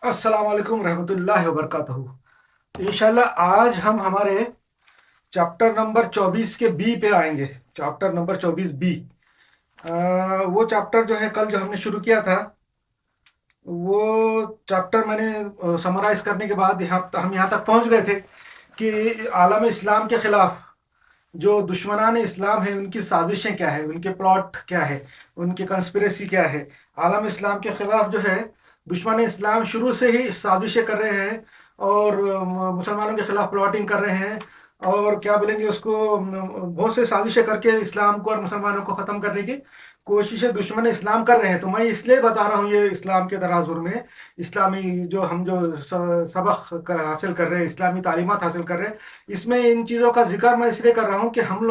अस्सलाम वालेकुम रहमतुल्लाहि व बरकातहू। इंशाल्लाह आज हम हमारे चैप्टर नंबर 24 के बी पे आएंगे। Chapter number 24 B. वो चैप्टर जो है कल जो हमने शुरू किया था, वो चैप्टर मैंने समराइज करने के बाद हम यहाँ तक पहुँच गए थे कि आलम इस्लाम के खिलाफ जो दुश्मनान इस्लाम है उनकी साजिशें क्या है, उनके प्लॉट क्या है, उनकी कंस्पिरेसी क्या है। आलम इस्लाम के खिलाफ जो है दुश्मन इस्लाम शुरू से ही साजिशें कर रहे हैं और मुसलमानों के खिलाफ प्लॉटिंग कर रहे हैं और क्या बोलेंगे उसको, बहुत से साजिशें करके इस्लाम को और मुसलमानों को ख़त्म करने की कोशिशें दुश्मन इस्लाम कर रहे हैं। तो मैं इसलिए बता रहा हूँ ये इस्लाम के तराजुर में इस्लामी जो हम जो सबक हासिल कर रहे हैं, इस्लामी तालीमात हासिल कर रहे हैं, इसमें इन चीज़ों का जिक्र मैं इसलिए कर रहा हूँ कि हम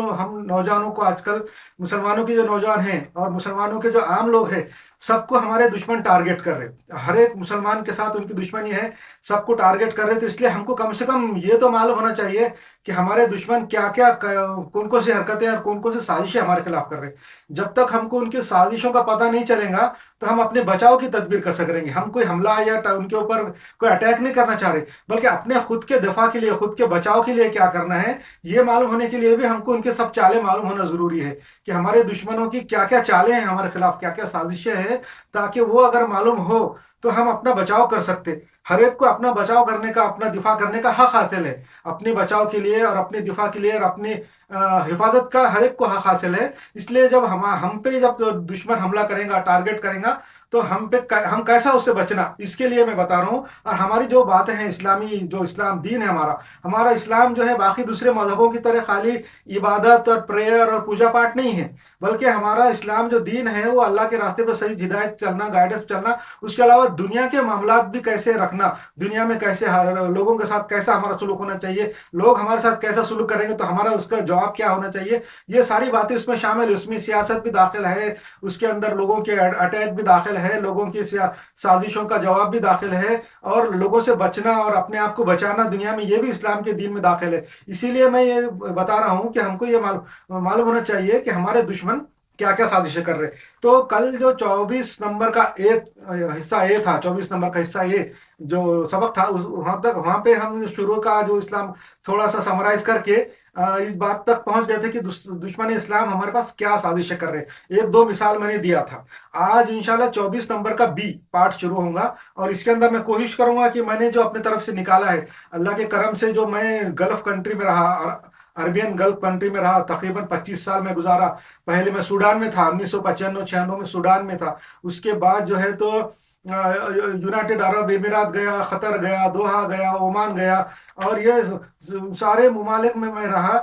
नौजवानों को आजकल, मुसलमानों के जो नौजवान हैं और मुसलमानों के जो आम लोग हैं, सबको हमारे दुश्मन टारगेट कर रहे हैं। हर एक मुसलमान के साथ उनकी दुश्मनी है, सबको टारगेट कर रहे हैं। तो इसलिए हमको कम से कम ये तो मालूम होना चाहिए कि हमारे दुश्मन क्या क्या, कौन कौन सी हरकतें और कौन कौन सी साजिशें हमारे खिलाफ कर रहे हैं। जब तक हमको उनकी साजिशों का पता नहीं चलेगा तो हम अपने बचाव की तदबीर कर सकेंगे। हम कोई हमला या उनके ऊपर कोई अटैक नहीं करना चाह रहे, बल्कि अपने खुद के दफा के लिए, खुद के बचाव के लिए क्या करना है, ये मालूम होने के लिए भी हमको उनके सब चालें मालूम होना जरूरी है कि हमारे दुश्मनों की क्या क्या चालें हैं, हमारे खिलाफ क्या क्या साजिशें हैं, ताकि वो अगर मालूम हो तो हम अपना बचाव कर सकते। हर एक को अपना बचाव करने का, अपना दिफा करने का हक हासिल है। अपने बचाव के लिए और अपने दिफा के लिए और अपनी हिफाजत का हर एक को हक हासिल है। इसलिए जब हम पे जब दुश्मन हमला करेगा, टारगेट करेगा, तो हम कैसा उससे बचना, इसके लिए मैं बता रहा हूँ। और हमारी जो बातें हैं इस्लामी, जो इस्लाम दीन है हमारा हमारा इस्लाम जो है बाकी दूसरे मजहबों की तरह खाली इबादत और प्रेयर और पूजा पाठ नहीं है, बल्कि हमारा इस्लाम जो दीन है वो अल्लाह के रास्ते पर सही हिदायत चलना, गाइडेंस चलना, उसके अलावा दुनिया के मामलात भी कैसे रखना, दुनिया में कैसे लोगों के साथ कैसा हमारा सुलूक होना चाहिए, लोग हमारे साथ कैसा सुलूक करेंगे तो हमारा उसका जवाब क्या होना चाहिए, ये सारी बातें उसमें शामिल है। उसमें सियासत भी दाखिल है, उसके अंदर लोगों के अटैक भी दाखिल है, लोगों की साजिशों का जवाब भी दाखिल है, और लोगों से बचना और अपने आप को बचाना दुनिया में, ये भी इस्लाम के दीन में दाखिल है। इसीलिए मैं ये बता रहा हूँ कि हमको ये मालूम होना चाहिए कि हमारे दुश्मन क्या क्या साजिशें कर रहे हैं। तो कल जो 24 नंबर का हिस्सा ए था, 24 नंबर का हिस्सा ए जो सबक था, वहां पे हम शुरू का जो इस्लाम थोड़ा सा समराइज करके इस बात तक पहुंच गए थे कि दुश्मन इस्लाम हमारे पास क्या साजिशें कर रहे हैं। एक दो मिसाल मैंने दिया था। आज इंशाल्लाह 24 नंबर का बी पार्ट शुरू होगा और इसके अंदर मैं कोशिश करूंगा कि मैंने जो अपने तरफ से निकाला है, अल्लाह के करम से, जो मैं गल्फ कंट्री में रहा, अरबियन गल्फ कंट्री में रहा, तकरीबन 25 साल में गुजारा। पहले मैं सूडान में था, 1995-96 में सूडान में था। उसके बाद जो है तो यूनाइटेड अरब अमीरात गया, कतर गया, दोहा गया, ओमान गया, और ये सारे ममालिक में मैं रहा।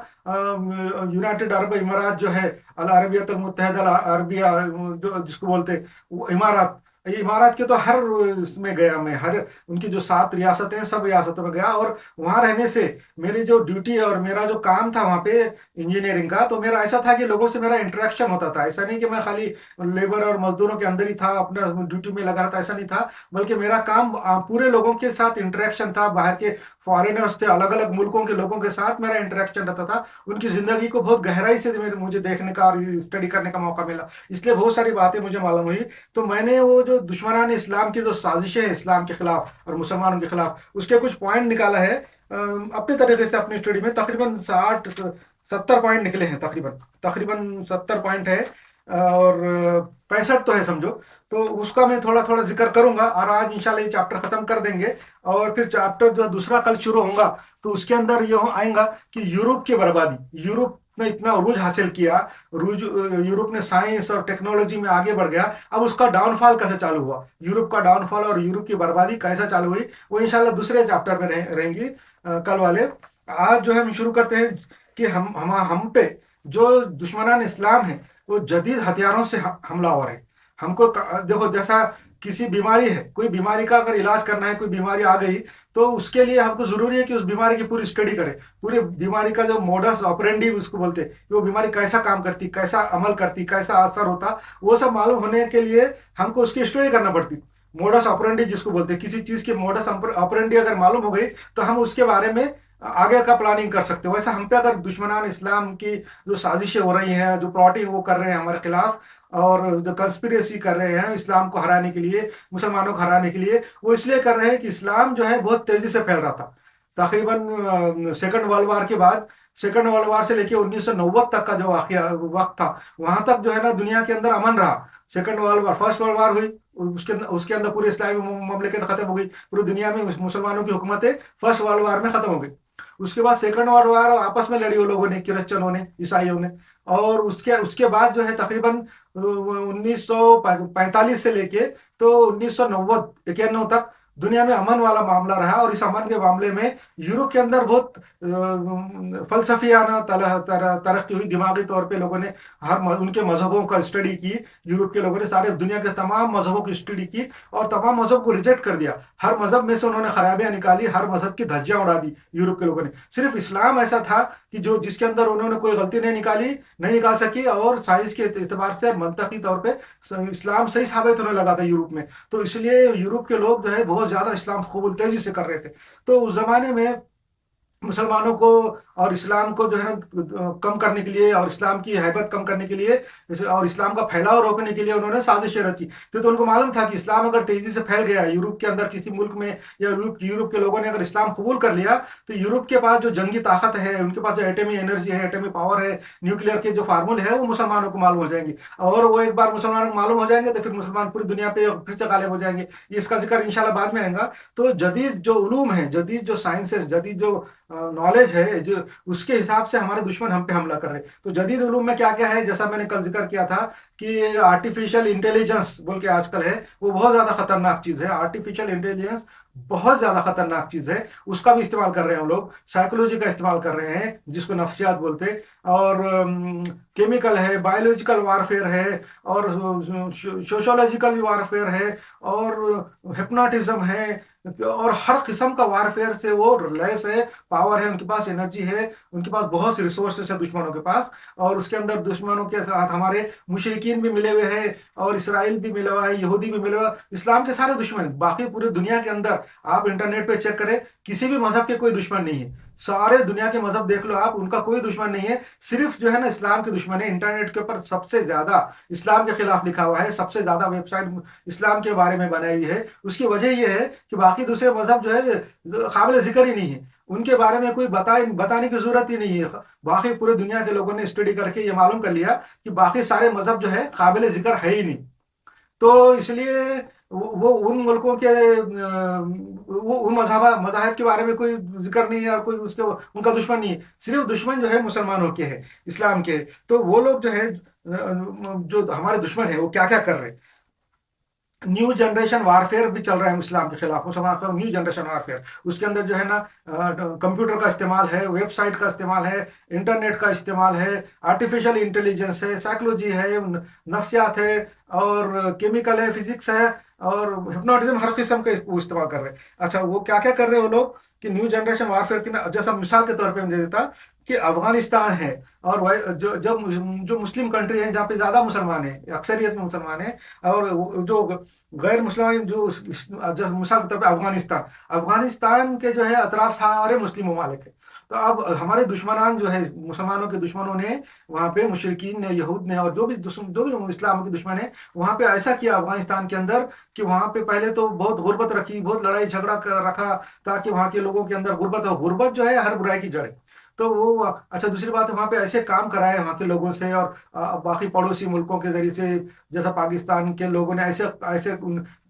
यूनाइटेड अरब इमारात जो है, अल अरबियत अल मुत्तहिदा अल अरबिया, जो जिसको बोलते वो इमारात, ये इमारात के तो हर इसमें गया मैं, हर उनकी जो 7 रियासतें हैं सब रियासतों में गया। और वहां रहने से मेरी जो ड्यूटी और मेरा जो काम था वहां पे इंजीनियरिंग का, तो मेरा ऐसा था कि लोगों से मेरा इंटरेक्शन होता था। ऐसा नहीं कि मैं खाली लेबर और मजदूरों के अंदर ही था, अपना ड्यूटी में लगा रहता, ऐसा नहीं था, बल्कि मेरा काम पूरे लोगों के साथ इंटरेक्शन था। बाहर के फॉरेनर्स थे, अलग अलग मुल्कों के लोगों के साथ मेरा इंटरेक्शन रहता था। उनकी जिंदगी को बहुत गहराई से मुझे देखने का और स्टडी करने का मौका मिला, इसलिए बहुत सारी बातें मुझे मालूम हुई। तो मैंने वो जो दुश्मनान इस्लाम की जो साजिशें हैं इस्लाम के खिलाफ और मुसलमानों के खिलाफ, उसके कुछ पॉइंट निकाला है अपने तरीके से अपनी स्टडी में। तकरीबन 60-70 पॉइंट निकले हैं, तकरीबन 70 पॉइंट है, और 65 तो है समझो। तो उसका मैं थोड़ा थोड़ा जिक्र करूंगा और आज इंशाल्लाह ये चैप्टर खत्म कर देंगे। और फिर चैप्टर जो दूसरा कल शुरू होगा तो उसके अंदर ये आएगा कि यूरोप की बर्बादी, यूरोप ने इतना उरूज हासिल किया, यूरोप ने साइंस और टेक्नोलॉजी में आगे बढ़ गया, अब उसका डाउनफॉल कैसे चालू हुआ, यूरोप का डाउनफॉल और यूरोप की बर्बादी कैसा चालू हुई, वो इंशाल्लाह दूसरे चैप्टर में रहेंगी कल वाले। आज जो है हम शुरू करते हैं कि हम पे जो दुश्मनान इस्लाम है वो जदीद हथियारों से हमलावर है। हमको देखो, जैसा किसी बीमारी है, कोई बीमारी का अगर इलाज करना है, कोई बीमारी आ गई, तो उसके लिए हमको जरूरी है कि उस बीमारी की पूरी स्टडी करें, पूरी बीमारी का जो मोडस ऑपरेंडी उसको बोलते हैं, वो बीमारी कैसा काम करती, कैसा अमल करती, कैसा असर होता, वो सब मालूम होने के लिए हमको उसकी स्टडी करना पड़ती। मोडस ऑपरेंडी जिसको बोलते हैं, किसी चीज की मोडस ऑपरेंडी अगर मालूम हो गई तो हम उसके बारे में आगे का प्लानिंग कर सकते हो। वैसे हम पे अगर दुश्मनान इस्लाम की जो साजिशें हो रही हैं, जो प्लॉटिंग वो कर रहे हैं हमारे खिलाफ, और जो कंस्पिरेसी कर रहे हैं इस्लाम को हराने के लिए, मुसलमानों को हराने के लिए, वो इसलिए कर रहे हैं कि इस्लाम जो है बहुत तेजी से फैल रहा था। तकरीबन सेकंड वर्ल्ड वार के बाद, सेकंड वर्ल्ड वार से लेकर 1990 तक का जो वाकया वक्त था, वहां तक जो है ना दुनिया के अंदर अमन रहा। Second world war, first world war हुई, उसके अंदर पूरी इस्लामी ममलिकत खत्म हो गई, पूरी दुनिया में मुसलमानों की हुकूमतें फर्स्ट वर्ल्ड वार में खत्म हो गई। उसके बाद सेकंड वर्ल्ड वार आपस में लड़ी वो लोगों ने, क्रिश्चियनों ने, ईसाइयों ने। और उसके उसके बाद जो है तकरीबन 1945 से लेके तो 1990 91 तक दुनिया में अमन वाला मामला रहा। और इस अमन के मामले में यूरोप के अंदर बहुत फलसफियाना तरक्की हुई। दिमागी तौर पे लोगों ने उनके मजहबों का स्टडी की। यूरोप के लोगों ने सारे दुनिया के तमाम मजहबों की स्टडी की और तमाम मजहब को रिजेक्ट कर दिया। हर मजहब में से उन्होंने खराबियां निकाली, हर मजहब की धज्जियां उड़ा दी यूरोप के लोगों ने। सिर्फ इस्लाम ऐसा था कि जो जिसके अंदर उन्होंने कोई गलती नहीं निकाल सकी, और साइंस के एतबार से, मनतकी तौर पे इस्लाम सही साबित होने लगा था यूरोप में। तो इसलिए यूरोप के लोग जो है बहुत ज्यादा इस्लाम कबूल तेजी से कर रहे थे। तो उस जमाने में मुसलमानों को और इस्लाम को जो है ना कम करने के लिए, और इस्लाम की हैबत कम करने के लिए, और इस्लाम का फैलाव रोकने के लिए उन्होंने साजिशें रची। तो उनको मालूम था कि इस्लाम अगर तेजी से फैल गया यूरोप के अंदर किसी मुल्क में, या यूरोप के लोगों ने अगर इस्लाम कबूल कर लिया, तो यूरोप के पास जो जंगी ताकत है, उनके पास जो एटमी एनर्जी है, एटमी पावर है, न्यूक्लियर के जो फार्मूले है, वो मुसलमानों को मालूम हो जाएंगे। और वो एक बार मुसलमानों को मालूम हो जाएंगे तो फिर मुसलमान पूरी दुनिया पे फिर से गालिब हो जाएंगे। इसका जिक्र इंशाल्लाह बाद में आएगा। तो जदीद जो उलूम है, जदीद जो साइंसेस, जदीद जो नॉलेज है, जो उसके हिसाब से हमारे दुश्मन हम पे हमला कर रहे हैं। तो जदीद उलूम में क्या क्या है, जैसा मैंने कल जिक्र किया था कि आर्टिफिशियल इंटेलिजेंस बोल के आजकल है, वो बहुत ज्यादा खतरनाक चीज है। आर्टिफिशियल इंटेलिजेंस बहुत ज्यादा खतरनाक चीज है, उसका भी इस्तेमाल कर रहे हैं हम लोग। साइकोलॉजी का इस्तेमाल कर रहे हैं, जिसको नफ्सियात बोलते हैं। और केमिकल है, बायोलॉजिकल वारफेयर है, और सोशोलॉजिकल वारफेयर है, और हिप्नोटिज्म है, और हर किस्म का वारफेयर से वो लैस है। पावर है, उनके पास एनर्जी है, उनके पास बहुत सी रिसोर्सेस है दुश्मनों के पास। और उसके अंदर दुश्मनों के साथ हमारे मुशरिकीन भी मिले हुए हैं, और इसराइल भी मिला हुआ है, यहूदी भी मिले हुआ है, इस्लाम के सारे दुश्मन। बाकी पूरी दुनिया के अंदर आप इंटरनेट पे चेक करें, किसी भी मजहब के कोई दुश्मन नहीं है। सारे दुनिया के मजहब देख लो आप, उनका कोई दुश्मन नहीं है। सिर्फ जो है ना इस्लाम के दुश्मन है। इंटरनेट के ऊपर सबसे ज्यादा इस्लाम के खिलाफ लिखा हुआ है, सबसे ज्यादा वेबसाइट इस्लाम के बारे में बनाई हुई है। उसकी वजह यह है कि बाकी दूसरे मजहब जो है काबिल जिक्र ही नहीं है, उनके बारे में कोई बताने की जरूरत ही नहीं है। बाकी पूरे दुनिया के लोगों ने स्टडी करके ये मालूम कर लिया कि बाकी सारे मजहब जो है काबिल जिक्र है ही नहीं। तो इसलिए वो उन मुल्कों के वो उन मज़ाहिब के बारे में कोई जिक्र नहीं है, और कोई उसके उनका दुश्मन नहीं है। सिर्फ दुश्मन जो है मुसलमानों के है, इस्लाम के। तो वो लोग जो है जो हमारे दुश्मन है, वो क्या क्या कर रहे हैं। न्यू जनरेशन वारफेयर भी चल रहा है इस्लाम के खिलाफ, मुसलमान का न्यू जनरेशन वारफेयर। उसके अंदर जो है ना कंप्यूटर का इस्तेमाल है, वेबसाइट का इस्तेमाल है, इंटरनेट का इस्तेमाल है, आर्टिफिशियल इंटेलिजेंस है, साइकोलॉजी है, नफ्सियात है, और केमिकल है, फिजिक्स है, और हिप्नोटिज्म, हर किस्म के वो इस्तेमाल कर रहे हैं। अच्छा, वो क्या क्या कर रहे हैं वो लोग कि न्यू जनरेशन वारफेयर की जैसा मिसाल के तौर पे मैं दे देता कि अफगानिस्तान है, और वह जो मुस्लिम कंट्री है, जहाँ पे ज्यादा मुसलमान है, अक्सरियत में मुसलमान है, और जो गैर मुसलमान जो मिसाल के तौर पे अफगानिस्तान, अफगानिस्तान के जो है अतराफ सारे मुस्लिम ममालिक है। तो अब हमारे दुश्मनान जो है, मुसलमानों के दुश्मनों ने वहाँ पे, मुशरिकीन ने, यहूद ने, और जो भी इस्लाम के दुश्मन है, वहाँ पे ऐसा किया अफगानिस्तान के अंदर कि वहाँ पे पहले तो बहुत गुर्बत रखी, बहुत लड़ाई झगड़ा रखा, ताकि वहाँ के लोगों के अंदर गुर्बत हो। गुर्बत जो है हर बुराई की जड़ है। तो वो अच्छा, दूसरी बात वहाँ पे ऐसे काम कराए वहाँ के लोगों से, और बाकी पड़ोसी मुल्कों के जरिए से, जैसा पाकिस्तान के लोगों ने ऐसे ऐसे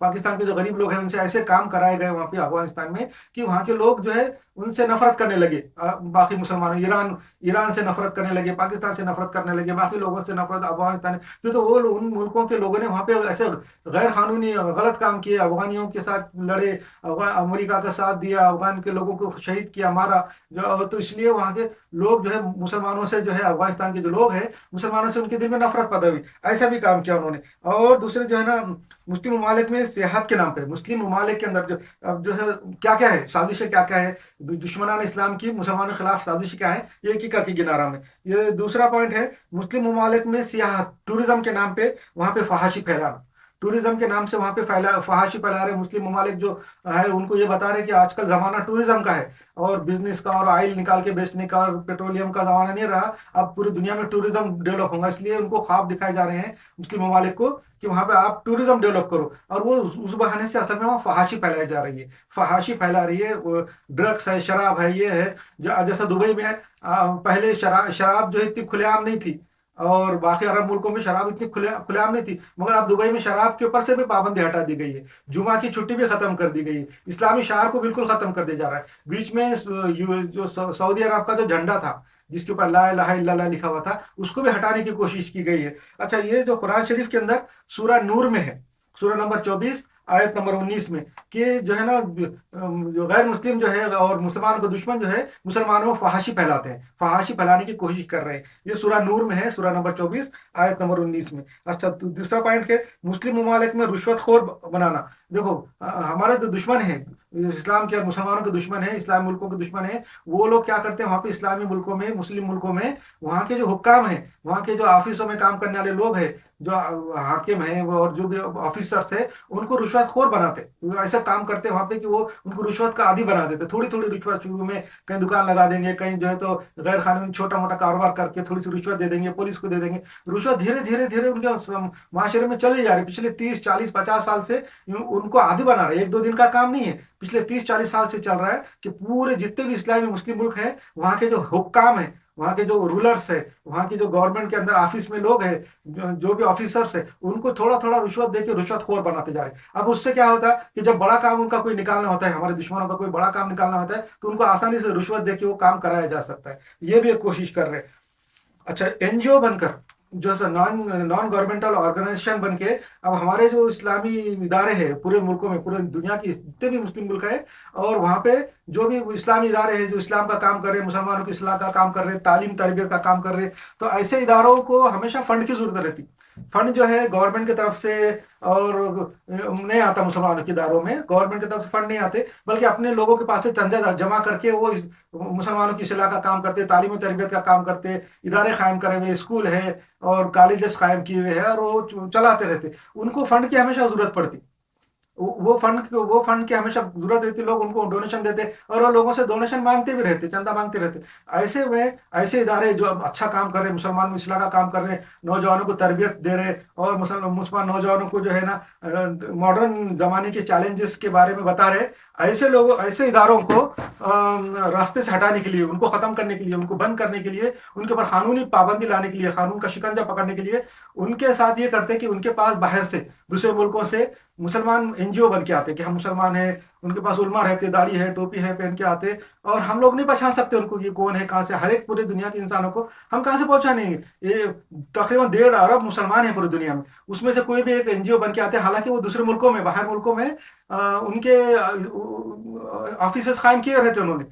पाकिस्तान के जो गरीब लोग हैं उनसे ऐसे काम कराए गए वहाँ पे अफगानिस्तान में कि वहाँ के लोग जो है उनसे नफरत करने लगे। बाकी मुसलमानों, ईरान से नफरत करने लगे, पाकिस्तान से नफरत करने लगे, बाकी लोगों से नफरत अफगानिस्तान। क्यों तो वो उन मुल्कों के लोगों ने वहाँ पे ऐसे गैर कानूनी गलत काम किए, अफगानियों के साथ लड़े, अमेरिका का साथ दिया, अफगान के लोगों को शहीद किया, मारा। जो तो इसलिए वहाँ के लोग जो है मुसलमानों से, जो है अफगानिस्तान के जो लोग हैं, मुसलमानों से उनके दिल में नफरत पैदा हुई। ऐसा भी काम किया उन्होंने। और दूसरे जो है ना मुस्लिम ममालिक में सियाहत के नाम पे, मुस्लिम ममालिक के अंदर जो अब जो है क्या क्या है, साजिशें क्या क्या है, दुश्मनान इस्लाम की मुसलमानों के खिलाफ साजिश क्या है, ये एक ही करके गिना रहा मैं। ये दूसरा पॉइंट है, मुस्लिम ममालिक में सियाहत, टूरिज्म के नाम पे वहां पे फहाशी फैलाना। टूरिज्म के नाम से वहाँ पे फहाशी फैला रहे मुस्लिम ममालिक जो है, उनको ये बता रहे कि आजकल ज़माना टूरिज्म का है और बिजनेस का और ऑयल निकाल के बेचने का और पेट्रोलियम का ज़माना नहीं रहा। अब पूरी दुनिया में टूरिज्म डेवलप होगा, इसलिए उनको ख्वाब दिखाए जा रहे हैं मुस्लिम ममालिक को कि वहाँ पे आप टूरिज्म डेवलप करो। और वो उस बहाने से असल में वहाँ फहाशी फैलाई जा रही है, फहाशी फैला रही है। ड्रग्स है, शराब है, ये है। जैसा दुबई में पहले शराब जो है इतनी खुलेआम नहीं थी, और बाकी अरब मुल्कों में शराब इतनी खुलेआम नहीं थी, मगर अब दुबई में शराब के ऊपर से भी पाबंदी हटा दी गई है। जुमा की छुट्टी भी खत्म कर दी गई है। इस्लामी शहर को बिल्कुल खत्म कर दिया जा रहा है। बीच में जो सऊदी अरब का जो झंडा था जिसके ऊपर ला इलाहा इल्लल्लाह लिखा हुआ था, उसको भी हटाने की कोशिश की गई है। अच्छा, ये जो कुरान शरीफ के अंदर सूरह नूर में है, सूरह नंबर 24 आयत नंबर 19 में, कि जो है ना, जो गैर मुस्लिम जो है और मुसलमानों के दुश्मन जो है, मुसलमानों में फहाशी फैलाते हैं, फहाशी फैलाने की कोशिश कर रहे हैं। ये सूरह नूर में है, सूरह नंबर 24 आयत नंबर 19 में। अच्छा, दूसरा पॉइंट के मुस्लिम ममालिक में रुश्वतखोर बनाना। देखो, हमारे जो दुश्मन है इस्लाम के और मुसलमानों के दुश्मन है, इस्लामी मुल्कों के दुश्मन है, वो लोग क्या करते हैं वहाँ पे इस्लामी मुल्कों में, मुस्लिम मुल्कों में, वहाँ के जो हुक्काम हैं, वहाँ के जो ऑफिसों में काम करने वाले लोग हैं, जो हाकिम हैं और जो भी ऑफिसर्स है, उनको रुश्वतखोर बनाते। ऐसा काम करते हैं वहाँ पे कि वो उनको रुश्वत का आदी बना देते। थोड़ी थोड़ी रिश्वत शुरू में कहीं दुकान लगा देंगे, कहीं जो है तो गैर कानूनी छोटा मोटा कारोबार करके थोड़ी सी रिश्वत दे देंगे, पुलिस को दे देंगे। रुश्वत धीरे धीरे धीरे उनके माशरे में चली जा रही। पिछले 30 40 50 साल से उनको आदी बना रहे। एक दो दिन का काम नहीं है, पिछले 30 40 साल से चल रहा है कि पूरे जितने भी इस्लामी मुस्लिम मुल्क हैं, वहाँ के जो हुक्काम है, वहाँ के जो रूलर्स है, वहाँ की जो गवर्नमेंट के अंदर ऑफिस में लोग हैं, जो भी ऑफिसर्स है, उनको थोड़ा थोड़ा रिश्वत देके रिश्वतखोर बनाते जा रहे हैं। अब उससे क्या होता है कि जब बड़ा काम उनका कोई निकालना होता है, हमारे दुश्मनों का कोई बड़ा काम निकालना होता है, तो उनको आसानी से रिश्वत देके वो काम कराया जा सकता है। ये भी एक कोशिश कर रहे हैं। अच्छा, एनजीओ बनकर, जो नॉन नॉन गवर्नमेंटल ऑर्गेनाइजेशन बन के, अब हमारे जो इस्लामी इदारे हैं पूरे मुल्कों में, पूरे दुनिया की जितने भी मुस्लिम मुल्क है, और वहाँ पे जो भी इस्लामी इदारे हैं जो इस्लाम का काम कर रहे हैं, मुसलमानों की इस्लाह का काम कर रहे हैं, तालीम तरबियत का काम कर रहे हैं, तो ऐसे इदारों को हमेशा फंड की जरूरत रहती। फंड जो है गवर्नमेंट की तरफ से और नहीं आता, मुसलमानों के इदारों में गवर्नमेंट की तरफ से फंड नहीं आते, बल्कि अपने लोगों के पास से तंजा जमा करके वो मुसलमानों की इस्लाह का काम करते, तालीम तरबियत का काम करते, इदारे कायम करे हुए, स्कूल है और कॉलेजेस कायम किए हुए हैं, और वो चलाते रहते। उनको फंड की हमेशा जरूरत पड़ती। वो फंड की हमेशा जरूरत रहती। लोग उनको डोनेशन देते और वो लोगों से डोनेशन मांगते भी रहते, चंदा मांगते रहते। ऐसे में ऐसे इदारे जो अब अच्छा काम कर रहे हैं, मुसलमान इस्लाह का काम कर रहे हैं, नौजवानों को तरबियत दे रहे, और मुसलमान नौजवानों को जो है ना मॉडर्न जमाने के चैलेंजेस के बारे में बता रहे, ऐसे लोगों, ऐसे इदारों को रास्ते से हटाने के लिए, उनको खत्म करने के लिए, उनको बंद करने के लिए, उनके ऊपर कानूनी पाबंदी लाने के लिए, कानून का शिकंजा पकड़ने के लिए, उनके साथ ये करते कि उनके पास बाहर से, दूसरे मुल्कों से मुसलमान एनजीओ बन के आते कि हम मुसलमान हैं, उनके पास उलमा रहते, दाढ़ी है, टोपी है, पहन के आते, और हम लोग नहीं पहचान सकते उनको, ये कौन है, कहाँ से। हर एक पूरी दुनिया के इंसानों को हम कहाँ से पहचानेंगे? ये तकरीबन 1.5 अरब मुसलमान है पूरी दुनिया में, उसमें से कोई भी एक एनजीओ बन के आते हैं, हालांकि वो दूसरे मुल्कों में, बाहर मुल्कों में उनके ऑफिस कायम किए रहते, उन्होंने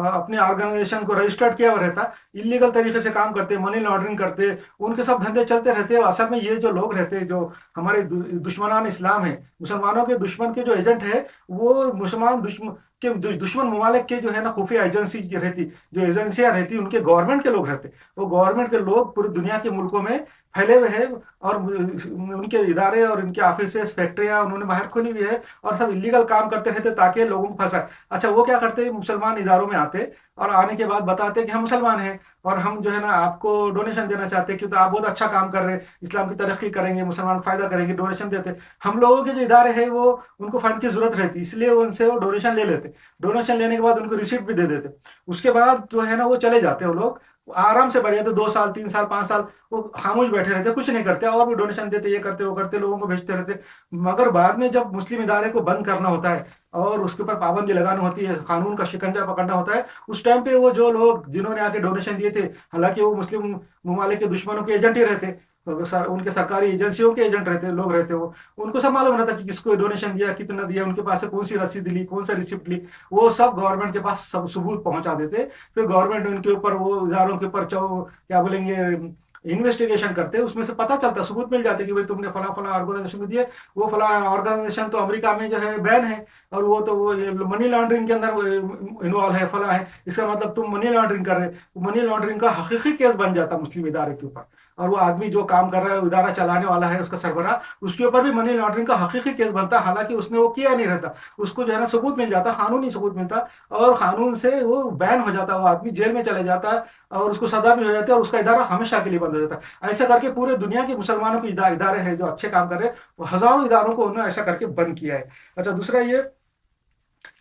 अपने ऑर्गेनाइजेशन को रजिस्टर्ड किया हुआ रहता, इलीगल तरीके से काम करते, मनी लॉन्ड्रिंग करते, उनके सब धंधे चलते रहते। असल में ये जो लोग रहते, जो हमारे दुश्मनान इस्लाम है, मुसलमानों के दुश्मन के जो एजेंट है, वो मुसलमान दुश्मन ममालिक के जो है ना खुफिया एजेंसी रहती, जो एजेंसियां रहती, उनके गवर्नमेंट के लोग रहते, वो गवर्नमेंट के लोग पूरी दुनिया के मुल्कों में फैले हुए हैं, और उनके इदारे और उनके ऑफिस फैक्ट्रियां उन्होंने बाहर खोली हुई है, और सब इलीगल काम करते रहते ताकि लोगों को फंसाए। अच्छा, वो क्या करते हैं, मुसलमान इदारों में आते और आने के बाद बताते कि हम मुसलमान हैं और हम जो है ना आपको डोनेशन देना चाहते हैं, क्योंकि आप बहुत अच्छा काम कर रहे हैं, इस्लाम की तरक्की करेंगे, मुसलमान फायदा करेंगे, डोनेशन देते। हम लोगों के जो इदारे हैं वो उनको फंड की जरूरत रहती, इसलिए उनसे वो डोनेशन ले लेते। डोनेशन लेने के बाद उनको रिसीप्ट भी दे देते। उसके बाद जो है ना वो चले जाते, वो लोग आराम से बढ़ जाते, 2 साल 3 साल 5 साल वो खामोश बैठे रहते, कुछ नहीं करते, और भी डोनेशन देते, ये करते वो करते, लोगों को भेजते रहते। मगर बाद में जब मुस्लिम इदारे को बंद करना होता है और उसके ऊपर पाबंदी लगानी होती है, कानून का शिकंजा पकड़ना होता है, उस टाइम पे वो जो लोग जिन्होंने आके डोनेशन दिए थे, हालांकि वो मुस्लिम ममालिक के दुश्मनों के एजेंट ही रहते, उनके सरकारी एजेंसियों के एजेंट रहते, लोग रहते, वो उनको सब मालूम रहता कि किसको डोनेशन दिया, कितना दिया, उनके पास से कौन सी रसीद ली, कौन सा रिसिप्ट ली, वो सब गवर्नमेंट के पास सब सबूत पहुंचा देते। फिर गवर्नमेंट उनके ऊपर, वो इदारों के ऊपर क्या बोलेंगे, इन्वेस्टिगेशन करते, उसमें से पता चलता, सबूत मिल जाते कि भाई तुमने फला फला ऑर्गेनाइजेशन को दिए, वो फला ऑर्गेनाइजेशन तो अमेरिका में जो है बैन है, और वो तो वो मनी लॉन्ड्रिंग के अंदर इन्वॉल्व है, फला है, इसका मतलब तुम मनी लॉन्ड्रिंग कर रहे। मनी लॉन्ड्रिंग का हकीकी केस बन जाता मुस्लिम इदारे के ऊपर, और वो आदमी जो काम कर रहा है, इदारा चलाने वाला है, उसका सरबराह, उसके ऊपर भी मनी लॉन्ड्रिंग का हकीकी केस बनता, हालांकि उसने वो किया नहीं रहता। उसको जो है ना सबूत मिल जाता, कानूनी सबूत मिलता, और कानून से वो बैन हो जाता, वो आदमी जेल में चले जाता, और उसको सजा भी हो जाती है, और उसका इदारा हमेशा के लिए बंद हो जाता है। ऐसा करके पूरे दुनिया के मुसलमानों के इदारे हैं जो अच्छे काम कर रहे हैं, वो हजारों इदारों को उन्होंने ऐसा करके बंद किया है। अच्छा, दूसरा ये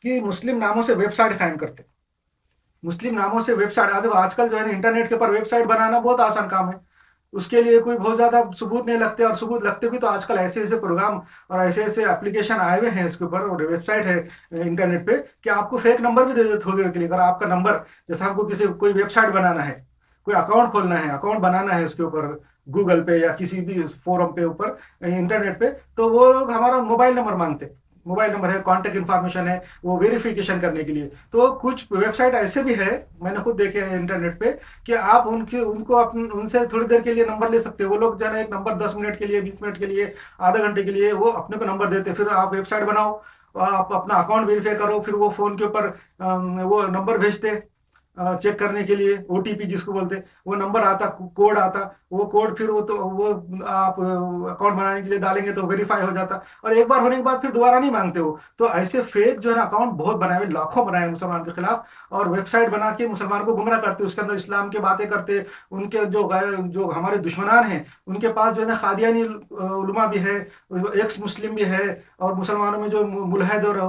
कि मुस्लिम नामों से वेबसाइट कायम करते, मुस्लिम नामों से वेबसाइट, देखो आजकल जो है ना इंटरनेट के ऊपर वेबसाइट बनाना बहुत आसान काम है, उसके लिए कोई बहुत ज्यादा सबूत नहीं लगते, और सबूत लगते भी तो आजकल ऐसे ऐसे प्रोग्राम और ऐसे ऐसे एप्लीकेशन आए हुए हैं इसके ऊपर, और वेबसाइट है इंटरनेट पे, कि आपको फेक नंबर भी दे देते थोड़ी देर के लिए। अगर आपका नंबर, जैसे आपको किसी कोई वेबसाइट बनाना है, कोई अकाउंट खोलना है, अकाउंट बनाना है उसके ऊपर, गूगल पे या किसी भी फोरम पे ऊपर इंटरनेट पे, तो वो लोग हमारा मोबाइल नंबर मांगते, मोबाइल नंबर है, कांटेक्ट इन्फॉर्मेशन है, वो वेरिफिकेशन करने के लिए। तो कुछ वेबसाइट ऐसे भी है, मैंने खुद देखे हैं इंटरनेट पे, कि आप उनके उनको उनसे थोड़ी देर के लिए नंबर ले सकते हैं। वो लोग जो है ना एक नंबर 10 मिनट के लिए, 20 मिनट के लिए, आधा घंटे के लिए वो अपने को नंबर देते, फिर आप वेबसाइट बनाओ, आप अपना अकाउंट वेरीफाई करो, फिर वो फोन के ऊपर वो नंबर भेजते चेक करने के लिए, ओटीपी जिसको बोलते, वो नंबर आता, कोड आता, वो कोड फिर वो तो वो आप अकाउंट बनाने के लिए डालेंगे तो वेरीफाई हो जाता, और एक बार होने के बाद फिर दोबारा नहीं मांगते हो। तो ऐसे फेक जो है ना अकाउंट बहुत बनाए हुए, लाखों बनाए मुसलमान के खिलाफ, और वेबसाइट बना के मुसलमान को गुमराह करते, उसके अंदर इस्लाम की बातें करते। उनके जो हमारे दुश्मनान हैं, उनके पास जो है ना कादियानी उलमा भी है, एक्स मुस्लिम भी है, और मुसलमानों में जो मुलहद और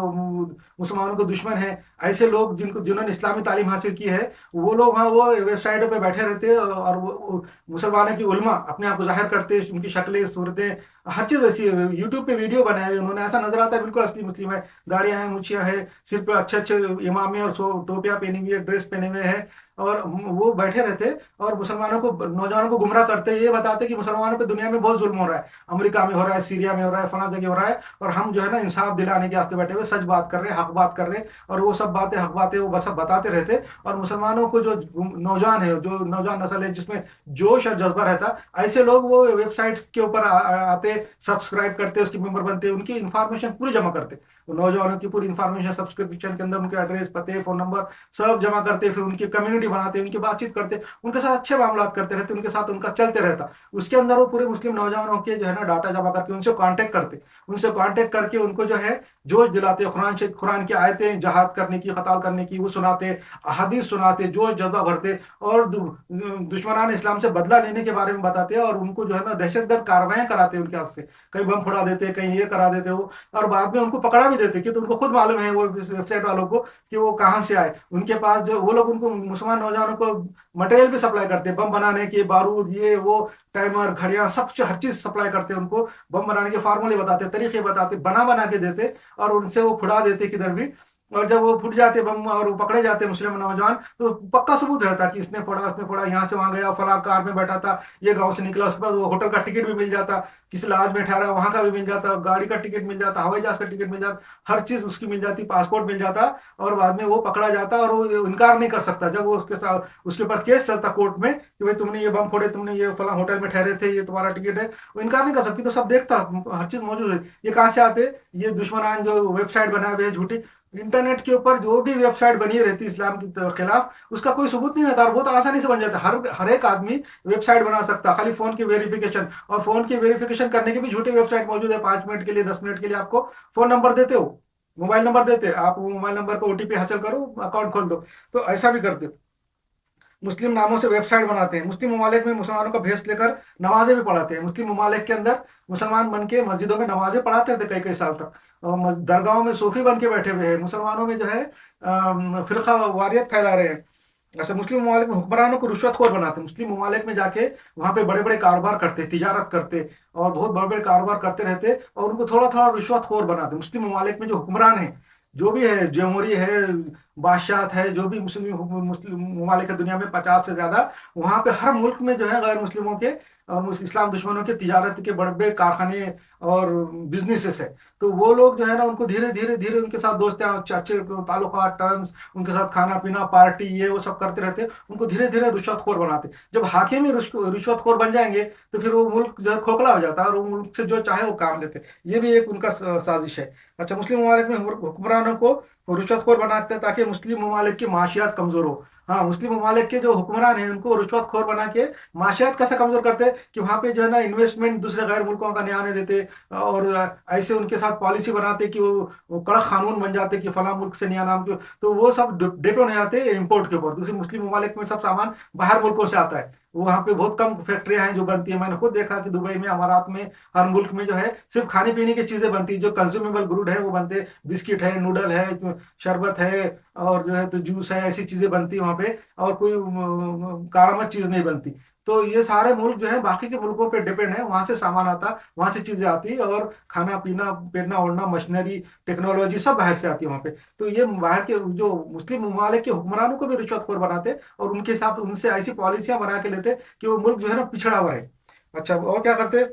मुसलमानों के दुश्मन है, ऐसे लोग जिन्होंने इस्लामी तालीम हासिल की है, वो लोग, हाँ, वो वेबसाइटों पे बैठे रहते हैं, और वो मुसलमानों की उलमा अपने आप को जाहिर करते हैं, उनकी शक्लें, सूरतें, हर चीज वैसी है। यूट्यूब पे वीडियो बनाए हुए उन्होंने, ऐसा नजर आता है बिल्कुल असली मुस्लिम है, दाढ़ियां हैं, मुछियां है, सिर पे अच्छे अच्छे इमामे और टोपियां पहनी हुई है, ड्रेस पहने हुए हैं, और वो बैठे रहते, और मुसलमानों को, नौजवानों को गुमराह करते, ये बताते कि मुसलमानों पे दुनिया में बहुत जुल्म हो रहा है, अमेरिका में हो रहा है, सीरिया में हो रहा है, फला जगह हो रहा है, और हम जो है ना इंसाफ दिलाने के वास्ते बैठे हुए, सच बात कर रहे हैं, हक बात कर रहे हैं, और वो सब बातें, हक बातें वो बस बताते रहते। और मुसलमानों को जो नौजवान है, जो नौजवान नस्ल है जिसमें जोश और जज्बा रहता, ऐसे लोग वो वेबसाइट्स के ऊपर आते, सब्सक्राइब करते, उसके मेंबर बनते, उनकी इंफॉर्मेशन पूरी जमा करते, वो नौजवानों की पूरी इंफॉर्मेशन सब्सक्रिप्शन के अंदर उनके एड्रेस, पते, फोन नंबर सब जमा करते, फिर उनकी कम्युनिटी बनाते, उनकी बातचीत करते, उनके साथ अच्छे मामला करते रहते, उनके साथ उनका चलते रहता। उसके अंदर वो पूरे मुस्लिम नौजवानों के जो है ना डाटा जमा करके उनसे कांटेक्ट करते, उनसे कांटेक्ट करके उनको जो है जोश दिलाते, कुरान की आयतें जहाद करने की, कताल करने की वो सुनाते, अहादीस सुनाते, जोश जज्बा भरते, और दुश्मनान इस्लाम से बदला लेने के बारे में बताते, और उनको जो है ना दहशतगर्द कार्रवाइयां कराते उनके हाथ से, कहीं बम फोड़ा देते, कहीं ये करा देते वो, और बाद में उनको पकड़ा भी देते, कि तो उनको खुद मालूम है वो वेबसाइट वालों को कि वो कहाँ से आए। उनके पास जो वो लोग उनको मुसलमान नौजवानों को मटेरियल भी सप्लाई करते, बम बनाने की, बारूद, ये वो, टाइमर, घड़ियां, सब हर चीज सप्लाई करते, उनको बम बनाने के फार्मूले बताते, तरीके बताते, बना बना के देते, और उनसे वो फुड़ा देते किधर भी। और जब वो फुट जाते बम और वो पकड़े जाते मुस्लिम नौजवान, तो पक्का सबूत रहता कि इसने फोड़ा, उसने फोड़ा, यहाँ से वहां गया, फला कार में बैठा था, ये गांव से निकला, उसके बाद वो होटल का टिकट भी मिल जाता, किसी लॉज में ठहरा वहां का भी मिल जाता, गाड़ी का टिकट मिल जाता, हवाई जहाज का टिकट मिल जाता, हर चीज उसकी मिल जाती, पासपोर्ट मिल जाता। और बाद में वो पकड़ा जाता, और वो इनकार नहीं कर सकता, जब वो उसके साथ उसके ऊपर केस चलता कोर्ट में कि भाई तुमने ये बम फोड़े, तुमने ये फला होटल में ठहरे थे, ये तुम्हारा टिकट है, वो इनकार नहीं कर सकती। तो सब देखता, हर चीज मौजूद है। ये कहाँ से आते, ये दुश्मनान जो वेबसाइट बनाए हुए झूठी, इंटरनेट के ऊपर जो भी वेबसाइट बनी रहती है इस्लाम के खिलाफ, उसका कोई सबूत नहीं रहता, और बहुत आसानी से बन जाता है। हर एक आदमी वेबसाइट बना सकता है, खाली फोन की वेरिफिकेशन, और फोन की वेरिफिकेशन करने की भी झूठी वेबसाइट मौजूद है, 5 मिनट के लिए, 10 मिनट के लिए आपको फोन नंबर देते हो, मोबाइल नंबर देते, आप मोबाइल नंबर को ओटीपी हासिल करो, अकाउंट खोल दो। तो ऐसा भी करते, मुस्लिम नामों से वेबसाइट बनाते हैं, मुस्लिम ममालिक में मुसलमानों का भेष लेकर नमाजें भी पढ़ाते हैं। मुस्लिम ममालिक के अंदर मुसलमान बन के मस्जिदों में नमाजें पढ़ाते थे कई कई साल तक, और दरगाहों में सूफी बन के बैठे हुए हैं, मुसलमानों में जो है फिरका वारियत फैला रहे हैं। ऐसे मुस्लिम ममालिक में हुक्मरानों को रिश्वतखोर बनाते, मुस्लिम ममालिक में जाके वहां पे बड़े बड़े कारोबार करते, तिजारत करते, और बहुत बड़े बड़े कारोबार करते रहते, और उनको थोड़ा थोड़ा रिश्वतखोर बनाते। मुस्लिम ममालिक में जो हुक्मरान है, जो भी है, जमहूरी है, बादशाह है, जो भी मुस्लिम मुस्लिम ममालिक है दुनिया में 50 से ज्यादा, वहां पे हर मुल्क में जो है गैर मुस्लिमों के और इस्लाम दुश्मनों के तिजारत के बड़े बड़े कारखाने और बिजनेसेस है। तो वो लोग जो है ना उनको धीरे धीरे धीरे उनके साथ दोस्तियां, अच्छे ताल्लुकात, टर्म्स, उनके साथ खाना पीना, पार्टी, ये वो सब करते रहते, उनको धीरे धीरे रिश्वतखोर बनाते। जब हाकिम ही रिश्वतखोर बन जाएंगे तो फिर वो मुल्क जो है खोखला हो जाता है, और वो मुल्क से जो चाहे वो काम लेते। ये भी एक उनका साजिश है। अच्छा, मुस्लिम ममालिक में हुक्मरानों को रिश्वतखोर बनाते हैं ताकि मुस्लिम ममालिक की माशियात कमजोर हो। हाँ, मुस्लिम ममालिक के जो हुक्मरान हैं उनको रिश्वतखोर बना के माशियात कैसे कमजोर करते हैं, कि वहाँ पे जो है ना इन्वेस्टमेंट दूसरे गैर मुल्कों का नहीं आने देते, और ऐसे उनके साथ पॉलिसी बनाते कि वो कड़क कानून बन जाते कि फला मुल्क से नहीं आना हमको, तो वो सब डिपेंड हो जाते हैं इम्पोर्ट के ऊपर। दूसरे मुस्लिम ममालिक में सब सामान बाहर मुल्कों से आता है, वहाँ पे बहुत कम फैक्ट्रियां हैं जो बनती है। मैंने खुद देखा कि दुबई में, अमारात में, हर मुल्क में जो है सिर्फ खाने पीने की चीजें बनती है, जो कंज्यूमेबल गुड है वो बनते हैं, बिस्किट है, नूडल है, शरबत है, और जो है तो जूस है, ऐसी चीजें बनती है वहाँ पे, और कोई कारामत चीज नहीं बनती। तो ये सारे मुल्क जो है बाकी के मुल्कों पे डिपेंड है, वहां से सामान आता, वहां से चीजें आती, और खाना पीना, पहनना ओढ़ना, मशीनरी, टेक्नोलॉजी सब बाहर से आती है वहाँ पे। तो ये बाहर के जो मुस्लिम ममालिक के हुक्मरानों को भी रिश्वतखोर बनाते, और उनके साथ उनसे ऐसी पॉलिसियां बना के लेते कि वो मुल्क जो है ना पिछड़ा हुआ रहे। अच्छा, और क्या करते,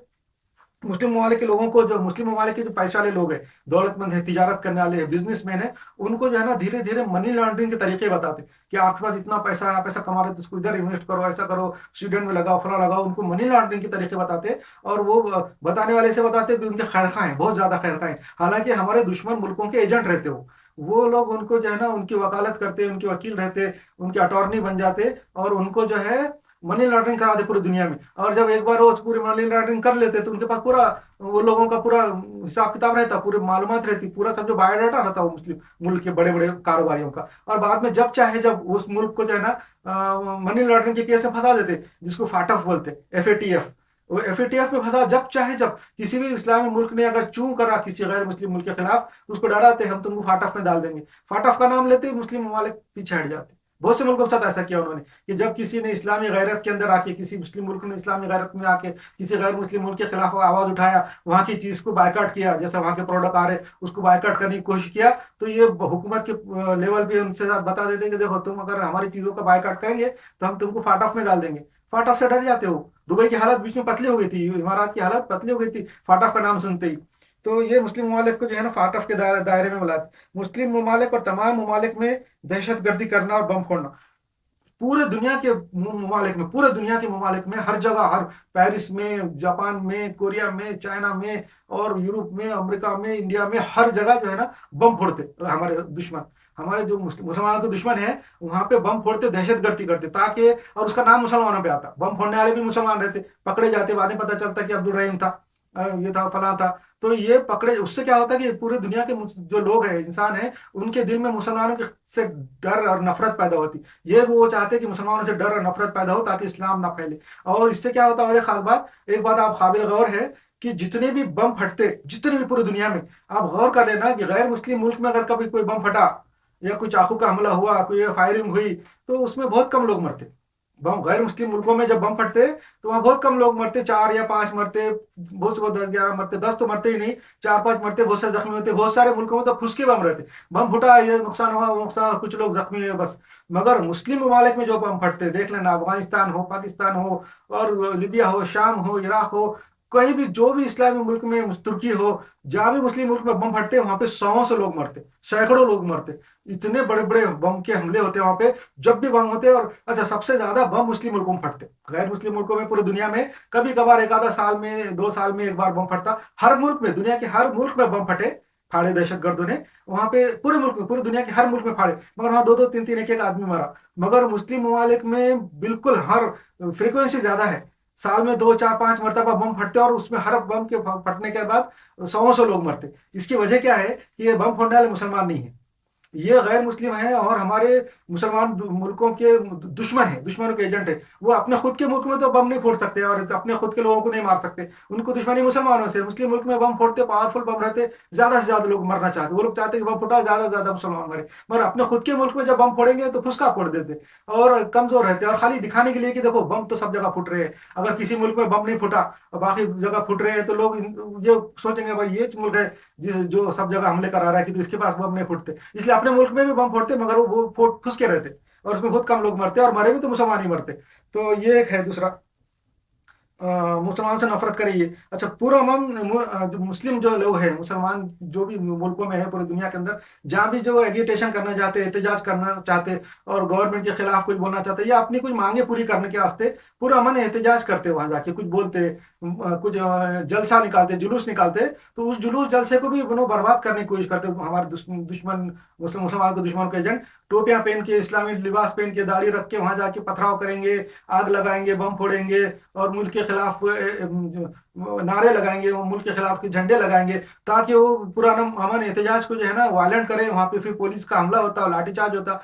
मुस्लिम ममालिक के लोगों को, जो मुस्लिम ममालिक के जो पैसे वाले लोग हैं, दौलतमंद है, तिजारत करने वाले हैं, बिजनेसमैन है, उनको जो है ना धीरे धीरे मनी लॉन्ड्रिंग के तरीके बताते कि आपके पास इतना पैसा है, आप ऐसा कमा रहे तो इसको इधर इन्वेस्ट करो, ऐसा करो, स्वीडन में लगाओ, फला लगाओ, उनको मनी लॉन्ड्रिंग के तरीके बताते। और वो बताने वाले से बताते कि उनके खैरखा हैं, बहुत ज्यादा खैरखा हैं, हालांकि हमारे दुश्मन मुल्कों के एजेंट रहते हो वो लोग, उनको जो है ना उनकी वकालत करते, उनके वकील रहते, उनके अटॉर्नी बन जाते, और उनको जो है मनी लॉन्ड्रिंग करा दे पूरी दुनिया में। और जब एक बार वो पूरी मनी लॉन्ड्रिंग कर लेते तो उनके पास पूरा, वो लोगों का पूरा हिसाब किताब रहता, पूरी मालूमात रहती, पूरा सब जो बायोडाटा रहता वो मुस्लिम मुल्क के बड़े बड़े कारोबारियों का। और बाद में जब चाहे जब उस मुल्क को जो है ना मनी लॉन्ड्रिंग के केस में फंसा देते, जिसको फाटफ बोलते, FATF। वो FATF में फंसा, जब चाहे जब किसी भी इस्लामी मुल्क ने अगर चूं करा किसी गैर मुस्लिम मुल्क के खिलाफ, तो उसको डराते हम तुमको फाटफ में डाल देंगे। फाटफ का नाम लेते ही मुस्लिम ममालिक पीछे हट जाते। बहुत से मुल्कों के साथ ऐसा किया उन्होंने कि जब किसी ने इस्लामी गैरत के अंदर आके, किसी मुस्लिम मुल्क ने इस्लामी गैरत में आके किसी गैर मुस्लिम मुल्क के खिलाफ आवाज उठाया, वहां की चीज को बायकॉट किया, जैसे वहां के प्रोडक्ट आ रहे उसको बायकॉट करने की कोशिश किया, तो ये हुकूमत के लेवल पे उनसे साथ बता देते कि देखो तुम अगर हमारी चीजों का बायकॉट करेंगे तो हम तुमको फाटफ में डाल देंगे। फाटफ से डर जाते हो। दुबई की हालत बीच में पतली हो गई थी, इमारात की हालत पतली हो गई थी फाटफ का नाम सुनते ही। तो ये मुस्लिम ममालिक को जो है ना फाटफ के दायरे में बुलाते। मुस्लिम ममालिक और तमाम ममालिक में दहशत गर्दी करना और बम फोड़ना, पूरे दुनिया के ममालिक में, पूरे दुनिया के ममालिक में, हर जगह, हर पेरिस में, जापान में, कोरिया में, चाइना में, और यूरोप में, अमेरिका में, इंडिया में, हर जगह जो है ना बम फोड़ते हमारे दुश्मन। हमारे जो मुसलमानों के दुश्मन है वहां पे बम फोड़ते, दहशत गर्दी करते, ताकि, और उसका नाम मुसलमानों पे आता, बम फोड़ने वाले भी मुसलमान रहते, पकड़े जाते, बाद में पता चलता कि अब्दुल रहीम था, ये था, फला था। तो ये पकड़े, उससे क्या होता है कि पूरी दुनिया के जो लोग हैं, इंसान हैं, उनके दिल में मुसलमानों के से डर और नफरत पैदा होती। ये वो चाहते हैं कि मुसलमानों से डर और नफरत पैदा हो ताकि इस्लाम ना फैले। और इससे क्या होता है, और एक खास बात, एक बात आप काबिल गौर है कि जितने भी बम फटते, जितने भी पूरी दुनिया में, आप गौर कर लेना कि गैर मुस्लिम मुल्क में अगर कभी कोई बम फटा या कोई चाकू का हमला हुआ, कोई फायरिंग हुई, तो उसमें बहुत कम लोग मरते। बम गैर मुस्लिम मुल्कों में जब बम फटते तो वहां बहुत कम लोग मरते, 4 या 5 मरते, बहुत से बहुत 10-11 मरते, 10 तो मरते ही नहीं, 4-5 मरते, बहुत से जख्मी होते। बहुत सारे मुल्कों में तो फुसके बम रहते, बम फुटा, ये नुकसान हुआ, वो नुकसान, कुछ लोग जख्मी हुए बस। मगर मुस्लिम ममालिक में जो बम फटते, देख लेना, अफगानिस्तान हो, पाकिस्तान हो, और लिबिया हो, शाम हो, इराक हो, कहीं भी, जो भी इस्लामी मुल्क में, तुर्की हो, जहां भी मुस्लिम मुल्क में बम फटते वहां पे 100 से लोग मरते, सैकड़ों लोग मरते। इतने बड़े बड़े बम के हमले होते वहां पे, जब भी बम होते। और अच्छा, सबसे ज्यादा बम मुस्लिम मुल्कों में फटते, गैर मुस्लिम मुल्कों में पूरी दुनिया में कभी कभार एक आधा साल में, 2 साल में एक बार बम फटता। हर मुल्क में, दुनिया के हर मुल्क में बम फटे, फाड़े दहशत गर्दों ने वहां पे, पूरे मुल्क में, पूरी दुनिया के हर मुल्क में फाड़े, मगर वहां 2-2, 3-3, एक आदमी मरा। मगर मुस्लिम ममालिक में बिल्कुल हर फ्रीक्वेंसी ज्यादा है, साल में 2-4-5 मरतबा बम फटते, और उसमें हर बम के फटने के बाद 100 लोग मरते। इसकी वजह क्या है कि ये बम फोड़ने वाले मुसलमान नहीं है, ये गैर मुस्लिम है, और हमारे मुसलमान मुल्कों के दुश्मन है, दुश्मनों के एजेंट है। वो अपने खुद के मुल्क में तो बम नहीं फोड़ सकते, और अपने खुद के लोगों को नहीं मार सकते, उनको दुश्मनी मुसलमानों से। मुस्लिम मुल्क में बम फोड़ते, पावरफुल बम रहते, ज्यादा से ज्यादा लोग मरना चाहते, वो लोग चाहते कि बम फुटा, ज्यादा से ज्यादा मुसलमान मरे। मगर अपने खुद के मुल्क में जब बम फोड़ेंगे तो फुसका फोड़ देते, और कमजोर रहते, और खाली दिखाने के लिए कि देखो बम तो सब जगह फुट रहे हैं। अगर किसी मुल्क में बम नहीं फुटा और बाकी जगह फुट रहे हैं, तो लोग ये सोचेंगे भाई ये मुल्क है जो सब जगह हमले करा रहा है, कि तो इसके पास बम नहीं फुटते, इसलिए अपने मुल्क में भी बम फोड़ते, मगर वो फुसके रहते, और उसमें बहुत कम लोग मरते, और मरे भी तो मुसलमान ही मरते। तो ये एक है। दूसरा, मुसलमान से नफरत करिए। अच्छा, पूरा जो मुस्लिम जो लोग हैं, मुसलमान जो भी मुल्कों में है पूरी दुनिया के अंदर, जहाँ भी जो एगिटेशन करना चाहते, एहतजाज करना चाहते, और गवर्नमेंट के खिलाफ कुछ बोलना चाहते, या अपनी कुछ मांगे पूरी करने के वास्ते पूरा अमन एहतजाज करते, वहां जाके कुछ बोलते, कुछ जलसा निकालते, जुलूस निकालते, तो उस जुलूस जलसे को भी बर्बाद करने की कोशिश करते हमारे दुश्मन, मुसलमान के दुश्मन के एजेंट। टोपियां पहन के, इस्लामी लिबास पहन के, दाढ़ी रख के वहां जाके पथराव करेंगे, आग लगाएंगे, बम फोड़ेंगे, और मुल्क के خلاف نعرے لگائیں گے، وہ ملک کے خلاف کے جھنڈے لگائیں گے، تاکہ وہ پرانا امن احتجاج کو جو ہے نا وائلنٹ کرے، وہاں پہ پھر پولیس کا حملہ ہوتا، لاٹھی چارج ہوتا،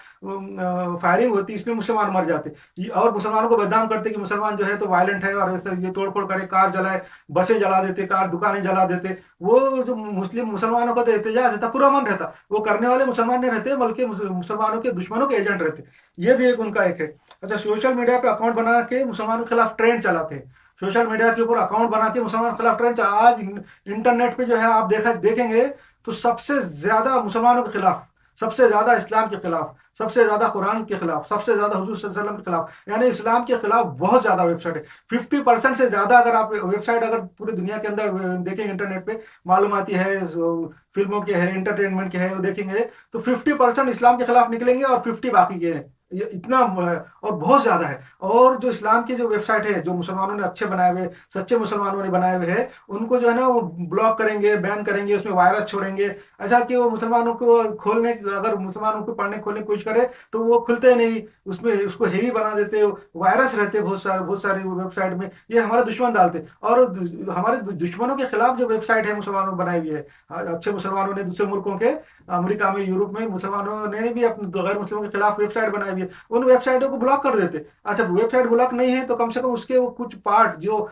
فائرنگ ہوتی، اس میں مسلمان مر جاتے، اور مسلمانوں کو بدنام کرتے کہ مسلمان جو ہے تو وائلنٹ ہے اور ایسا یہ توڑ پھوڑ کرے، کار جلائے، بسیں جلا دیتے، کار دکانیں جلا دیتے۔ وہ جو مسلمانوں کا تو احتجاج رہتا، پورا امن رہتا، وہ کرنے والے مسلمان نہیں رہتے بلکہ مسلمانوں کے دشمنوں کے ایجنٹ رہتے۔ یہ بھی ایک ان کا ایک ہے۔ اچھا، سوشل میڈیا پہ اکاؤنٹ بنا کے مسلمانوں کے خلاف ٹرینڈ چلاتے ہیں، سوشل میڈیا کے اوپر اکاؤنٹ بنا کے مسلمانوں کے خلاف ٹرینڈ آج انٹرنیٹ پہ جو ہے آپ دیکھیں گے تو سب سے زیادہ مسلمانوں کے خلاف، سب سے زیادہ اسلام کے خلاف، سب سے زیادہ قرآن کے خلاف، سب سے زیادہ حضور صلی اللہ علیہ وسلم کے خلاف، یعنی اسلام کے خلاف بہت زیادہ ویب سائٹ ہے۔ 50% سے زیادہ اگر آپ ویب سائٹ اگر پوری دنیا کے اندر دیکھیں انٹرنیٹ پہ، معلوماتی ہے، فلموں کے ہے، انٹرٹینمنٹ کے ہے، وہ دیکھیں گے تو 50% اسلام کے خلاف نکلیں گے اور 50 باقی کے ہیں۔ یہ اتنا اور بہت زیادہ ہے۔ اور جو اسلام کی جو ویب سائٹ ہے، جو مسلمانوں نے اچھے بنائے ہوئے، سچے مسلمانوں نے بنائے ہوئے ہیں، ان کو جو ہے نا وہ بلاک کریں گے، بین کریں گے، اس میں وائرس چھوڑیں گے، ایسا کہ وہ مسلمانوں کو کھولنے، اگر مسلمانوں کو پڑھنے کھولنے کی کوشش کرے تو وہ کھلتے نہیں، اس میں اس کو ہیوی بنا دیتے، وائرس رہتے بہت سارے ویب سائٹ میں، یہ ہمارے دشمن ڈالتے۔ اور ہمارے دشمنوں کے خلاف جو ویب سائٹ ہے مسلمانوں نے بنائی ہوئی ہے، اچھے مسلمانوں نے دوسرے ملکوں کے، امریکہ میں، یورپ میں مسلمانوں نے بھی اپنے غیر مسلموں کے خلاف ویب سائٹ بنائی ہوئی ہے، ان ویب سائٹوں کو بلاک کر دیتے۔ اچھا، ویب سائٹ بلاک نہیں ہے تو کم سے کم اس کے وہ کچھ پارٹ جو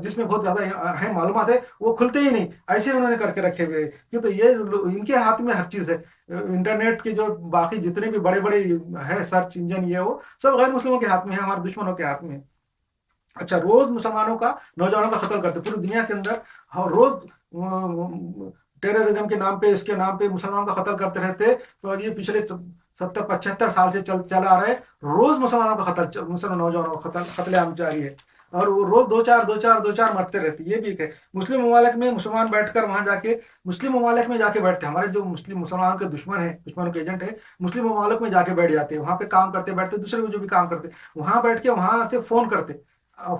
جس میں بہت زیادہ اہم معلومات ہے وہ کھلتے ہی نہیں، ایسے انہوں نے کر کے رکھے ہوئے، کیونکہ یہ ان کے ہاتھ میں ہر چیز ہے۔ انٹرنیٹ کے جو باقی جتنے بھی بڑے بڑے ہے سرچ انجن، یہ وہ سب غیر مسلموں کے ہاتھ میں ہے، ہمارے دشمنوں کے ہاتھ میں ہے۔ اچھا، روز مسلمانوں کا، نوجوانوں کا قتل کرتے پوری دنیا کے اندر، ہر روز ٹیررزم کے نام پہ، اس کے نام پہ مسلمانوں کا قتل کرتے رہتے، تو یہ پچھلے 70-75 سال سے چلا آ رہا ہے، روز مسلمانوں کا قتل، مسلمان نوجوانوں کا قتل عام جاری ہے، اور وہ روز دو چار مرتے رہتے۔ یہ بھی ایک ہے۔ مسلم ممالک میں مسلمان بیٹھ کر وہاں جا کے، مسلم ممالک میں جا کے بیٹھتے ہیں، ہمارے جو مسلمانوں کے دشمن ہیں، دشمنوں کے ایجنٹ ہیں، مسلم ممالک میں جا کے بیٹھ جاتے ہیں، وہاں پہ کام کرتے بیٹھتے، دوسرے کو جو بھی کام کرتے وہاں بیٹھ کے، وہاں سے فون کرتے،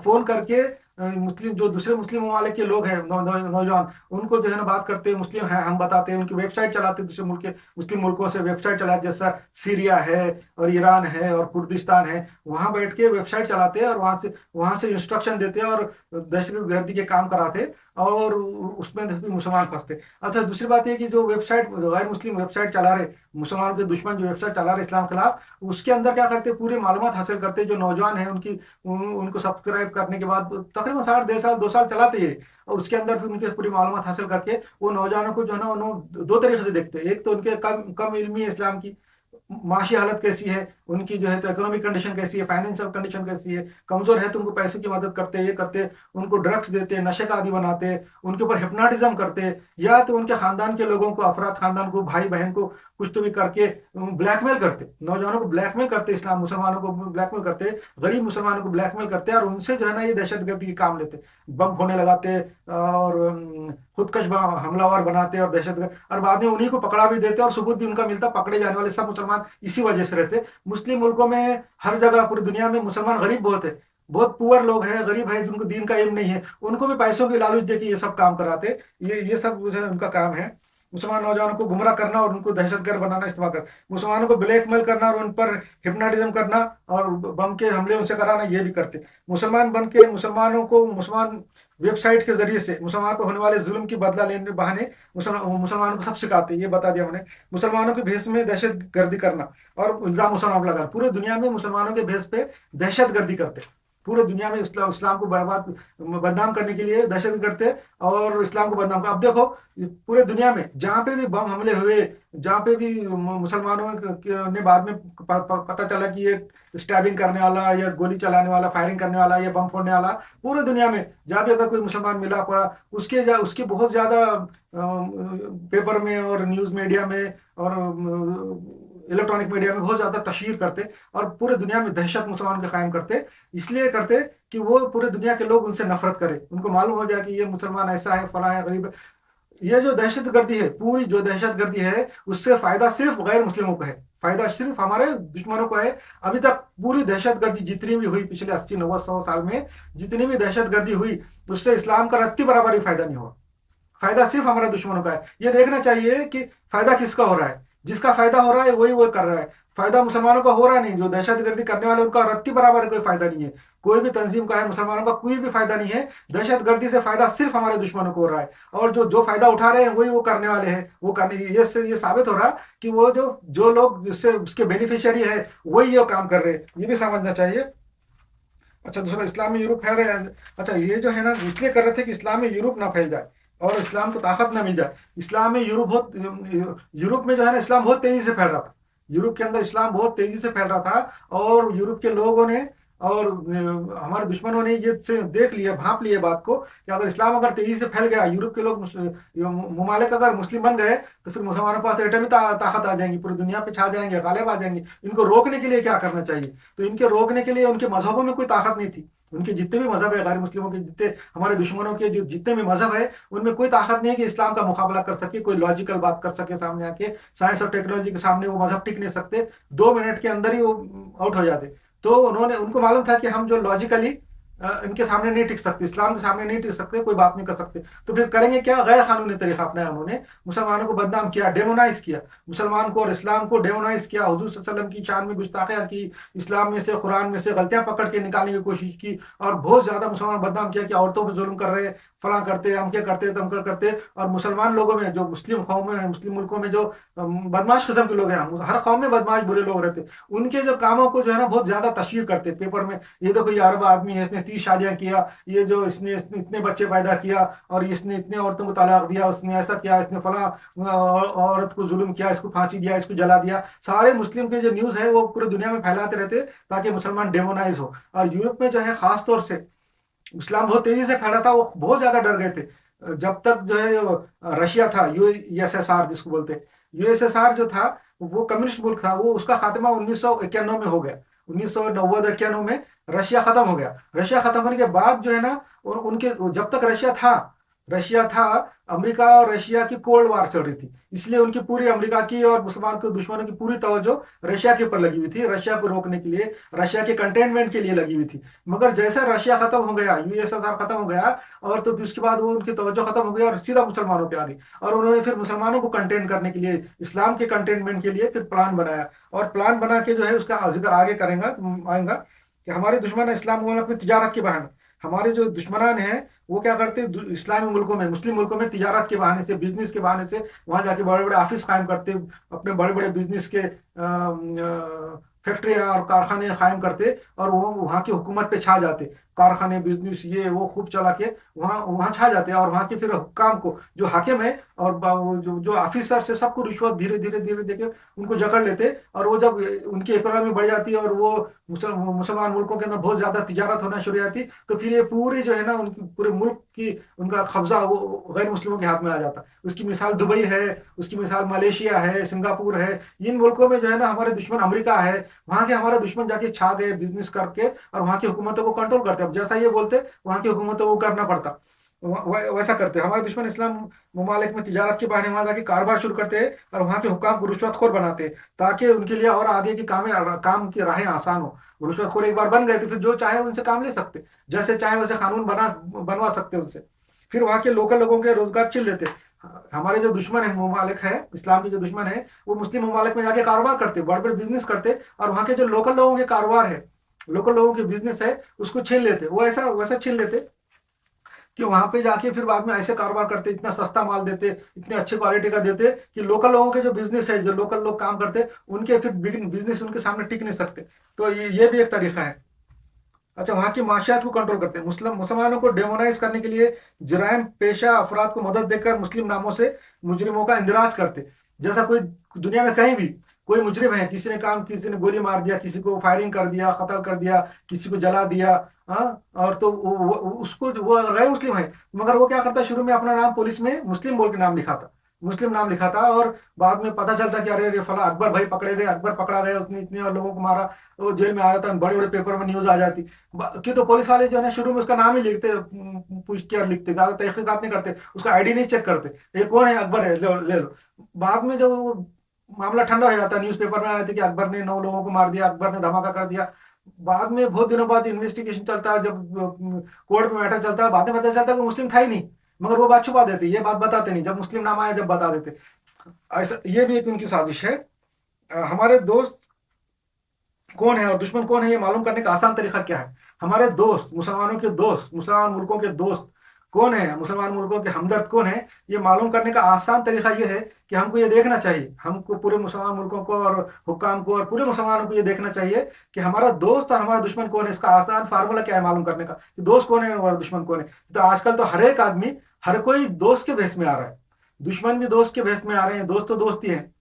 فون کر کے جو دوسرے مسلم ممالک کے لوگ ہیں، نوجوان، ان کو جو ہے نا بات کرتے، مسلم ہیں ہم بتاتے ہیں، ان کی ویب سائٹ چلاتے، دوسرے ملک کے مسلم ملکوں سے ویب سائٹ چلاتے، جیسا سیریا ہے اور ایران ہے اور کردستان ہے، وہاں بیٹھ کے ویب سائٹ چلاتے اور وہاں سے انسٹرکشن دیتے اور دہشت گردی کے کام کراتے، اور اس میں مسلمان پھنستے۔ اچھا، دوسری بات یہ کہ جو ویب سائٹ غیر مسلم ویب سائٹ چلا رہے، مسلمانوں کے دشمن جو ویب سائٹ چلا رہے اسلام کے خلاف، اس کے اندر کیا کرتے، پوری معلومات حاصل کرتے، جو نوجوان ہیں ان کو سبسکرائب کرنے کے بعد تقریباً 60 2 سال چلاتے ہیں، اور اس کے اندر پھر ان کی پوری معلومات حاصل کر کے وہ نوجوانوں کو جو ہے نا انہوں دو طریقے سے دیکھتے ہیں۔ ایک تو ان کے کم علمی ہے اسلام کی، معاشی حالت کیسی ہے ان کی، جو ہے تو اکنامک کنڈیشن کیسی ہے، فائنینشیل کنڈیشن کیسی ہے، کمزور ہے تو ان کو پیسے کی مدد کرتے، یہ کرتے، ان کو ڈرگس دیتے، نشے کا عادی بناتے، ان کے اوپر ہپناٹزم کرتے، یا تو ان کے خاندان کے لوگوں کو، افراد خاندان کو، بھائی بہن کو کچھ تو بھی کر کے بلیک میل کرتے، نوجوانوں کو بلیک میل کرتے، اسلام مسلمانوں کو بلیک میل کرتے، غریب مسلمانوں کو بلیک میل کرتے، اور ان سے جو ہے نا یہ دہشت گردی کے کام لیتے، بم پھوڑنے لگاتے اور خودکش حملہ آور بناتے اور دہشت گرد، اور بعد میں انہیں کو پکڑا بھی دیتے، اور ثبوت بھی ان کا ملتا، پکڑے جانے والے سب مسلمان اسی وجہ سے رہتے۔ مسلم ملکوں میں ہر جگہ پوری دنیا میں مسلمان غریب بہت ہے، بہت پور لوگ ہیں، غریب ہے، جن کو دین کا علم نہیں ہے، ان کو بھی پیسوں کی لالچ دے کے یہ سب کام کراتے، یہ سب ان کا کام ہے، مسلمان نوجوانوں کو گمراہ کرنا اور ان کو دہشت گرد بنانا، استعمال کرنا، مسلمانوں کو بلیک میل کرنا اور ان پر ہپناٹزم کرنا اور بم کے حملے ان سے کرانا، یہ بھی کرتے۔ مسلمان بن کے مسلمانوں کو، مسلمان ویب سائٹ کے ذریعے سے مسلمان کو ہونے والے ظلم کی بدلہ لینے بہانے مسلمانوں کو سب سکھاتے، یہ بتا دیا ہم نے۔ مسلمانوں کے بھیس میں دہشت گردی کرنا اور الزام مسلمان لگانا، پورے دنیا میں مسلمانوں کے بھیس پہ دہشت گردی کرتے، پورے دنیا میں اسلام کو برباد بدنام کرنے کے لیے دہشت کرتے اور اسلام کو بدنام کر۔ اب دیکھو پورے دنیا میں جہاں پہ بھی بم حملے ہوئے، جہاں پہ بھی مسلمانوں نے بعد میں پتہ چلا کہ یہ اسٹیبنگ کرنے والا یا گولی چلانے والا، فائرنگ کرنے والا یا بم پھوڑنے والا، پورے دنیا میں جہاں بھی اگر کوئی مسلمان ملا پڑا، اس کے بہت زیادہ پیپر میں اور نیوز میڈیا میں اور الیکٹرانک میڈیا میں بہت زیادہ تشہیر کرتے اور پورے دنیا میں دہشت مسلمانوں کے قائم کرتے، اس لیے کرتے کہ وہ پورے دنیا کے لوگ ان سے نفرت کرے، ان کو معلوم ہو جائے کہ یہ مسلمان ایسا ہے، فلاں ہے، غریب ہے۔ یہ جو دہشت گردی ہے، پوری جو دہشت گردی ہے، اس سے فائدہ صرف غیر مسلموں کو ہے، فائدہ صرف ہمارے دشمنوں کو ہے۔ ابھی تک پوری دہشت گردی جتنی بھی ہوئی پچھلے 80 90 100 سال میں، جتنی بھی دہشت گردی ہوئی، اس سے اسلام کا رتی برابر ہی فائدہ نہیں ہوا، فائدہ صرف ہمارے دشمنوں کا ہے۔ یہ دیکھنا چاہیے کہ فائدہ کس کا ہو رہا ہے، جس کا فائدہ ہو رہا ہے وہی وہ کر رہا ہے، فائدہ مسلمانوں کا ہو رہا نہیں، جو دہشت گردی کرنے والے ان کا رتی برابر کوئی فائدہ نہیں ہے، کوئی بھی تنظیم کا ہے مسلمانوں کا کوئی بھی فائدہ نہیں ہے. دہشت گردی سے فائدہ صرف ہمارے دشمنوں کو ہو رہا ہے, اور جو فائدہ اٹھا رہے ہیں وہی وہ کرنے والے ہیں. وہ کرنے یہ ثابت ہو رہا کہ وہ جو لوگ جس سے اس کے بینیفیشری ہے وہی یہ کام کر رہے ہیں. یہ بھی سمجھنا چاہیے. اچھا دوسرا, اسلام میں یورپ پھیل رہے ہیں. اچھا یہ جو ہے نا اس لیے کر رہے تھے کہ اسلام میں یورپ نہ پھیل جائے اور اسلام کو طاقت نہ مل جائے. اسلام میں یورپ میں جو ہے نا اسلام بہت تیزی سے پھیل رہا تھا. یورپ کے اندر اسلام بہت تیزی سے پھیل رہا تھا, اور یورپ کے لوگوں نے اور ہمارے دشمنوں نے یہ سے دیکھ لیا, بھانپ لیا بات کو کہ اگر اسلام اگر تیزی سے پھیل گیا, یورپ کے لوگ ممالک اگر مسلم بن گئے تو پھر مسلمانوں کے پاس ایٹمی طاقت آ جائیں گی, پوری دنیا پہ چھا جائیں گے, غالب آ جائیں گے. ان کو روکنے کے لیے کیا کرنا چاہیے؟ تو ان کے روکنے کے لیے ان کے مذہبوں میں کوئی طاقت نہیں تھی. ان کے جتنے بھی مذہب ہے غیر مسلموں کے, جتنے ہمارے دشمنوں کے جو جتنے بھی مذہب ہے, ان میں کوئی طاقت نہیں ہے کہ اسلام کا مقابلہ کر سکے, کوئی لاجیکل بات کر سکے سامنے آ کے. سائنس اور ٹیکنالوجی کے سامنے وہ مذہب ٹک نہیں سکتے, 2 منٹ کے اندر ہی وہ آؤٹ ہو جاتے. تو ان کو معلوم تھا کہ ہم جو لاجیکلی ان کے سامنے نہیں ٹک سکتے, اسلام کے سامنے نہیں ٹک سکتے, کوئی بات نہیں کر سکتے. تو پھر کریں گے کیا؟ غیر قانونی طریقہ اپنایا. انہوں نے مسلمانوں کو بدنام کیا, ڈیمونائز کیا, مسلمان کو اور اسلام کو ڈیمونائز کیا, حضور صلی اللہ علیہ وسلم کی شان میں گستاخیاں کی, اسلام میں سے قرآن میں سے غلطیاں پکڑ کے نکالنے کی کوشش کی, اور بہت زیادہ مسلمان بدنام کیا کہ عورتوں پہ ظلم کر رہے, فلاں کرتے, ہم کیا کرتے, تم کر کرتے. اور مسلمان لوگوں میں جو مسلم قوم میں مسلم ملکوں میں جو بدماش قسم کے لوگ ہیں, ہر قوم میں بدماش برے لوگ رہتے, ان کے جو کاموں کو جو ہے نا بہت زیادہ تشہیر کرتے پیپر میں. یہ دیکھو یہ عرب آدمی ہے, اس نے 30 شادیاں کیا, یہ جو اس نے اتنے بچے پیدا کیا, اور اس نے اتنے عورتوں کو طلاق دیا, اس نے ایسا کیا, اس نے فلاں عورت کو ظلم کیا, اس کو پھانسی دیا, اس کو جلا دیا. سارے مسلم کے جو نیوز ہے وہ پورے دنیا میں پھیلاتے رہتے تاکہ مسلمان ڈیمونائز ہو. اور یورپ میں جو ہے خاص طور سے اسلام بہت تیزی سے پھیلا تھا, وہ بہت زیادہ ڈر گئے تھے. جب تک جو ہے رشیا تھا, USSR جس کو بولتے, USSR جو تھا وہ کمیونسٹ ملک تھا, وہ اس کا خاتمہ 1991 میں ہو گیا. 1990-91 میں رشیا ختم ہو گیا. رشیا ختم ہونے کے بعد جو ہے نا ان کے جب تک رشیا تھا امریکہ اور رشیا کی کولڈ وار چل رہی تھی, اس لیے ان کی پوری امریکہ کی اور مسلمان کے دشمنوں کی پوری توجہ رشیا کے اوپر لگی ہوئی تھی, رشیا کو روکنے کے لیے, رشیا کے کنٹینمنٹ کے لیے لگی ہوئی تھی. مگر جیسا رشیا ختم ہو گیا, USSR ختم ہو گیا, اور تو اس کے بعد وہ ان کی توجہ ختم ہو گئی اور سیدھا مسلمانوں پہ آ گئی. اور انہوں نے پھر مسلمانوں کو کنٹین کرنے کے لیے, اسلام کے کنٹینمنٹ کے لیے پھر پلان بنایا, اور پلان بنا کے جو ہے اس کا ذکر آگے آئیں گا کہ ہمارے دشمن اسلام ملک میں تجارت کے بہانے, ہمارے جو دشمنان ہیں وہ کیا کرتے, اسلامی ملکوں میں, مسلم ملکوں میں تجارت کے بہانے سے, بزنس کے بہانے سے وہاں جا کے بڑے بڑے آفس قائم کرتے, اپنے بڑے بڑے بزنس کے فیکٹریاں اور کارخانے قائم کرتے, اور وہ وہاں کی حکومت پہ چھا جاتے. کارخانے, بزنس یہ وہ خوب چلا کے وہاں چھا جاتے ہیں, اور وہاں کے پھر حکام کو, جو حاکم ہے اور جو آفیسر سے, سب کو رشوت دھیرے دھیرے دے کے ان کو جکڑ لیتے. اور وہ جب ان کی اکانومی بڑھ جاتی ہے اور وہ مسلمان ملکوں کے اندر بہت زیادہ تجارت ہونا شروع ہوتی, تو پھر یہ پوری جو ہے نا ان کی پورے ملک کی ان کا قبضہ وہ غیر مسلموں کے ہاتھ میں آ جاتا. اس کی مثال دبئی ہے, اس کی مثال ملیشیا ہے, سنگاپور ہے. ان ملکوں میں جو ہے نا ہمارے دشمن امریکہ ہے, وہاں کے ہمارے دشمن جا کے چھا گئے بزنس کر کے, اور وہاں کی حکومتوں کو کنٹرول کرتے. اب جیسا یہ بولتے وہاں کی حکومتوں کو کرنا پڑتا, ویسا کرتے. ہمارے دشمن اسلام ممالک میں تجارت کے بہانے وہاں جا کے کاروبار شروع کرتے ہیں, اور وہاں کے حکام کو رشوت خور بناتے تاکہ ان کے لیے اور آگے کی کام کی راہیں آسان ہو. رشوت خور ایک بار بن گئے تو پھر جو چاہے ان سے کام لے سکتے, جیسے چاہے ویسے قانون بنوا سکتے ان سے. پھر وہاں کے لوکل لوگوں کے روزگار چھین لیتے. ہمارے جو دشمن ہیں ممالک ہے, اسلام کے جو دشمن ہیں, وہ مسلم ممالک میں جا کے کاروبار کرتے, بڑے بڑے بزنس کرتے, اور وہاں کے جو لوکل لوگوں کے کاروبار ہے, لوکل لوگوں کے بزنس ہے, اس کو چھین لیتے. وہ ویسا چھین لیتے کہ وہاں پہ جا کے پھر بعد میں ایسے کاروبار کرتے, اتنا سستا مال دیتے, اتنے اچھے کوالٹی کا دیتے کہ لوکل لوگوں کے جو بزنس ہے, جو لوکل لوگ کام کرتے, ان کے پھر بزنس ان کے سامنے ٹک نہیں سکتے. تو یہ بھی ایک طریقہ ہے. اچھا, وہاں کی معاشیات کو کنٹرول کرتے ہیں. مسلمانوں کو ڈیمونائز کرنے کے لیے جرائم پیشہ افراد کو مدد دے کر مسلم ناموں سے مجرموں کا اندراج کرتے. جیسا کوئی دنیا میں کہیں بھی کوئی مجرم ہے, کسی نے گولی مار دیا, کسی کو فائرنگ کر دیا, قتل کر دیا, کسی کو جلا دیا, اور تو اس کو وہ غیر مسلم ہے, مگر وہ کیا کرتا, شروع میں اپنا نام پولیس میں مسلم بول کے مسلم نام لکھا تھا, اور بعد میں پتہ چلتا کہ ارے فلاں اکبر بھائی پکڑے گئے, اکبر پکڑا گیا, اس نے اتنے اور لوگوں کو مارا, وہ جیل میں آیا تھا, بڑے بڑے پیپر میں نیوز آ جاتی. کہ تو پولیس والے جو ہے نا شروع میں اس کا نام ہی لکھتے, پوچھ کے لکھتے, زیادہ تحقیقات نہیں کرتے, اس کا ID نہیں چیک کرتے, یہ کون ہے, اکبر ہے, لے لو. بعد میں جب وہ معاملہ ٹھنڈا ہو جاتا ہے, نیوز پیپر میں آیا تھا کہ اکبر نے 9 لوگوں کو مار دیا, اکبر نے دھماکہ کر دیا. بعد میں بہت دنوں بعد انویسٹیگیشن چلتا ہے, جب کورٹ میں میٹر چلتا ہے, بعد میں پتہ چلتا ہے کہ مسلم تھا ہی نہیں, مگر وہ بات چھپا دیتے, یہ بات بتاتے نہیں, جب مسلم نام آیا جب بتا دیتے. ایسا یہ بھی ایک ان کی سازش ہے. ہمارے دوست कौन है और दुश्मन कौन है, ये मालूम करने का आसान तरीका क्या है? हमारे दोस्त, मुसलमानों के दोस्त, मुसलमान मुल्कों के दोस्त कौन है, मुसलमान मुल्कों के हमदर्द कौन है, ये मालूम करने का आसान तरीका ये है कि हमको ये देखना चाहिए, हमको पूरे मुसलमान मुल्कों को और हुक्काम को और पूरे मुसलमानों को ये देखना चाहिए कि हमारा दोस्त और हमारा दुश्मन कौन है। इसका आसान फार्मूला क्या है मालूम करने का, कि दोस्त कौन है और दुश्मन कौन है? तो आजकल तो हर एक आदमी, हर कोई दोस्त के भेष में आ रहा है, दुश्मन भी दोस्त के भेष में आ रहे हैं, दोस्त तो दोस्त ही हैं।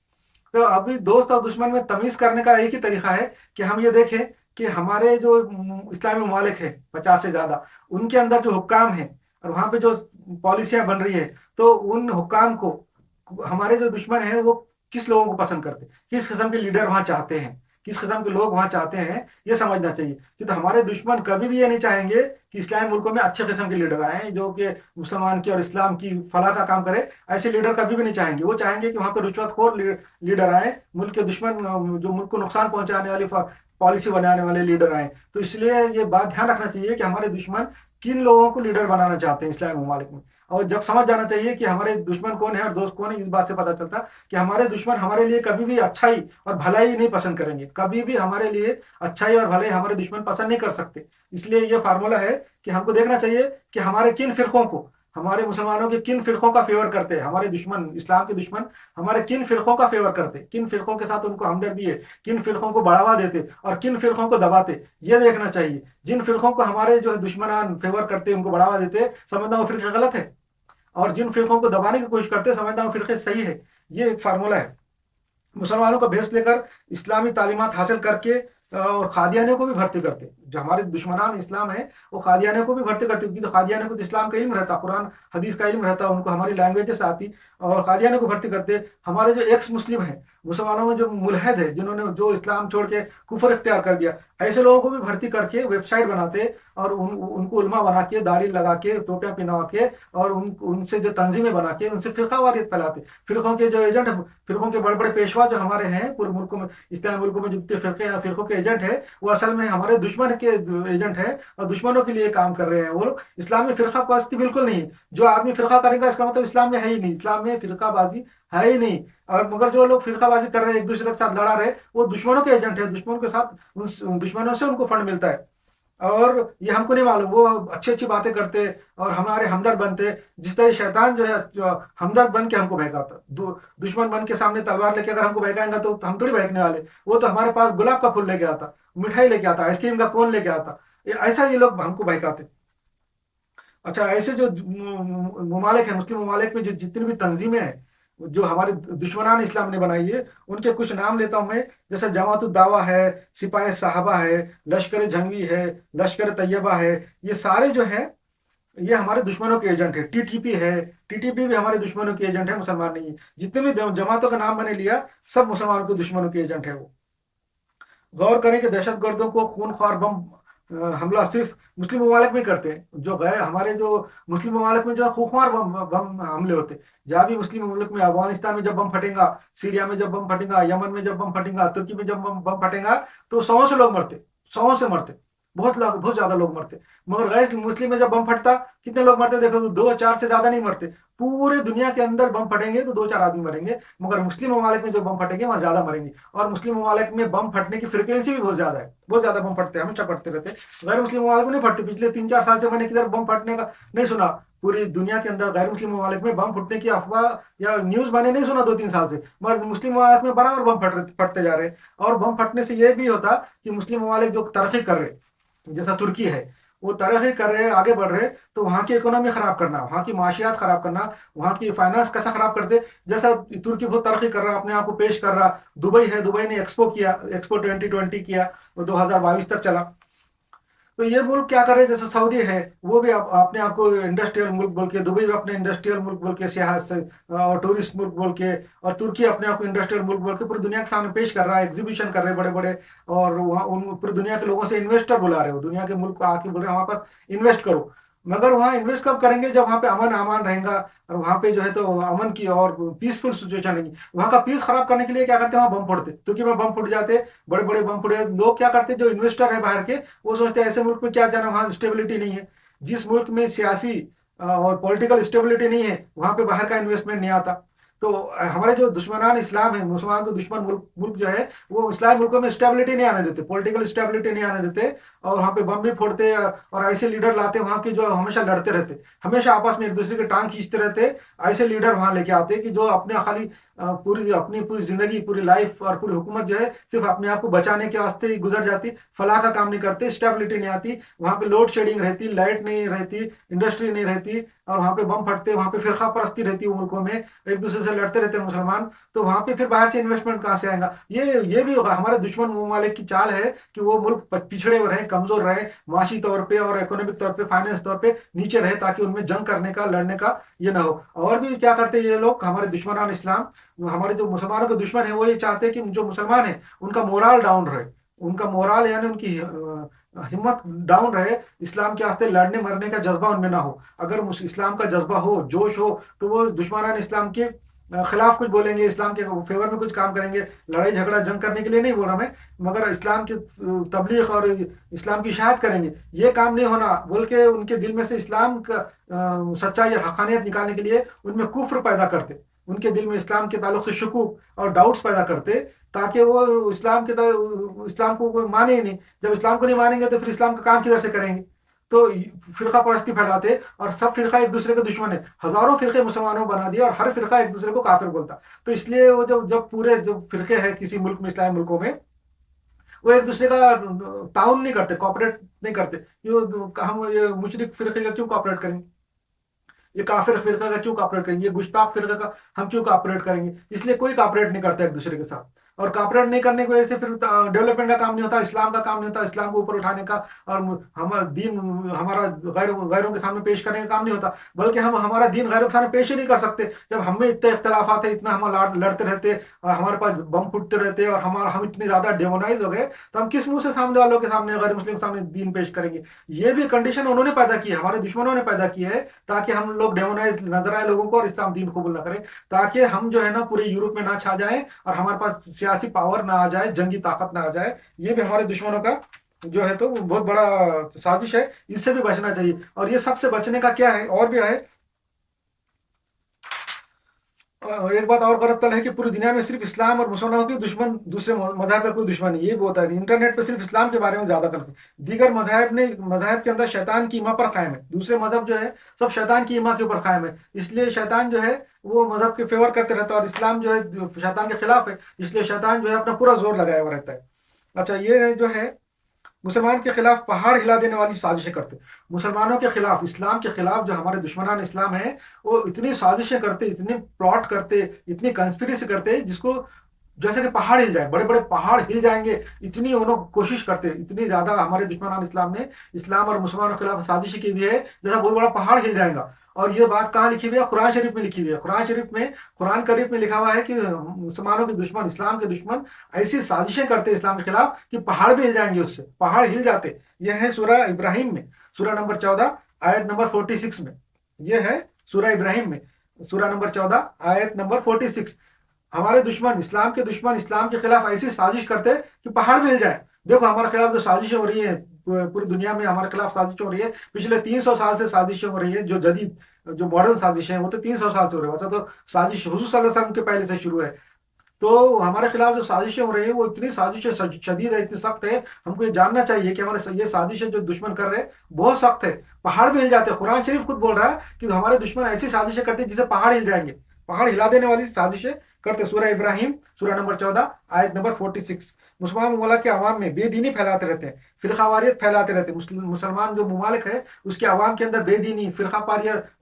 तो अभी दोस्त और दुश्मन में तमीज करने का एक ही तरीका है कि हम ये देखें कि हमारे जो इस्लामी ममालिक है 50 से ज्यादा, उनके अंदर जो हुक्काम है और वहां पे जो पॉलिसियां बन रही है, तो उन हुक्काम को हमारे जो दुश्मन है वो किस लोगों को पसंद करते, किस किस्म के लीडर वहां चाहते हैं, किस किस्म के लोग वहां चाहते हैं, ये समझना चाहिए। क्योंकि हमारे दुश्मन कभी भी ये नहीं चाहेंगे कि इस्लामी मुल्कों में अच्छे किस्म के लीडर आए जो कि मुसलमान की और इस्लाम की फलाह का काम करे। ऐसे लीडर कभी भी नहीं चाहेंगे। वो चाहेंगे कि वहां पर रिश्वतखोर लीडर आए, मुल्क के दुश्मन, जो मुल्क को नुकसान पहुंचाने वाली पॉलिसी बनाने वाले लीडर आए। तो इसलिए ये बात ध्यान रखना चाहिए कि हमारे दुश्मन किन लोगों को लीडर बनाना चाहते हैं इस्लामी ममालिक में। और जब समझ जाना चाहिए कि हमारे दुश्मन कौन है और दोस्त कौन है, इस बात से पता चलता कि हमारे दुश्मन हमारे लिए कभी भी अच्छाई और भलाई नहीं पसंद करेंगे, कभी भी हमारे लिए अच्छाई और भलाई हमारे दुश्मन पसंद नहीं कर सकते। इसलिए ये फार्मूला है कि हमको देखना चाहिए कि हमारे किन फिरकों को, हमारे मुसलमानों के किन फिरकों का फेवर करते हैं, हमारे दुश्मन, इस्लाम के दुश्मन हमारे किन फिरकों का फेवर करते, किन फिरकों के साथ उनको हमदर्दी है, किन फिरकों को बढ़ावा देते और किन फिरकों को दबाते, ये देखना चाहिए। जिन फिरकों को हमारे जो है दुश्मनान फेवर करते, उनको बढ़ावा देते, समझना वो फिरके गलत है, और जिन फिरकों को दबाने की कोशिश करते, समझना वो फिरके सही है। ये एक फार्मूला है। मुसलमानों का भेष लेकर इस्लामी तालीमात हासिल करके और खादियानियों को भी भर्ती करते, जो हमारे दुश्मनान इस्लाम है वो खादियानियों को भी भर्ती करते, क्योंकि तो खादियानियों को तो इस्लाम का इल्म रहता, कुरान हदीस का इल्म रहता, उनको हमारी लैंग्वेजेस आती, और खादियानियों को भर्ती करते। हमारे जो एक्स मुस्लिम है, मुसलमानों में जो मुलहद है, जिन्होंने जो इस्लाम छोड़ के कुफर इख्तियार कर दिया, ऐसे लोगों को भी भर्ती करके वेबसाइट बनाते और उनको उलमा बना के, दाढ़ी लगा के, टोपियां पहना के, और उनसे जो तंजीमें बना के उनसे फिरकावारियत फैलाते। फिरकों के जो एजेंट, फिरकों के बड़े बड़े पेशवा जो हमारे हैं पूरे मुल्कों में, इस्लामी मुल्कों में जितने फिरके फिरकों के एजेंट है, वो असल में हमारे दुश्मन के एजेंट है और दुश्मनों के लिए काम कर रहे हैं। वो लोग, इस्लाम में फिरका परस्ती बिल्कुल नहीं है। जो आदमी फिरका करेगा इसका मतलब इस्लाम में है ही नहीं, इस्लाम में फिरकाबाजी है ही नहीं। और मगर जो लोग फिरकाबाजी कर रहे हैं, एक दूसरे के साथ लड़ा रहे, वो दुश्मनों के एजेंट है, दुश्मनों के साथ, उन दुश्मनों से उनको फंड मिलता है। और ये हमको नहीं मालूम, वो अच्छी अच्छी बातें करते और हमारे हमदर्द बनते। जिस तरह शैतान जो है हमदर्द बन के हमको बहकाता, दुश्मन बन के सामने तलवार लेके अगर हमको बहकाएंगा तो हम थोड़ी बहकने वाले। वो तो हमारे पास गुलाब का फूल लेके आता, मिठाई लेके आता, आइसक्रीम का कोन लेके आता, ऐसा ये लोग हमको बहकाते। अच्छा, ऐसे जो ममालिक है, मुस्लिम ममालिक में जो जितनी भी तंजीमें हैं जो हमारे दुश्मनान इस्लाम ने बनाई है, उनके कुछ नाम लेता हूं मैं। जैसे जमातुद दावा है, सिपाही साहबा है, लश्कर जंगी है, लश्कर तैयबा है, ये सारे जो है ये हमारे दुश्मनों के एजेंट है। टीटीपी है, टीटीपी भी हमारे दुश्मनों के एजेंट है, मुसलमान नहीं है। जितने भी जमातों का नाम मैंने लिया, सब मुसलमानों के दुश्मनों के एजेंट है वो। गौर करें कि दहशत गर्दों को खूनख्वार बम हमला सिर्फ मुस्लिम ममालिक में करते हैं। जो गए हमारे जो मुस्लिम ममालिक में जो खूनख्वार बम हमले होते, जहाँ भी मुस्लिम मुल्क में, अफगानिस्तान में जब बम फटेगा, सीरिया में जब बम फटेगा, यमन में जब बम फटेगा, तुर्की में जब बम फटेगा, तो 100 से लोग मरते, 100 से मरते, बहुत लोग, बहुत ज्यादा लोग मरते। मगर गैर मुस्लिम में जब बम फटता, कितने लोग मरते देखो तो 2-4 से ज्यादा नहीं मरते। पूरे दुनिया के अंदर बम फटेंगे तो 2-4 आदमी मरेंगे, मगर मुस्लिम ममालिक में जो बम फटेंगे वहां ज्यादा मरेंगे। और मुस्लिम ममालिक में बम फटने की फ्रिक्वेंसी भी बहुत ज्यादा है, बहुत ज्यादा बम फटते हैं, हमेशा फटते रहते हैं। गैर मुस्लिम ममालिक में नहीं फटते। पिछले 3-4 साल से मैंने किधर बम फटने का नहीं सुना। पूरी दुनिया के अंदर गैर मुस्लिम ममालिक में बम फटने की अफवाह या न्यूज मैंने नहीं सुना 2-3 साल से, मगर मुस्लिम ममालिक में बराबर बम फटते जा रहे हैं। और बम फटने से यह भी होता कि मुस्लिम ममालिक जो तरक्की कर रहे, जैसा तुर्की है, वो तरक्की कर रहे, आगे बढ़ रहे, तो वहाँ की इकोनॉमी खराब करना, वहाँ की माशियात खराब करना, वहाँ की फाइनेंस कैसा खराब करते। जैसा तुर्की बहुत तरक्की कर रहा, अपने आप को पेश कर रहा। दुबई है, दुबई ने एक्सपो किया, एक्सपो 2020 किया, वो 2022 तक चला। तो ये मुल्क क्या करे, जैसे सऊदी है, वो भी अपने आप को इंडस्ट्रियल मुल्क बोल के, दुबई भी अपने इंडस्ट्रियल मुल्क बोल के, सियाहत से और टूरिस्ट मुल्क बोल के, और तुर्की अपने आप को इंडस्ट्रियल मुल्क बोल के पूरी दुनिया के सामने पेश कर रहा है, एग्जीबिशन कर रहे हैं बड़े बड़े। और वहाँ उन पूरी दुनिया के लोगों से इन्वेस्टर बुला रहे हो, दुनिया के मुल्क को आके बोल रहे हैं हमारे पास इन्वेस्ट करो। मगर वहाँ इन्वेस्ट कब करेंगे, जब वहाँ पे अमन अमान रहेगा, और वहाँ पे जो है तो अमन की और पीसफुल सिचुएशन रहेगी। वहाँ का पीस खराब करने के लिए क्या करते हैं, वहाँ बम फोड़ते, तुर्की में बम फूट जाते, बड़े बड़े बम फूटे। लोग क्या करते, जो इन्वेस्टर है बाहर के, वो सोचते हैं ऐसे मुल्क में क्या जाना, वहाँ स्टेबिलिटी नहीं है। जिस मुल्क में सियासी और पॉलिटिकल स्टेबिलिटी नहीं है, वहाँ पे बाहर का इन्वेस्टमेंट नहीं आता। تو ہمارے جو دشمنان اسلام ہیں، مسلمان کو دشمن ملک جو ہے، وہ اسلامی ملکوں میں اسٹیبلٹی نہیں آنے دیتے، پولیٹیکل اسٹیبلٹی نہیں آنے دیتے، اور وہاں پہ بم بھی پھوڑتے اور ایسے لیڈر لاتے وہاں کے جو ہمیشہ لڑتے رہتے، ہمیشہ آپس میں ایک دوسرے کے ٹانگ کھینچتے رہتے، ایسے لیڈر وہاں لے کے آتے کہ جو اپنے خالی پوری زندگی، پوری لائف اور پوری حکومت جو ہے صرف اپنے آپ کو بچانے کے واسطے ہی گزر جاتی، فلاح کا کام نہیں کرتے، اسٹیبلٹی نہیں آتی، وہاں پہ لوڈ شیڈنگ رہتی، لائٹ نہیں رہتی، انڈسٹری نہیں رہتی، اور وہاں پہ بم پھٹتے، وہاں پہ فرقہ پرستی رہتی ہے ملکوں میں، ایک دوسرے سے لڑتے رہتے ہیں مسلمان، تو وہاں پہ پھر باہر سے انویسٹمنٹ کہاں سے آئے گا؟ یہ بھی ہمارے دشمن ممالک کی چال ہے کہ وہ ملک پچھڑے رہے، کمزور رہے، معاشی طور پہ اور اکنامک طور پہ، فائنینس طور پہ نیچے رہے، تاکہ ان میں جنگ کرنے کا، لڑنے کا یہ نہ ہو۔ اور بھی کیا کرتے یہ لوگ، ہمارے دشمنان اسلام، ہمارے جو مسلمانوں کے دشمن ہیں، وہ یہ چاہتے ہیں کہ جو مسلمان ہیں ان کا مورال ڈاؤن رہے، ان کا مورال یعنی ان کی ہمت ڈاؤن رہے، اسلام کے واسطے لڑنے مرنے کا جذبہ ان میں نہ ہو۔ اگر اسلام کا جذبہ ہو، جوش ہو، تو وہ دشمنان اسلام کے خلاف کچھ بولیں گے، اسلام کے فیور میں کچھ کام کریں گے، لڑائی جھگڑا جنگ کرنے کے لیے نہیں بول رہا میں، مگر اسلام کی تبلیغ اور اسلام کی اشاعت کریں گے، یہ کام نہیں ہونا، بول کے ان کے دل میں سے اسلام کا سچائی اور حقانیت نکالنے کے لیے ان میں کفر پیدا کرتے، ان کے دل میں اسلام کے تعلق سے شکوک اور ڈاؤٹس پیدا کرتے، تاکہ وہ اسلام کو مانے ہی نہیں۔ جب اسلام کو نہیں مانیں گے تو پھر اسلام کا کام کدھر سے کریں گے؟ تو فرقہ پرستی پھیلاتے، اور سب فرقہ ایک دوسرے کے دشمن ہے، ہزاروں فرقے مسلمانوں بنا دیے، اور ہر فرقہ ایک دوسرے کو کافر بولتا۔ تو اس لیے وہ جب پورے جو فرقے ہیں کسی ملک میں، اسلامی ملکوں میں، وہ ایک دوسرے کا تعاون نہیں کرتے، کوآپریٹ نہیں کرتے، ہم یہ مشرک فرقے کا کیوں کوآپریٹ کریں گے، یہ کافر فرقہ کا کیوں کاپریٹ کریں گے، یہ گستاخ فرقہ کا ہم کیوں کاپریٹ کریں گے؟ اس لیے کوئی کاپریٹ نہیں کرتا ایک دوسرے کے ساتھ، اور کاپریٹ نہیں کرنے کی وجہ سے پھر ڈیولپمنٹ کا کام نہیں ہوتا، اسلام کا کام نہیں ہوتا، اسلام کو اوپر اٹھانے کا اور ہمارا دین ہمارا غیروں کے سامنے پیش کرنے کا کام نہیں ہوتا، بلکہ ہم ہمارا دین غیروں کے سامنے پیش ہی نہیں کر سکتے جب ہم میں اتنے اختلافات ہیں، اتنا ہم لڑتے رہتے اور ہمارے پاس بم پھوٹتے رہتے، اور ہم اتنے زیادہ ڈیمونائز ہو گئے، تو ہم کس منہ سے سامنے والوں کے سامنے، غیر مسلم کے سامنے دین پیش کریں گے؟ یہ بھی کنڈیشن انہوں نے پیدا کی ہے، ہمارے دشمنوں نے پیدا کی ہے، تاکہ ہم لوگ ڈیمونائز نظر آئے لوگوں کو اور اسلام دین قبول نہ کریں، تاکہ ہم جو ہے نا پورے یورپ میں نہ چھا جائیں اور ہمارے پاس سیاسی پاور نہ آ جائے، جنگی طاقت نہ آ جائے۔ یہ بھی ہمارے دشمنوں کا جو ہے تو بہت بڑا سازش ہے، اس سے بھی بچنا چاہیے۔ اور یہ سب سے بچنے کا کیا ہے، اور بھی ہے ایک بات اور غلط تل ہے کہ پوری دنیا میں صرف اسلام اور مسلمانوں کے دشمن، دوسرے مذہب کا کوئی دشمن نہیں، یہ بھی ہوتا ہے۔ انٹرنیٹ پہ صرف اسلام کے بارے میں زیادہ غلط ہے، دیگر مذاہب کے اندر شیطان کی ایما پر قائم ہے، دوسرے مذہب جو ہے سب شیطان کی ایما کے اوپر قائم ہے، اس لیے شیطان جو ہے وہ مذہب کے فیور کرتے رہتا ہے، اور اسلام جو ہے شیطان کے خلاف ہے، اس لیے شیطان جو ہے اپنا پورا زور لگایا ہوا رہتا ہے۔ اچھا، یہ جو ہے مسلمان کے خلاف پہاڑ ہلا دینے والی سازشیں کرتے، مسلمانوں کے خلاف، اسلام کے خلاف جو ہمارے دشمنان اسلام ہیں، وہ اتنی سازشیں کرتے، اتنے پلاٹ کرتے، اتنی کنسپریسی کرتے، جس کو جیسے کہ پہاڑ ہل جائے، بڑے بڑے پہاڑ ہل جائیں گے، اتنی انہوں کوشش کرتے، اتنی زیادہ ہمارے دشمنان اسلام نے اسلام اور مسلمانوں کے خلاف سازش کی ہوئی ہے، جیسا بہت بڑا پہاڑ ہل جائے گا۔ اور یہ بات کہاں لکھی ہوئی ہے؟ قرآن شریف میں لکھی ہوئی ہے، قرآن شریف میں، قرآن کریم میں لکھا ہوا ہے کہ مسلمانوں کے دشمن، اسلام کے دشمن ایسی سازشیں کرتے اسلام کے خلاف کہ پہاڑ بھی ہل جائیں گے، اس سے پہاڑ ہل جاتے۔ یہ ہے سورہ ابراہیم میں، سورہ نمبر 14 آیت نمبر 46 میں، یہ ہے سورہ ابراہیم میں، سورہ نمبر 14 آیت نمبر 46۔ ہمارے دشمن، اسلام کے دشمن، اسلام کے خلاف ایسی سازش کرتے کہ پہاڑ بھی ہل جائے۔ دیکھو ہمارے خلاف جو سازشیں ہو رہی ہیں، پوری دنیا میں ہمارے خلاف سازش ہو رہی ہے، پچھلے 300 سال سے سازشیں ہو رہی ہیں، جو جدید جو ماڈرن سازشیں ہیں وہ تو 300 سال سے ہو رہی ہے، ویسا تو سازش حضور صلی اللہ علیہ وسلم کے پہلے سے شروع ہے۔ تو ہمارے خلاف جو سازشیں ہو رہی ہیں وہ اتنی سازشیں شدید ہے، اتنی سخت ہے، ہم کو یہ جاننا چاہیے کہ ہمارے یہ سازشیں جو دشمن کر رہے ہیں بہت سخت ہے، پہاڑ بھی ہل جاتے ہیں۔ قرآن شریف خود بول رہا ہے کہ ہمارے دشمن ایسی سازشیں کرتے ہیں جسے پہاڑ ہل جائیں گے، پہاڑ ہلا دینے والی سازشیں کرتے۔ سورہ ابراہیم سورہ نمبر 14 آیت نمبر 46۔ مسلمان ممالک کے عوام میں بے دینی پھیلاتے رہتے ہیں، فرقہ واریت پھیلاتے رہتے ہیں، مسلمان جو ممالک ہے اس کے عوام کے اندر بے دینی، فرقہ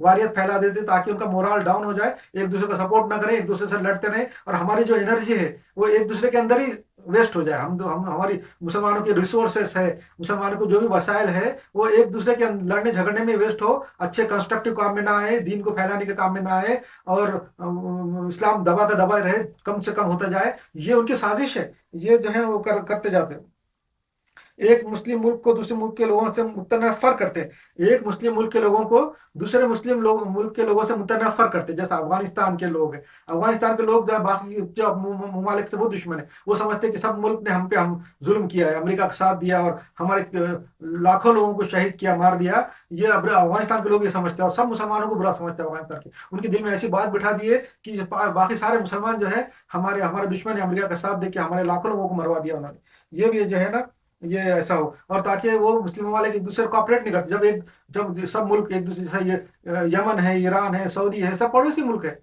واریت پھیلا دیتے، تاکہ ان کا مورال ڈاؤن ہو جائے، ایک دوسرے کو سپورٹ نہ کریں، ایک دوسرے سے لڑتے رہیں، اور ہماری جو انرجی ہے وہ ایک دوسرے کے اندر ہی ویسٹ ہو جائے۔ ہماری مسلمانوں کے ریسورسز ہے، مسلمانوں کو جو بھی وسائل ہے وہ ایک دوسرے کے لڑنے جھگڑنے میں ویسٹ ہو، اچھے کنسٹرکٹیو کام میں نہ آئے، دین کو پھیلانے کے کام میں نہ آئے، اور اسلام دبا کا دبا رہے، کم سے کم ہوتا جائے۔ یہ ان کی سازش ہے، یہ جو ہے وہ کرتے جاتے ہیں۔ ایک مسلم ملک کو دوسرے ملک کے لوگوں سے متنفر کرتے ہیں، ایک مسلم ملک کے لوگوں کو دوسرے مسلم ملک کے لوگوں سے متنفر کرتے ہیں، جیسا افغانستان کے لوگ ہیں۔ افغانستان کے لوگ جو باقی جو ممالک سے وہ دشمن ہیں، وہ سمجھتے ہیں کہ سب ملک نے ہم ظلم کیا ہے، امریکہ کا ساتھ دیا اور ہمارے لاکھوں لوگوں کو شہید کیا، مار دیا۔ یہ افغانستان کے لوگ یہ سمجھتے ہیں اور سب مسلمانوں کو برا سمجھتے ہیں افغانستان کے، ان کے دل میں ایسی بات بٹھا دی ہے کہ باقی سارے مسلمان جو ہے ہمارے دشمن ہیں، امریکہ کا ساتھ دے کے ہمارے لاکھوں لوگوں کو مروا دیا انہوں نے۔ یہ بھی جو ہے نا، یہ ایسا ہو، اور تاکہ وہ مسلم ممالک ایک دوسرے کو کوآپریٹ نہیں کرتے، جب سب ملک ایک دوسرے سے، یہ یمن ہے، ایران ہے، سعودی ہے، سب پڑوسی ملک ہے،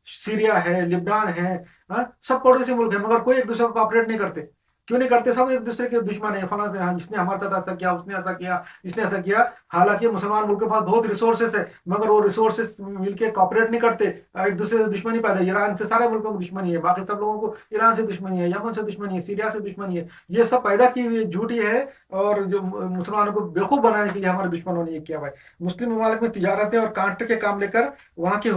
سیریا ہے، لبنان ہے، ہاں سب پڑوسی ملک ہے، مگر کوئی ایک دوسرے کو کوآپریٹ نہیں کرتے۔ کیوں نہیں کرتے؟ سب ایک دوسرے کے دشمن ہیں، فلاں اس نے ہمارے ساتھ ایسا کیا، اس نے ایسا کیا، اس نے ایسا کیا۔ حالانکہ مسلمان ملک کے پاس بہت ریسورسز ہے، مگر وہ ریسورسز مل کے کوآپریٹ نہیں کرتے، ایک دوسرے سے دشمنی پیدا۔ ایران سے سارے ملکوں کو دشمنی ہے، باقی سب لوگوں کو ایران سے دشمنی ہے، یمن سے دشمنی ہے، سیریا سے دشمنی ہے۔ یہ سب پیدا کی ہوئی جھوٹی ہے، اور جو مسلمانوں کو بیوقوف بنانے کے لیے ہمارے دشمنوں نے یہ کیا ہوا ہے۔ مسلم ممالک میں تجارتیں اور کانٹریکٹ کے کام لے کر وہاں کے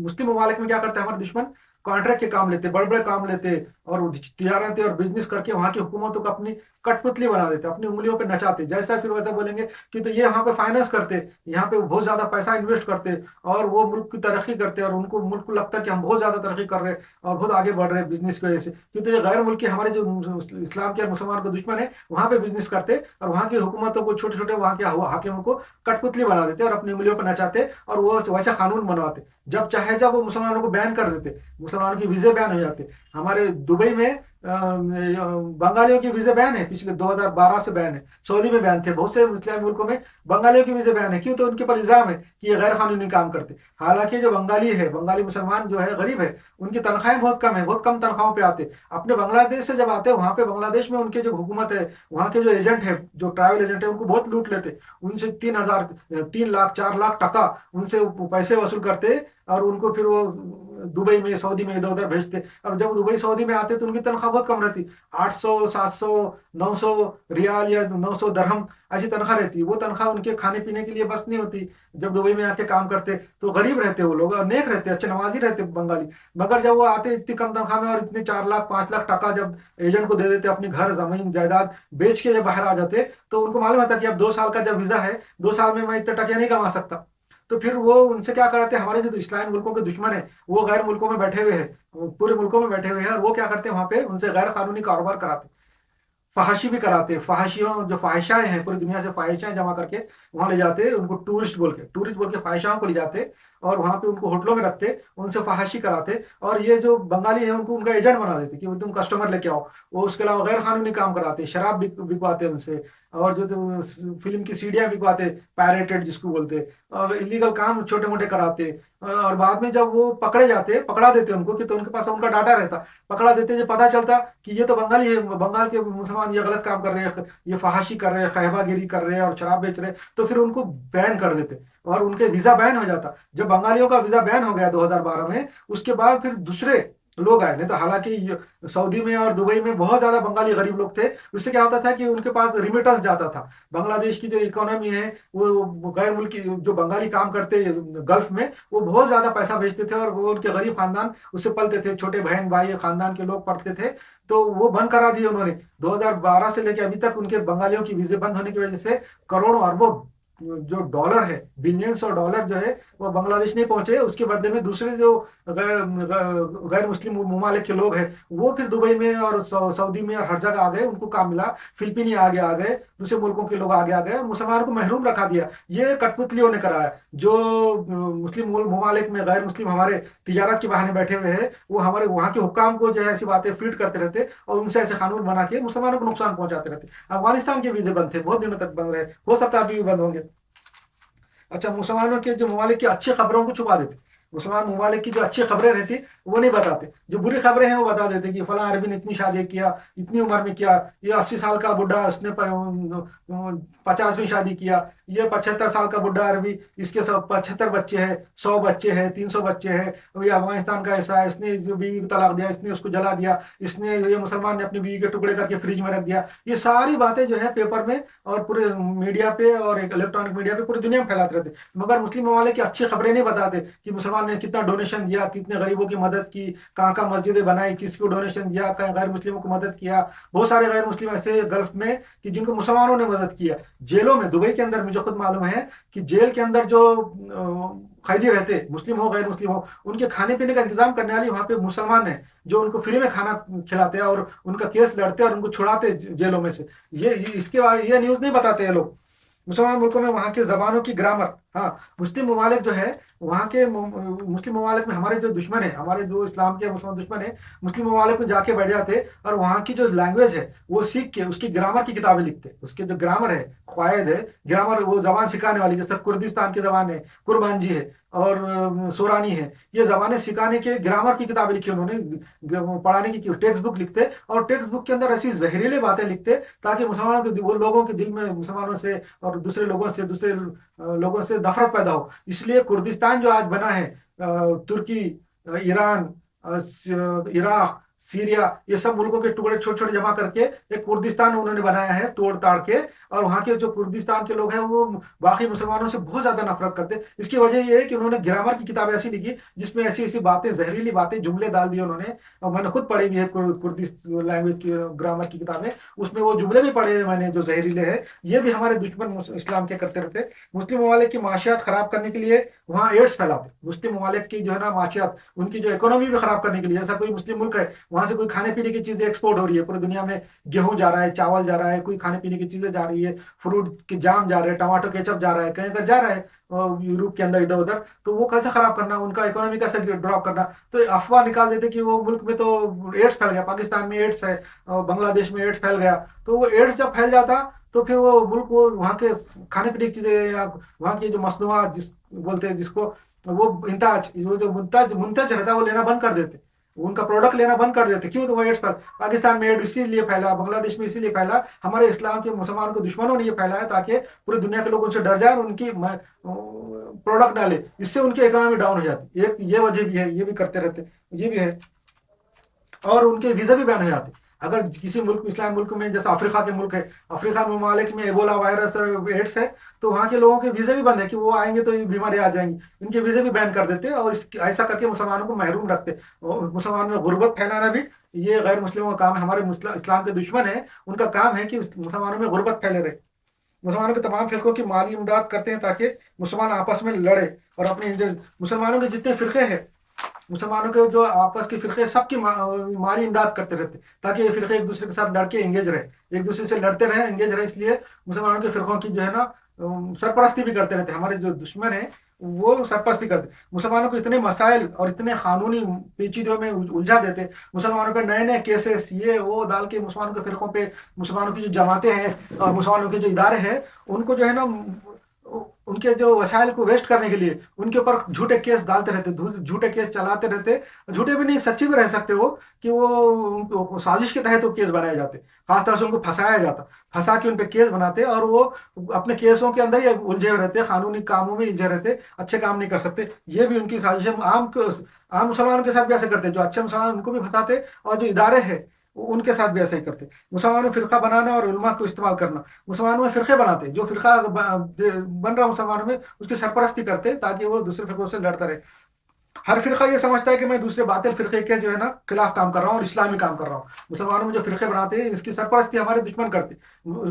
مسلم ممالک میں کیا کرتے ہیں ہمارے دشمن؟ کانٹریکٹ کے کام لیتے، بڑے بڑے کام لیتے، اور تجارتیں اور بزنس کر کے وہاں کی حکومتوں کو اپنی کٹ پتلی بنا دیتے، اپنی انگلیوں پہ نچاتے، جیسا پھر ویسا بولیں گے کہ تو یہ یہاں پہ فائنانس کرتے، یہاں پہ بہت زیادہ پیسہ انویسٹ کرتے، اور وہ ملک کی ترقی کرتے، اور ان کو ملک کو لگتا ہے کہ ہم بہت زیادہ ترقی کر رہے ہیں اور بہت آگے بڑھ رہے ہیں بزنس کی وجہ سے، کیونکہ یہ غیر ملکی ہمارے جو اسلام کے اور مسلمان کے دشمن ہیں وہاں پہ بزنس کرتے، اور وہاں کی حکومتوں کو چھوٹے چھوٹے وہاں کے حاکموں کو کٹ پتلی بنا دیتے اور اپنی انگلیوں پہ نچاتے، اور وہ ویسے قانون بنواتے، جب چاہے جب وہ مسلمانوں کو بین کر دیتے، مسلمانوں کی ویزے بین ہو جاتے۔ ہمارے دبئی میں بنگالیوں کی ویزے بین ہے، پچھلے 2012 سے بین ہے، سعودی میں بین تھے، بہت سے اسلامی ملکوں میں بنگالیوں کی ویزے بین ہے۔ کیوں؟ تو ان کے پر الزام ہے کہ یہ غیر قانونی کام کرتے۔ حالانکہ جو بنگالی ہے، بنگالی مسلمان جو ہے غریب ہے، ان کی تنخواہیں بہت کم ہے، بہت کم تنخواہوں پہ آتے، اپنے بنگلہ دیش سے جب آتے وہاں پہ بنگلہ دیش میں ان کے جو حکومت ہے، وہاں کے جو ایجنٹ ہے، جو ٹریول ایجنٹ ہے، ان کو بہت لوٹ لیتے، ان سے 3 لاکھ 4 لاکھ ٹکا ان سے پیسے وصول کرتے، اور ان کو پھر وہ دبئی میں، سعودی میں ادھر ادھر بھیجتے۔ اب جب دبئی سعودی میں آتے تو ان کی تنخواہ بہت کم رہتی، 800 700 900 ریال یا 900 درہم ایسی تنخواہ رہتی، وہ تنخواہ ان کے کھانے پینے کے لیے بس نہیں ہوتی۔ جب دبئی میں آ کے کام کرتے تو غریب رہتے وہ لوگ، اور نیک رہتے، اچھے نمازی رہتے بنگالی، مگر جب وہ آتے اتنی کم تنخواہ میں اور اتنے 4 لاکھ 5 لاکھ ٹکا جب ایجنٹ کو دے دیتے، اپنے گھر زمین جائیداد بیچ کے جب باہر آ جاتے، تو ان کو معلوم ہوتا کہ اب 2 سال کا جب ویزا ہے، 2 سال میں اتنے ٹکے نہیں کما سکتا، تو پھر وہ ان سے کیا کراتے ہیں، ہمارے جو اسلامی ملکوں کے دشمن ہیں وہ غیر ملکوں میں بیٹھے ہوئے ہیں، پورے ملکوں میں بیٹھے ہوئے ہیں، اور وہ کیا کرتے ہیں وہاں پہ ان سے غیر قانونی کاروبار کراتے، فحاشی بھی کراتے، فحاشیوں جو فاحشائیں ہیں پوری دنیا سے فاحشائیں جمع کر کے وہاں لے جاتے، ان کو ٹورسٹ بول کے فاحشاؤں کو لے جاتے، اور وہاں پہ ان کو ہوٹلوں میں رکھتے، ان سے فحاشی کراتے، اور یہ جو بنگالی ہیں ان کو ان کا ایجنٹ بنا دیتے کہ تم کسٹمر لے کے آؤ، وہ اس کے علاوہ غیر قانونی کام کراتے، شراب بکواتے ان سے، اور جو فلم کی سیڈیاں بکواتے، پیریٹڈ جس کو بولتے، اور انلیگل کام چھوٹے موٹے کراتے، اور بعد میں جب وہ پکڑا دیتے ان کو، کہ تو ان کے پاس ان کا ڈاٹا رہتا، پکڑا دیتے، جو پتا چلتا کہ یہ تو بنگالی ہے، بنگال کے مسلمان یہ غلط کام کر رہے ہیں، یہ فحاشی کر رہے ہیں، خیبہ گیری کر رہے ہیں اور شراب بیچ رہے ہیں، تو پھر ان کو بین کر دیتے، اور ان کے ویزا بین ہو جاتا۔ جب بنگالیوں کا ویزا بین ہو گیا 2012 میں، اس کے بعد پھر دوسرے لوگ آئے، نہیں تو حالانکہ سعودی میں اور دبئی میں بہت زیادہ بنگالی غریب لوگ تھے، اس سے کیا ہوتا تھا کہ ان کے پاس ریمیٹنس جاتا تھا، بنگلہ دیش کی جو اکانومی ہے وہ غیر ملکی جو بنگالی کام کرتے گلف میں، وہ بہت زیادہ پیسہ بھیجتے تھے، اور وہ ان کے غریب خاندان اس سے پلتے تھے، چھوٹے بہن بھائی خاندان کے لوگ پڑھتے تھے، تو وہ بند کرا دیے انہوں نے 2012 سے لے کے ابھی تک۔ ان کے بنگالیوں کی ویزے بند ہونے کی وجہ سے کروڑوں اربوں جو ڈالر ہے، بلینس اور ڈالر جو ہے وہ بنگلہ دیش نہیں پہنچے، اس کے بدلے میں دوسرے جو غیر مسلم ممالک کے لوگ ہیں وہ پھر دبئی میں اور سعودی میں اور ہر جگہ آ گئے، ان کو کام ملا، فلپینی آگے آ گئے، دوسرے ملکوں کے لوگ آگے آ گئے، مسلمان کو محروم رکھا دیا۔ یہ کٹ پتلیوں نے کرایا، جو مسلم ممالک میں غیر مسلم ہمارے تجارت کے بہانے بیٹھے ہوئے ہیں، وہ ہمارے وہاں کے حکام کو جو ہے ایسی باتیں فیڈ کرتے رہتے، اور ان سے ایسے قانون بنا کے مسلمانوں کو نقصان پہنچاتے رہتے۔ افغانستان کے ویزے بند تھے، بہت دنوں تک بند رہے، ہو سکتا ہے ابھی بھی بند ہوں گے۔ اچھا، مسلمانوں کے جو ممالک کی اچھی خبروں کو چھپا دیتے، مسلمان ممالک کی جو اچھی خبریں رہتی وہ نہیں بتاتے، جو بری خبریں ہیں وہ بتا دیتے کہ فلاں عربی نے اتنی شادی کیا، اتنی عمر میں کیا، یہ 80 سال کا بڈھا اس نے 50ویں شادی کیا، یہ 75 سال کا بڈھا عربی، اس کے 75 بچے ہیں، 100 بچے ہیں، 300 بچے ہیں، یہ افغانستان کا ایسا ہے، اس نے بیوی کو طلاق دیا، اس نے اس کو جلا دیا، اس نے یہ مسلمان نے اپنی بیوی کے ٹکڑے کر کے فریج میں رکھ دیا، یہ ساری باتیں جو ہے پیپر میں اور پورے میڈیا پہ اور ایک الیکٹرانک میڈیا پہ پوری دنیا میں پھیلاتے رہتے، مگر مسلم ممالک کی اچھی خبریں نہیں بتاتے کہ مسلمان مسلمان نے کتنا ڈونیشن دیا, کتنے غریبوں کی مدد کی, کہاں کہاں مسجدیں بنائی, کس کو ڈونیشن دیا, کہیں غیر مسلموں کو مدد کیا. بہت سارے غیر مسلم ایسے گلف میں کہ جن کو مسلمانوں نے مدد کیا. جیلوں میں, دبئی کے اندر مجھے خود معلوم ہے کہ جیل کے اندر جو قیدی رہتے, مسلم ہو غیر مسلم ہو, ان کے کھانے پینے کا انتظام کرنے والی وہاں پہ مسلمان ہیں جو ان کو فری میں کھانا کھلاتے ہیں اور ان کا کیس لڑتے اور ان کو چھڑاتے جیلوں میں سے. اس کے بارے یہ نیوز نہیں بتاتے ہیں لوگ. مسلمان ملکوں میں وہاں کے زبانوں کی گرامر, ہاں مسلم ممالک جو ہے وہاں کے مسلم ممالک میں ہمارے جو دشمن ہیں, ہمارے جو اسلام کے مسلمان دشمن ہیں, مسلم ممالک میں جا کے بیٹھ جاتے اور وہاں کی جو لینگویج ہے وہ سیکھ کے اس کی گرامر کی کتابیں لکھتے. اس کے جو گرامر ہے, قواعد ہے, گرامر, وہ زبان سکھانے والی, جیسے کردستان کی زبان ہے قربانجی ہے اور سورانی ہے, یہ زبانیں سکھانے کے گرامر کی کتابیں لکھی انہوں نے, پڑھانے کی ٹیکسٹ بک لکھتے اور ٹیکسٹ بک کے اندر ایسی زہریلی باتیں لکھتے تاکہ مسلمانوں کے وہ لوگوں کے دل میں مسلمانوں سے اور دوسرے لوگوں سے نفرت پیدا ہو. اس لیے کردستان جو آج بنا ہے, ترکی, ایران, عراق, سیریا, یہ سب ملکوں کے ٹکڑے چھوٹے چھوٹے جمع کر کے ایک کردستان انہوں نے بنایا ہے توڑ تاڑ کے. اور وہاں کے جو کردستان کے لوگ ہیں وہ باقی مسلمانوں سے بہت زیادہ نفرت کرتے. اس کی وجہ یہ ہے کہ انہوں نے گرامر کی کتابیں ایسی لکھی جس میں ایسی ایسی باتیں, زہریلی باتیں, جملے ڈال دیے انہوں نے. اور میں نے خود پڑھی ہوئی ہے کردی لینگویج کی گرامر کی کتابیں, اس میں وہ جملے بھی پڑھے ہیں میں نے جو زہریلے ہیں. یہ بھی ہمارے دشمن اسلام کے کرتے رہتے. مسلم ممالک کی معاشیات خراب کرنے کے لیے وہاں ایڈس پھیلاتے. مسلم ممالک کی جو ہے نا معاشیات, ان کی جو اکانومی بھی خراب کرنے کے لیے, ایسا کوئی مسلم ملک ہے وہاں سے کوئی کھانے پینے کی چیزیں ایکسپورٹ ہو رہی ہے پوری دنیا میں, گیہوں جا رہا ہے, چاول جا رہا ہے, کوئی کھانے پینے کی چیزیں جا رہی ہے, فروٹ کے جام جا رہے ہیں, ٹماٹو کیچپ جا رہا ہے, کہیں کہیں جا رہا ہے یوروپ کے اندر ادھر ادھر. تو وہ کیسے خراب کرنا, ان کا اکانومی کیسے ڈراپ کرنا. تو افواہ نکال دیتے کہ وہ ملک میں تو ایڈس پھیل گیا, پاکستان میں ایڈس ہے, بنگلہ دیش میں ایڈس پھیل گیا. تو وہ ایڈس جب پھیل جاتا تو پھر وہ ملک وہاں کے کھانے پینے کی چیزیں یا وہاں کی جو مصنوعات بولتے ہیں جس کو, وہ انتاج, جو منتج رہتا ہے وہ لینا بند کر دیتے, ان کا پروڈکٹ لینا بند کر دیتے. کیوں؟ تو وہ ایڈس پر پاکستان میں ایڈ اسی لیے پھیلا, بنگلہ دیش میں اسی لیے پھیلا, ہمارے اسلام کے مسلمانوں کے دشمنوں نے یہ پھیلایا تاکہ پوری دنیا کے لوگ ان سے ڈر جائیں اور ان کی پروڈکٹ ڈالے. اس سے ان کی اکانومی ڈاؤن ہو جاتی. ایک یہ وجہ بھی ہے, یہ بھی کرتے رہتے, یہ بھی ہے. اور ان کے ویزا بھی بین ہو جاتے. اگر کسی ملک, اسلام ملک میں, جیسے افریقہ کے ملک ہے, افریقہ ممالک میں ایبولا وائرس اور ایڈس ہے, تو وہاں کے لوگوں کے ویزے بھی بند ہے کہ وہ آئیں گے تو یہ بیماری آ جائیں گی. ان کے ویزے بھی بین کر دیتے اور ایسا کر کے مسلمانوں کو محروم رکھتے. مسلمانوں میں غربت پھیلانا بھی یہ غیر مسلموں کا کام ہے. ہمارے اسلام کے دشمن ہیں, ان کا کام ہے کہ مسلمانوں میں غربت پھیلے رہے. مسلمانوں کے تمام فرقوں کی مالی امداد کرتے ہیں تاکہ مسلمان آپس میں لڑے اور اپنے مسلمانوں کے جتنے فرقے ہیں, مسلمانوں کے جو آپس کے فرقے, سب کی مالی امداد کرتے رہتے تاکہ یہ فرقے ایک دوسرے کے ساتھ لڑ کے انگیج رہے, ایک دوسرے سے لڑتے رہے, انگیج رہے. اس لیے مسلمانوں کے فرقوں کی جو ہے نا سرپرستی بھی کرتے رہتے. ہمارے جو دشمن ہیں وہ سرپرستی کرتے, مسلمانوں کو اتنے مسائل اور اتنے قانونی پیچیدوں میں الجھا دیتے. مسلمانوں پہ نئے نئے کیسز یہ وہ ڈال کے مسلمانوں کے فرقوں پہ, مسلمانوں کی جو جماعتیں ہیں اور مسلمانوں کے جو ادارے ہیں, ان کو جو ہے نا ان کے جو وسائل کو ویسٹ کرنے کے لیے ان کے اوپر جھوٹے کیس ڈالتے رہتے, جھوٹے کیس چلاتے رہتے. جھوٹے بھی نہیں, سچے بھی رہ سکتے وہ, کہ وہ سازش کے تحت وہ کیس بنائے جاتے. خاص طور سے ان کو پھنسایا جاتا, پھنسا کے ان پہ کیس بناتے اور وہ اپنے کیسوں کے اندر ہی الجھے ہوئے رہتے, قانونی کاموں میں الجھے رہتے, اچھے کام نہیں کر سکتے. یہ بھی ان کی سازش ہے. عام مسلمانوں کے ساتھ بھی ایسے کرتے, جو اچھے مسلمان ان کو بھی پھنساتے اور جو ادارے ہیں ان کے ساتھ بھی ایسا ہی کرتے. مسلمانوں میں فرقہ بنانا اور علماء کو استعمال کرنا, مسلمانوں میں فرقے بناتے, جو فرقہ بن رہا مسلمانوں میں اس کی سرپرستی کرتے تاکہ وہ دوسرے فرقوں سے لڑتا رہے. ہر فرقہ یہ سمجھتا ہے کہ میں دوسرے باطل فرقے کے جو ہے نا خلاف کام کر رہا ہوں اور اسلامی کام کر رہا ہوں. مسلمانوں میں جو فرقے بناتے ہیں اس کی سرپرستی ہمارے دشمن کرتے.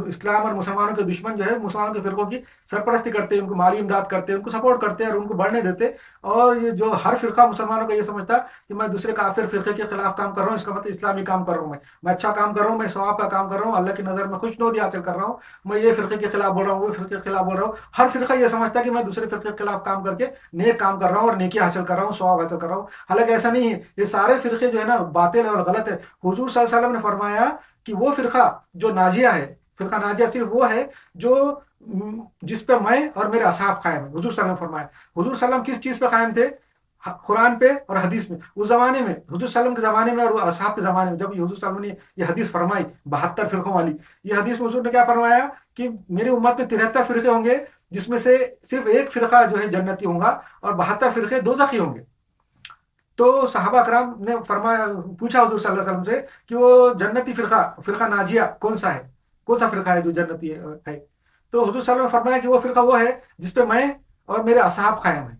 اسلام اور مسلمانوں کے دشمن جو ہے مسلمانوں کے فرقوں کی سرپرستی کرتے, ان کو مالی امداد کرتے, ان کو سپورٹ کرتے اور ان کو بڑھنے دیتے. اور یہ جو ہر فرقہ مسلمانوں کا یہ سمجھتا ہے کہ میں دوسرے کافر فرقے کے خلاف کام کر رہا ہوں, اس کا مطلب اسلامی کام کر رہا ہوں, میں اچھا کام کر رہا ہوں, میں ثواب کا کام کر رہا ہوں, اللہ کی نظر میں خوشنودی حاصل کر رہا ہوں, میں یہ فرقے کے خلاف بول رہا ہوں, وہ فرقے کے خلاف بول رہا ہوں. ہر فرقہ یہ سمجھتا ہے کہ میں دوسرے فرقے کے خلاف کام کر کے نیک کام کر رہا ہوں اور نیکی حاصل کر رہا ہوں, ثواب حاصل کر رہا ہوں. حالانکہ ایسا نہیں ہے. یہ سارے فرقے جو ہے نا باطل ہے اور غلط ہے. حضور صلی اللہ علیہ وسلم نے فرمایا کہ وہ فرقہ جو ناجیہ ہے, فرقہ ناجیہ صرف وہ ہے جو جس پہ میں اور میرے اصحاب قائم ہیں. حضور صلی اللہ علیہ وسلم نے فرمایا. حضور صلی اللہ علیہ وسلم کس چیز پہ قائم تھے؟ قرآن پہ اور حدیث میں. اس زمانے میں حضور صلی اللہ علیہ وسلم کے زمانے میں اور اصحاب کے زمانے میں جب حضور صلی اللہ علیہ وسلم نے یہ حدیث فرمائی 72 فرقوں والی, یہ حدیث میں حضور نے کیا فرمایا کہ میری امت میں 73 فرقے ہوں گے جس میں سے صرف ایک فرقہ جو ہے جنتی ہوگا اور 72 فرقے دوزخی ہوں گے. تو صحابہ کرام نے فرمایا, پوچھا حضور صلی اللہ علیہ وسلم سے کہ وہ جنتی فرقہ ناجیہ کون سا ہے, کون سا فرقہ ہے جو جنتی ہے؟ تو حضور صلی اللہ علیہ وسلم نے فرمایا کہ وہ فرقہ وہ ہے جس پہ میں اور میرے اصحاب قائم ہیں.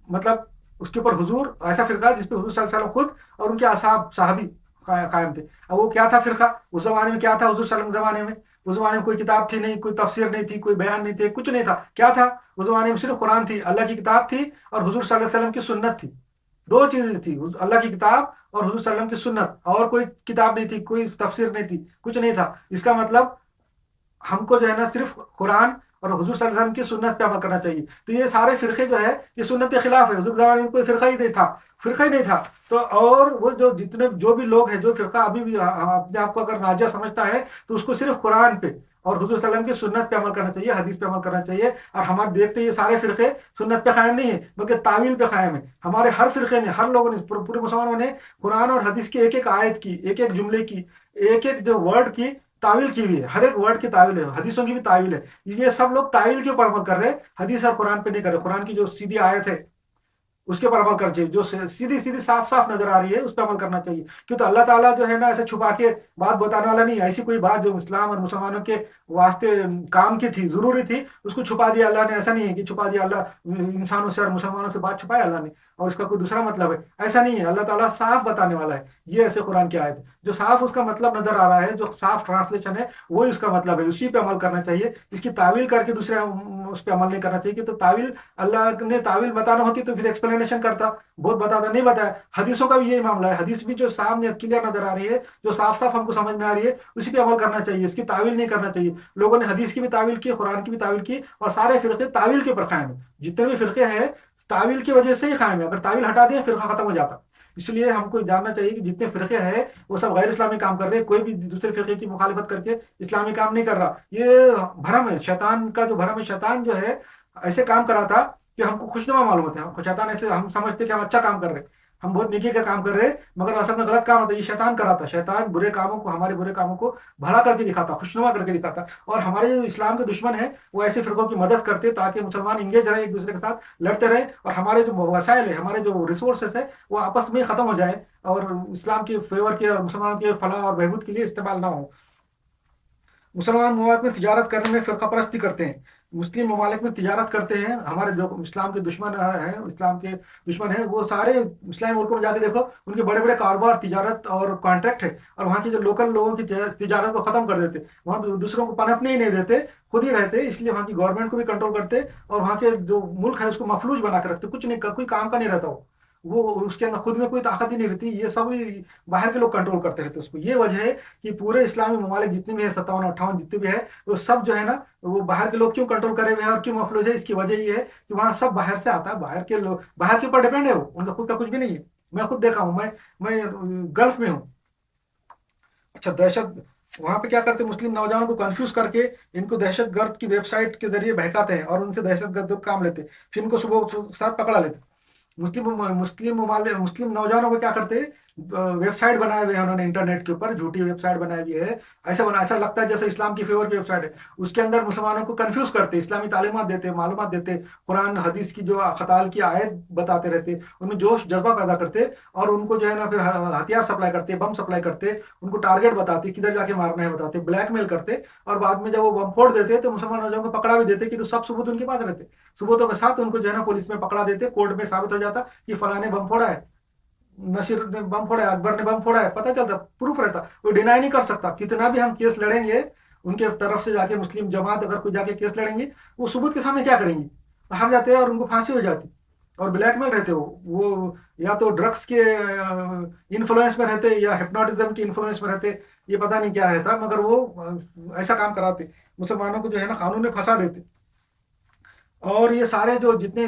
مطلب اس کے اوپر حضور ایسا فرقہ جس پہ حضور صلی اللہ علیہ وسلم خود اور ان کے اصحاب صحابی قائم تھے. اب وہ کیا تھا فرقہ؟ اس زمانے میں کیا تھا؟ حضور صلی اللہ علیہ وسلم کے زمانے میں اس زمانے میں کوئی کتاب تھی نہیں، کوئی تفسیر نہیں تھی، کوئی بیان نہیں تھے، کچھ نہیں تھا. کیا تھا اس زمانے میں؟ صرف قرآن تھی، اللہ کی کتاب تھی اور حضور صلی اللہ علیہ وسلم کی سنت تھی. دو چیزیں تھی، اللہ کی کتاب اور حضور صلی اللہ علیہ وسلم کی سنت، اور کوئی کتاب نہیں تھی، کوئی تفسیر نہیں تھی، کچھ نہیں تھا. اس کا مطلب ہم کو جو ہے نا صرف قرآن اور حضور صلی اللہ علیہ وسلم کی سنت پہ عمل کرنا چاہیے. تو یہ سارے فرقے جو ہے یہ سنت کے خلاف ہے. حضور کے زمانے میں کوئی فرقہ ہی نہیں تھا، فرقہ ہی نہیں تھا. تو اور وہ جو بھی لوگ ہیں، جو فرقہ ابھی بھی اپنے آپ کو اگر ناجائز سمجھتا ہے تو اس کو صرف قرآن پہ اور حضور صلی اللہ علیہ وسلم کی سنت پہ عمل کرنا چاہیے، حدیث پہ عمل کرنا چاہیے. اور ہمارے دیکھتے یہ سارے فرقے سنت پہ قائم نہیں ہیں بلکہ تعویل پہ قائم ہے. ہمارے ہر فرقے نے، ہر لوگوں نے، پورے مسلمانوں نے قرآن اور حدیث کی ایک ایک آیت کی، ایک ایک جملے کی، ایک ایک جو ورڈ کی تعویل کی ہوئی ہے. ہر ایک ورڈ کی تعویل ہے، حدیثوں کی بھی تعویل ہے. یہ سب لوگ تعویل کے اوپر عمل کر رہے ہیں، حدیث اور قرآن پہ نہیں کر رہے. قرآن کی جو سیدھی آیت ہے اس کے اوپر عمل کرنا چاہیے، جو سیدھی سیدھی صاف صاف نظر آ رہی ہے اس پہ عمل کرنا چاہیے. کیوں تو اللہ تعالیٰ جو ہے نا ایسے چھپا کے بات بتانے والا نہیں ہے. ایسی کوئی بات جو اسلام اور مسلمانوں کے واسطے کام کی تھی، ضروری تھی، اس کو چھپا دیا اللہ نے. ایسا نہیں ہے کہ چھپا دیا اللہ انسانوں سے اور مسلمانوں سے بات چھپایا اللہ نے اور اس کا کوئی دوسرا مطلب ہے. ایسا نہیں ہے. اللہ تعالیٰ صاف بتانے والا ہے. یہ ایسے قرآن کی آیت ہے جو صاف اس کا مطلب نظر آ رہا ہے، جو صاف ٹرانسلیشن ہے وہی اس کا مطلب ہے، اسی پہ عمل کرنا چاہیے. اس کی تعویل کر کے دوسرے اس پہ عمل نہیں کرنا چاہیے. کہ تو تعویل اللہ نے تعویل بتانا ہوتی تو پھر ایکسپلینیشن کرتا، بہت بتاتا، نہیں بتایا. حدیثوں کا بھی یہی معاملہ ہے. حدیث بھی جو سامنے کلیئر نظر آ رہی ہے، جو صاف صاف ہم کو سمجھ میں آ رہی ہے، اسی پہ عمل کرنا چاہیے. اس کی تعویل نہیں کرنا چاہیے. لوگوں نے حدیث کی بھی تعویل کی، قرآن کی بھی تعویل کی، اور سارے فرقے تعویل کے اوپر قائم ہیں. جتنے بھی فرقے ہیں تعویل کی وجہ سے ہی قائم ہے. اگر تعویل ہٹا دیں فرقہ ختم ہو جاتا. اس لیے ہم کو جاننا چاہیے کہ جتنے فرقے ہیں وہ سب غیر اسلامی کام کر رہے ہیں. کوئی بھی دوسرے فرقے کی مخالفت کر کے اسلامی کام نہیں کر رہا. یہ بھرم ہے، شیطان کا جو بھرم ہے. شیطان جو ہے ایسے کام کرا تھا کہ ہم کو خوشنما معلوم ہوتا ہے. شیطان ایسے ہم سمجھتے کہ ہم اچھا کام کر رہے ہیں، ہم بہت نیکی کا کام کر رہے ہیں، مگر اصل میں غلط کام ہوتا ہے. یہ شیطان کراتا. شیطان برے کاموں کو، ہمارے برے کاموں کو بھلا کر کے دکھاتا، خوشنما کر کے دکھاتا. اور ہمارے جو اسلام کے دشمن ہیں وہ ایسے فرقوں کی مدد کرتے تاکہ مسلمان انگیج رہے، ایک دوسرے کے ساتھ لڑتے رہے، اور ہمارے جو وسائل ہیں، ہمارے جو ریسورسز ہیں وہ آپس میں ختم ہو جائے اور اسلام کے فیور کے اور مسلمانوں کے فلاح اور بہبود کے لیے استعمال نہ ہو. مسلمان ممالک میں تجارت کرنے میں فرقہ پرستی کرتے ہیں. مسلم ممالک میں تجارت کرتے ہیں. ہمارے جو اسلام کے دشمن ہیں، اسلام کے دشمن ہیں، وہ سارے اسلامی ملکوں میں جا کے دیکھو، ان کے بڑے بڑے کاروبار، تجارت اور کانٹریکٹ ہے، اور وہاں کے جو لوکل لوگوں کی تجارت کو ختم کر دیتے. وہاں دوسروں کو پنپنے ہی نہیں دیتے، خود ہی رہتے. اس لیے وہاں کی گورنمنٹ کو بھی کنٹرول کرتے اور وہاں کے جو ملک ہے اس کو مفلوج بنا کے رکھتے. کچھ نہیں، کوئی کام کا نہیں رہتا وہ اس کے اندر خود میں کوئی طاقت ہی نہیں رہتی. یہ سب باہر کے لوگ کنٹرول کرتے رہتے اس کو. یہ وجہ ہے کہ پورے اسلامی ممالک جتنے بھی ہیں، 57 58 جتنے بھی ہے، وہ سب جو ہے نا وہ باہر کے لوگ کیوں کنٹرول کرے ہوئے ہیں اور کیوں مفلوج ہے. اس کی وجہ یہ ہے کہ وہاں سب باہر سے آتا ہے. باہر کے لوگ باہر کے اوپر ڈیپینڈ ہے، وہ ان کا خود کا کچھ بھی نہیں ہے. میں خود دیکھا ہوں، میں گلف میں ہوں. اچھا، دہشت وہاں پہ کیا کرتے؟ مسلم نوجوانوں کو کنفیوز کر کے ان کو دہشت گرد کی ویب سائٹ کے ذریعے بہکاتے ہیں اور ان سے دہشت گرد کام لیتے، پھر ان کو صبح ساتھ پکڑا لیتے. مسلم نوجوانوں کو کیا کرتے؟ ویب سائٹ بنائے ہوئے ہیں انہوں نے انٹرنیٹ کے اوپر، جھوٹی ویب سائٹ بنائی ہوئی ہے. ایسا لگتا ہے جیسے اسلام کی فیور کی ویب سائٹ ہے. اس کے اندر مسلمانوں کو کنفیوز کرتے، اسلامی تعلیمات دیتے، معلومات دیتے، قرآن حدیث کی جو خطال کی آیت بتاتے رہتے، ان میں جوش جذبہ پیدا کرتے، اور ان کو جو ہے نا پھر ہتھیار سپلائی کرتے، بم سپلائی کرتے، ان کو ٹارگیٹ بتاتے، کدھر جا کے مارنا ہے بتاتے، بلیک میل کرتے. اور بعد میں جب وہ بم پھوڑ دیتے تو مسلمان نوجوانوں کو پکڑا بھی دیتے کہ تو سب ثبوت ان کے پاس رہتے. ثبوتوں کے ساتھ ان کو جو ہے نا پولیس میں پکڑا دیتے، کورٹ میں ثابت ہو جاتا کہ فلاں نے بم پھوڑا ہے، نصیر نے بم پھوڑا ہے، اکبر نے بم پھوڑا ہے، پتہ چلتا، پروف رہتا. وہ ڈینائی نہیں کر سکتا. کتنا بھی ہم کیس لڑیں گے ان کے طرف سے جا کے، مسلم جماعت اگر کوئی جا کے کیس لڑیں گی، وہ ثبوت کے سامنے کیا کریں گی؟ ہار جاتے ہیں اور ان کو پھانسی ہو جاتی. اور بلیک میل رہتے وہ یا تو ڈرگس کے انفلوئنس میں رہتے یا ہپنوٹزم کے انفلوئنس میں رہتے. یہ پتہ نہیں کیا ہے تھا، مگر وہ ایسا کام کراتے، مسلمانوں کو جو ہے نا قانون میں پھنسا دیتے. اور یہ سارے جو جتنے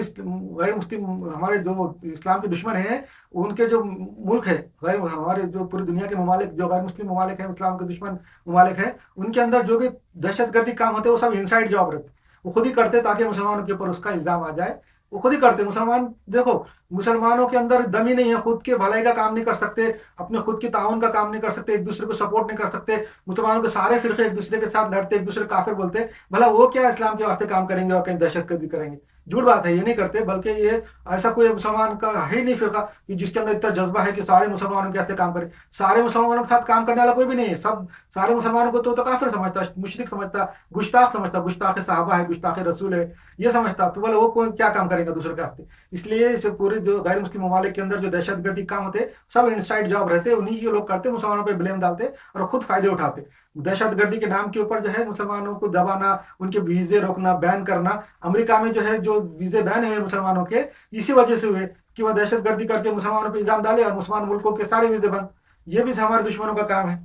غیر مسلم ہمارے جو اسلام کے دشمن ہیں، ان کے جو ملک ہے، ہمارے جو پوری دنیا کے ممالک جو غیر مسلم ممالک ہیں، اسلام کے دشمن ممالک ہیں، ان کے اندر جو بھی دہشت گردی کام ہوتے ہیں وہ سب انسائڈ جاب رہتے. وہ خود ہی کرتے تاکہ مسلمانوں کے اوپر اس کا الزام آ جائے. وہ خود ہی کرتے. مسلمان دیکھو، مسلمانوں کے اندر دم ہی نہیں ہے، خود کے بھلائی کا کام نہیں کر سکتے، اپنے خود کی تعاون کا کام نہیں کر سکتے، ایک دوسرے کو سپورٹ نہیں کر سکتے. مسلمانوں کے سارے فرقے ایک دوسرے کے ساتھ لڑتے، ایک دوسرے کافر بولتے. بھلا وہ کیا اسلام کے واسطے کام کریں گے اور کہیں دہشت گردی کریں گے؟ झूठ बात है, ये नहीं करते, बल्कि ये ऐसा कोई मुसलमान का है ही नहीं फिरका कि जिसके अंदर इतना जज्बा है कि सारे मुसलमानों के साथ काम करे। सारे मुसलमानों के साथ काम करने वाला कोई भी नहीं है। सब सारे मुसलमानों को तो काफिर समझता, मुशरिक समझता, गुस्ताख समझता, गुस्ताख साहबा है, गुस्ताख रसूल है, ये समझता। तो बोले वो कोई क्या काम करेगा दूसरे के वास्ते। इसलिए इसे पूरे जो गैर मुस्लिम ममालिक के अंदर जो दहशतगर्दी काम होते सब इनसाइड जॉब रहते, उन्हीं के लोग करते, मुसलमानों पर ब्लेम डालते और खुद फायदे उठाते। दहशतगर्दी के नाम के ऊपर जो है मुसलमानों को दबाना, उनके वीजे रोकना, बैन करना। अमेरिका में जो है जो वीजे बैन हुए मुसलमानों के, इसी वजह से हुए कि वह दहशतगर्दी करके मुसलमानों पर इल्जाम डाले और मुसलमान मुल्कों के सारे वीजे बंद। ये भी हमारे दुश्मनों का काम है।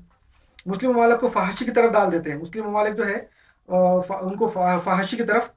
मुस्लिम ममालिक को फहाशी की तरफ डाल देते हैं। मुस्लिम ममालिक जो है उनको फहाशी की तरफ,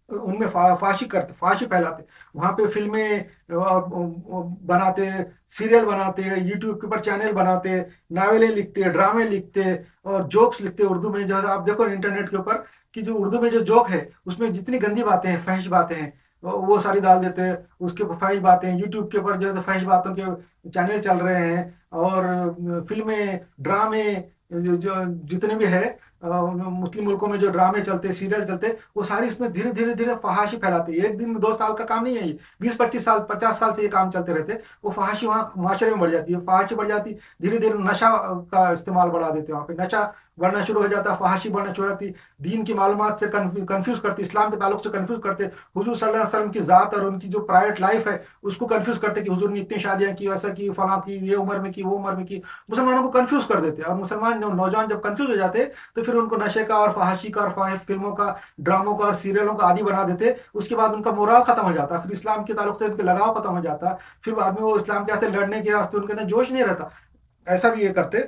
उनमें फाशी फैलाते, वहां पे फिल्में बनाते, सीरियल बनाते, यूट्यूब के ऊपर चैनल बनाते, नावेलें लिखते, ड्रामे लिखते और जोक्स लिखते उर्दू में। जो है आप देखो इंटरनेट के ऊपर कि जो उर्दू में जो जोक है उसमें जितनी गंदी बातें हैं, फहश बातें हैं, वो सारी डाल देते हैं। उसके ऊपर फहश बातें, यूट्यूब के ऊपर जो है फहश बातों के चैनल चल रहे हैं, और फिल्में, ड्रामे, जो जितने भी है मुस्लिम मुल्कों में जो ड्रामे चलते, सीरियल चलते, वो सारी इसमें धीरे धीरे धीरे फहाशी फैलाती है। एक दिन 2 साल का काम नहीं है ये, 20-25 साल 50 साल से ये काम चलते रहते। वो फहाशी वहाँ माशरे में बढ़ जाती है, फहाशी बढ़ जाती, धीरे धीरे नशा का इस्तेमाल बढ़ा देते हैं। वहाँ पे नशा बढ़ना शुरू हो जाता, फहाशी बढ़ना शुरू होती, दीन की मालूमात से कंफ्यूज करते, इस्लाम के ताल्लुक से कंफ्यूज करते, हुजूर सल्लल्लाहु अलैहि वसल्लम की ज़ात और उनकी जो प्राइवेट लाइफ है उसको कंफ्यूज करते कि हुजूर ने इतनी शादियां की, ऐसा की, फला की, ये उम्र में की, वो उम्र में की। मुसलमानों को कंफ्यूज कर देते। और मुसलमान नौजवान जब कंफ्यूज हो जाते तो फिर उनको नशे का और फहाशी का और फिल्मों का, ड्रामों का और सीरियलों का आदी बना देते। उसके बाद उनका मोरल खत्म हो जाता, फिर इस्लाम के ताल्लुक से उनके लगाव खत्म हो जाता, फिर बाद में वो इस्लाम के वास्ते लड़ने के वास्ते उनके अंदर जोश नहीं रहता। ऐसा भी ये करते।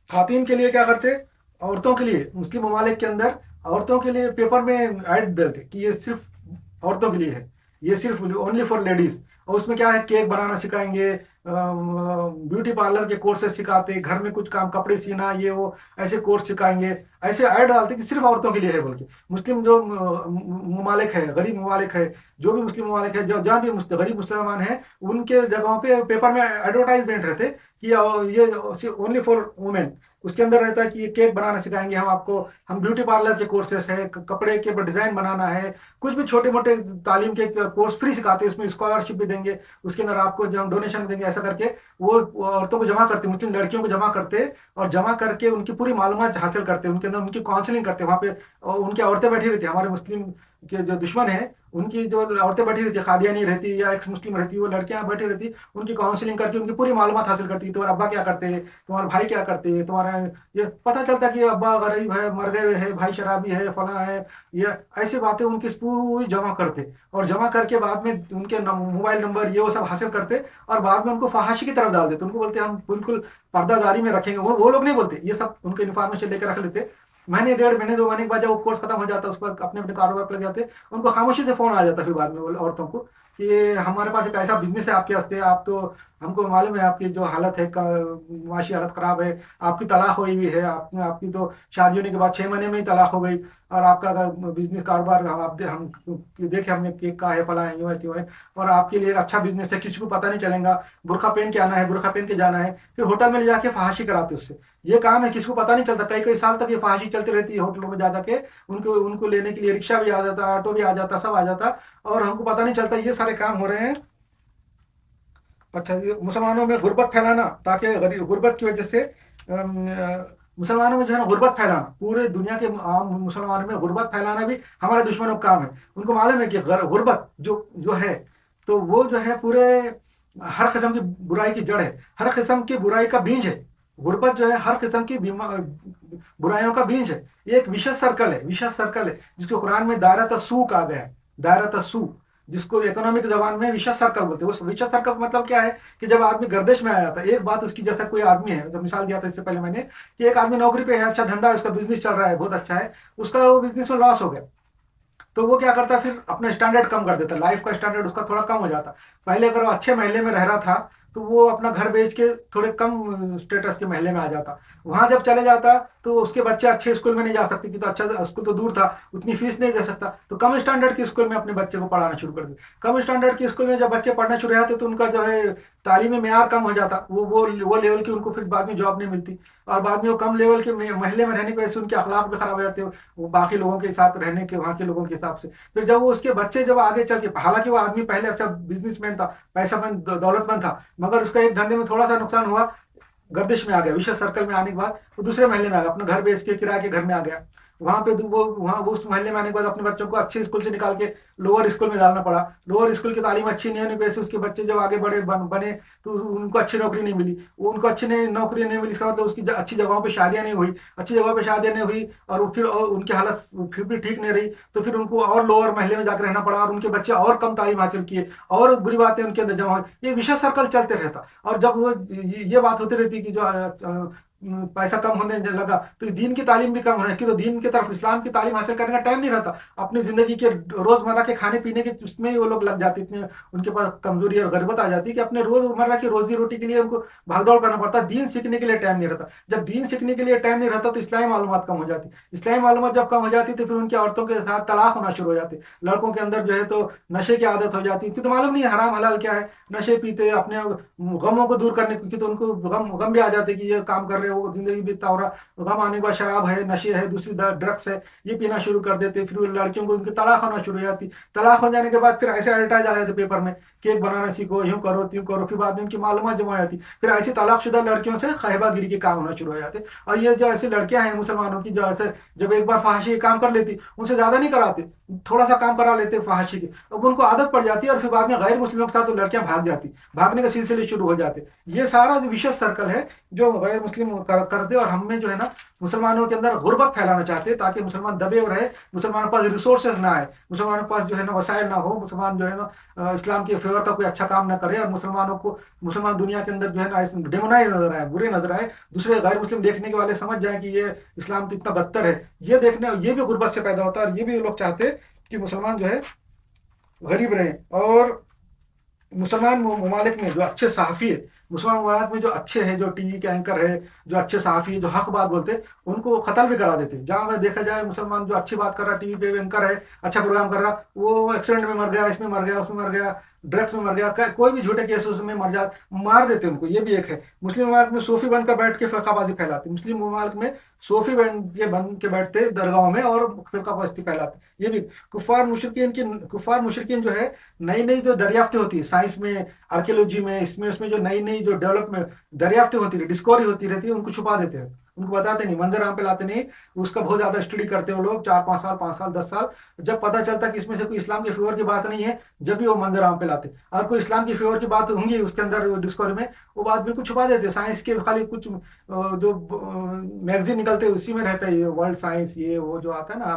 खातन के लिए क्या करते, औरतों के लिए मुस्लिम ममालिक के अंदर औरतों के लिए पेपर में ऐड देते कि ये सिर्फ औरतों के लिए है, ये सिर्फ ओनली फॉर लेडीज। और उसमें क्या है, केक बनाना सिखाएंगे, ब्यूटी पार्लर के कोर्सेज सिखाते, घर में कुछ काम, कपड़े सीना, ये वो ऐसे कोर्स सिखाएंगे। ऐसे ऐड डालते कि सिर्फ औरतों के लिए है बोल के। मुस्लिम जो ममालिक है, गरीब ममालिक है, जो भी मुस्लिम ममालिक है, जो जहाँ भी गरीब मुसलमान है, उनके जगहों पे पेपर में एडवर्टाइजमेंट रहते कि ये ओनली फॉर वुमेन। उसके अंदर रहता है कि ये केक बनाना सिखाएंगे हम आपको, हम ब्यूटी पार्लर के कोर्सेस है, कपड़े के डिजाइन बनाना है, कुछ भी छोटे मोटे तालीम के कोर्स फ्री सिखाते हैं, उसमें स्कॉलरशिप भी देंगे, उसके अंदर आपको जो हम डोनेशन देंगे, ऐसा करके वो औरतों को जमा करते, मुस्लिम लड़कियों को जमा करते, और जमा करके उनकी पूरी मालूमात हासिल करते, उनके अंदर उनकी काउंसलिंग करते। वहाँ पे उनकी औरतें बैठी रहती है, हमारे मुस्लिम के जो दुश्मन है उनकी जो औरतें बैठी रहती है, खादियानी रहती या एक्स मुस्लिम रहती, वो लड़कियां बैठी रहती, उनकी काउंसलिंग करके उनकी पूरी मालूमात हासिल करती है। तुम्हारा अब्बा क्या करते हैं, तुम्हारे भाई क्या करते हैं, तुम्हारा ये पता चलता कि अब्बा गरीब है, मर गए है, भाई शराबी है, फला है, ये ऐसी बातें उनकी पूरी जमा करते। और जमा करके बाद में उनके मोबाइल नंबर ये वो सब हासिल करते, और बाद में उनको फहाशी की तरफ डाल देते। उनको बोलते हम बिल्कुल पर्दादारी में रखेंगे, वो लोग नहीं बोलते, ये सब उनके इन्फॉर्मेशन लेकर रख लेते। महीने, 1.5 महीने, 2 महीने के बाद जब वो कोर्स खत्म हो जाता है, उसके बाद अपने अपने कारोबार पर लग जाते, उनको खामोशी से फोन आ जाता फिर बाद में औरतों को कि हमारे पास एक ऐसा बिजनेस है आपके वास्ते, आप तो हमको मालूम है आपकी जो हालत है, माशी हालत खराब है, आपकी तलाक हुई हुई है, आपकी तो शादी होने के बाद 6 महीने में ही तलाक हो गई, और आपका बिजनेस कारोबार हम देखे, हमने केक का है, फला है, यूँ है, और आपके लिए अच्छा बिजनेस है, किसी को पता नहीं चलेगा, बुरखा पहन के आना है, बुरखा पहन के जाना है। फिर होटल में ले जाके फहाशी कराते उससे, ये काम है, किसी को पता नहीं चलता। कई कई साल तक ये फहाशी चलती रहती है होटलों में जा जाके, उनको लेने के लिए रिक्शा भी आ जाता, ऑटो भी आ जाता, सब आ जाता, और हमको पता नहीं चलता ये सारे काम हो रहे हैं। अच्छा, ये मुसलमानों में गुर्बत फैलाना, ताकि गुर्बत की वजह से मुसलमानों में जो है ना गुर्बत फैलाना, पूरे दुनिया के आम मुसलमानों में गुर्बत फैलाना भी हमारे दुश्मनों का काम है। उनको मालूम है कि गुर्बत जो है, तो वो जो है पूरे हर किस्म की बुराई की जड़ है, हर किस्म की बुराई का बीज है। गुर्बत जो है हर किस्म की बुराइयों का बीज है, एक विशेष सर्कल है जिसको कुरान में दायरा तस्सू कहा गया है, दायरा तस्सू, जिसको इकोनॉमिक जबान में विशेष सर्कल बोलते हैं। उस विशेष सर्कल का मतलब क्या है कि जब आदमी गर्दिश में आ जाता है, एक बात उसकी, जैसा कोई आदमी है, तो मिसाल दिया था इससे पहले मैंने कि एक आदमी नौकरी पे है, अच्छा धंधा है, उसका बिजनेस चल रहा है, बहुत अच्छा है, उसका वो बिजनेस में लॉस हो गया, तो वो क्या करता है, फिर अपना स्टैंडर्ड कम कर देता, लाइफ का स्टैंडर्ड उसका थोड़ा कम हो जाता। पहले अगर वो अच्छे महल्ले में रह रहा था तो वो अपना घर बेच के थोड़े कम स्टेटस के महल्ले में आ जाता, वहां जब चले जाता तो उसके बच्चे अच्छे स्कूल में नहीं जा सकते, क्योंकि अच्छा स्कूल तो दूर था, उतनी फीस नहीं दे सकता, तो कम स्टैंडर्ड के स्कूल में अपने बच्चे को पढ़ाना शुरू कर दिया। कम स्टैंडर्ड के स्कूल में जब बच्चे पढ़ना शुरू होते तो उनका जो है تعلیمی معیار کم ہو جاتا، وہ لیول کی ان کو پھر بعد میں جاب نہیں ملتی، اور بعد میں وہ کم لیول کے محلے میں رہنے کی وجہ سے ان کے اخلاق بھی خراب ہو جاتے ہیں وہ باقی لوگوں کے ساتھ رہنے کے، وہاں کے لوگوں کے حساب سے. پھر جب وہ اس کے بچے جب آگے چل کے، حالانکہ وہ آدمی پہلے اچھا بزنس مین تھا، پیسہ مند دولت مند تھا، مگر اس کا ایک دھندے میں تھوڑا سا نقصان ہوا، گردش میں آ گیا، وشے سرکل میں آنے کے بعد وہ دوسرے محلے میں آ گیا، اپنا گھر بیچ کے کرایہ کے گھر میں آ گیا. وہاں پہ وہاں اس محلے میں آنے کے بعد اپنے بچوں کو اچھے اسکول سے نکال کے لوور اسکول میں ڈالنا پڑا. لوور اسکول کی تعلیم اچھی نہیں ہونے کی وجہ سے اس کے بچے جب آگے بنے تو ان کو اچھی نوکری نہیں ملی. ان کو اچھی نوکری نہیں ملی، اس کا مطلب اس کی اچھی جگہوں پہ شادیاں نہیں ہوئی، اچھی جگہوں پہ شادیاں نہیں ہوئی، اور پھر ان کی حالت پھر بھی ٹھیک نہیں رہی، تو پھر ان کو اور لوور محلے میں جا کے رہنا پڑا، اور ان کے بچے اور کم تعلیم حاصل کیے، اور بری باتیں ان کے اندر جمع ہوئی. یہ وشے سرکل چلتے رہتا. اور جب وہ یہ بات ہوتی رہتی کہ جو پیسہ کم ہونے لگا تو دین کی تعلیم بھی کم ہونے کی، تو دین کی طرف اسلام کی تعلیم حاصل کرنے کا ٹائم نہیں رہتا. اپنی زندگی کے روزمرہ کے کھانے پینے کے اس میں ہی وہ لوگ لگ جاتے، اتنے ان کے پاس کمزوری اور غربت آ جاتی کہ اپنے روزمرہ کی روزی روٹی کے لیے ان کو بھاگ دوڑ کرنا پڑتا. دین سیکھنے کے لیے ٹائم نہیں رہتا. جب دین سیکھنے کے لیے ٹائم نہیں رہتا تو اسلامی معلومات کم ہو جاتی. اسلامی معلومات جب کم ہو جاتی تو پھر ان کی عورتوں کے ساتھ طلاق ہونا شروع ہو جاتے. لڑکوں کے اندر جو ہے تو نشے کی عادت ہو جاتی، کیونکہ تو معلوم نہیں ہے حرام حلال کیا ہے. نشے پیتے اپنے غموں کو دور کرنے کی، تو ان کو غم بھی آ جاتے کہ یہ کام کر رہے ہو، زندگی بھی تورا غم آنے کے بعد شراب ہے، نشے ہے، دوسری ڈرگس ہے، یہ پینا شروع کر دیتے. پھر لڑکیوں کو ان کی طلاق ہونا شروع ہو جاتی. طلاق ہو جانے کے بعد پھر ایسے الٹا جاتے پیپر میں، کیک بنانا سیکھو، یوں کرو تیوں کرو، پھر بعد میں ان کی معلومات جمع ہو جاتی. پھر ایسی طلاق شدہ لڑکیوں سے خیبہ گیری کے کام ہونا شروع ہو جاتے. اور یہ جو ایسی لڑکیاں ہیں مسلمانوں کی، جو ایسے جب ایک بار فحاشی کے کام کر لیتی، ان سے زیادہ نہیں کراتے، تھوڑا سا کام کرا لیتے فحاشی کے، اب ان کو عادت پڑ جاتی ہے، اور پھر بعد میں غیر مسلموں کے ساتھ لڑکیاں بھاگ جاتی، بھاگنے کے سلسلے شروع ہو جاتے. یہ سارا جو وشیش سرکل ہے جو غیر مسلم کرتے، اور ہم میں جو ہے نا مسلمانوں کے اندر غربت پھیلانا چاہتے ہیں تاکہ مسلمان دبے ہوئے رہے، مسلمانوں کے پاس ریسورسز نہ آئے، مسلمانوں کے پاس جو ہے نا وسائل نہ ہو، مسلمان جو ہے نا اسلام کے فیور کا کوئی اچھا کام نہ کرے، اور مسلمان دنیا کے اندر جو ہے نا ڈیمونائز نظر آئے، برے نظر آئے، دوسرے غیر مسلم دیکھنے کے والے سمجھ جائیں کہ یہ اسلام تو اتنا بدتر ہے. یہ بھی غربت سے پیدا ہوتا ہے، اور یہ بھی لوگ چاہتے کہ مسلمان جو ہے غریب رہیں. اور مسلمان ممالک میں جو اچھے صحافی ہے، مسلمان ممالک میں جو اچھے ہیں، جو ٹی وی کے اینکر ہے، جو اچھے صحافی ہے، جو حق بات بولتے، ان کو قتل بھی کرا دیتے. جہاں میں دیکھا جائے مسلمان جو اچھی بات کر رہا، ٹی وی پہ اینکر ہے، اچھا پروگرام کر رہا، وہ ایکسیڈنٹ میں مر گیا، اس میں مر گیا، اس میں مر گیا، ڈرگس میں مر گیا، کوئی بھی جھوٹے کیس میں مار دیتے ان کو. یہ بھی ایک ہے. مسلم ممالک میں صوفی بن کر بیٹھ کے فرقہ بازی پھیلاتے. مسلم ممالک میں صوفی بن کے بیٹھتے درگاہوں میں اور فرقہ بازی پھیلاتے. یہ بھی کفار مشرکین جو ہے نئی جو دریافتیں ہوتی ہے سائنس میں، آرکیولوجی میں، اس میں جو نئی جو ڈیولپمنٹ دریافتیں ہوتی رہتی، ڈسکوری ہوتی رہتی ہے، ان کو چھپا دیتے ہیں، ان کو بتاتے نہیں، منظر عام پہ لاتے نہیں. اس کا بہت زیادہ اسٹڈی کرتے ہیں وہ لوگ، 4-5 سال 5 سال 10 سال. جب پتہ چلتا کہ اس میں سے کوئی اسلام کے فیور کی بات نہیں ہے، جب بھی وہ منظر عام پہ لاتے. اور کوئی اسلام کی فیور کی بات ہوں گی اس کے اندر ڈسکوری میں، وہ بات بالکل چھپا دیتے. سائنس کے خالی کچھ جو میگزین نکلتے اسی میں رہتا ہے، یہ ورلڈ سائنس، یہ وہ جو آتا ہے نا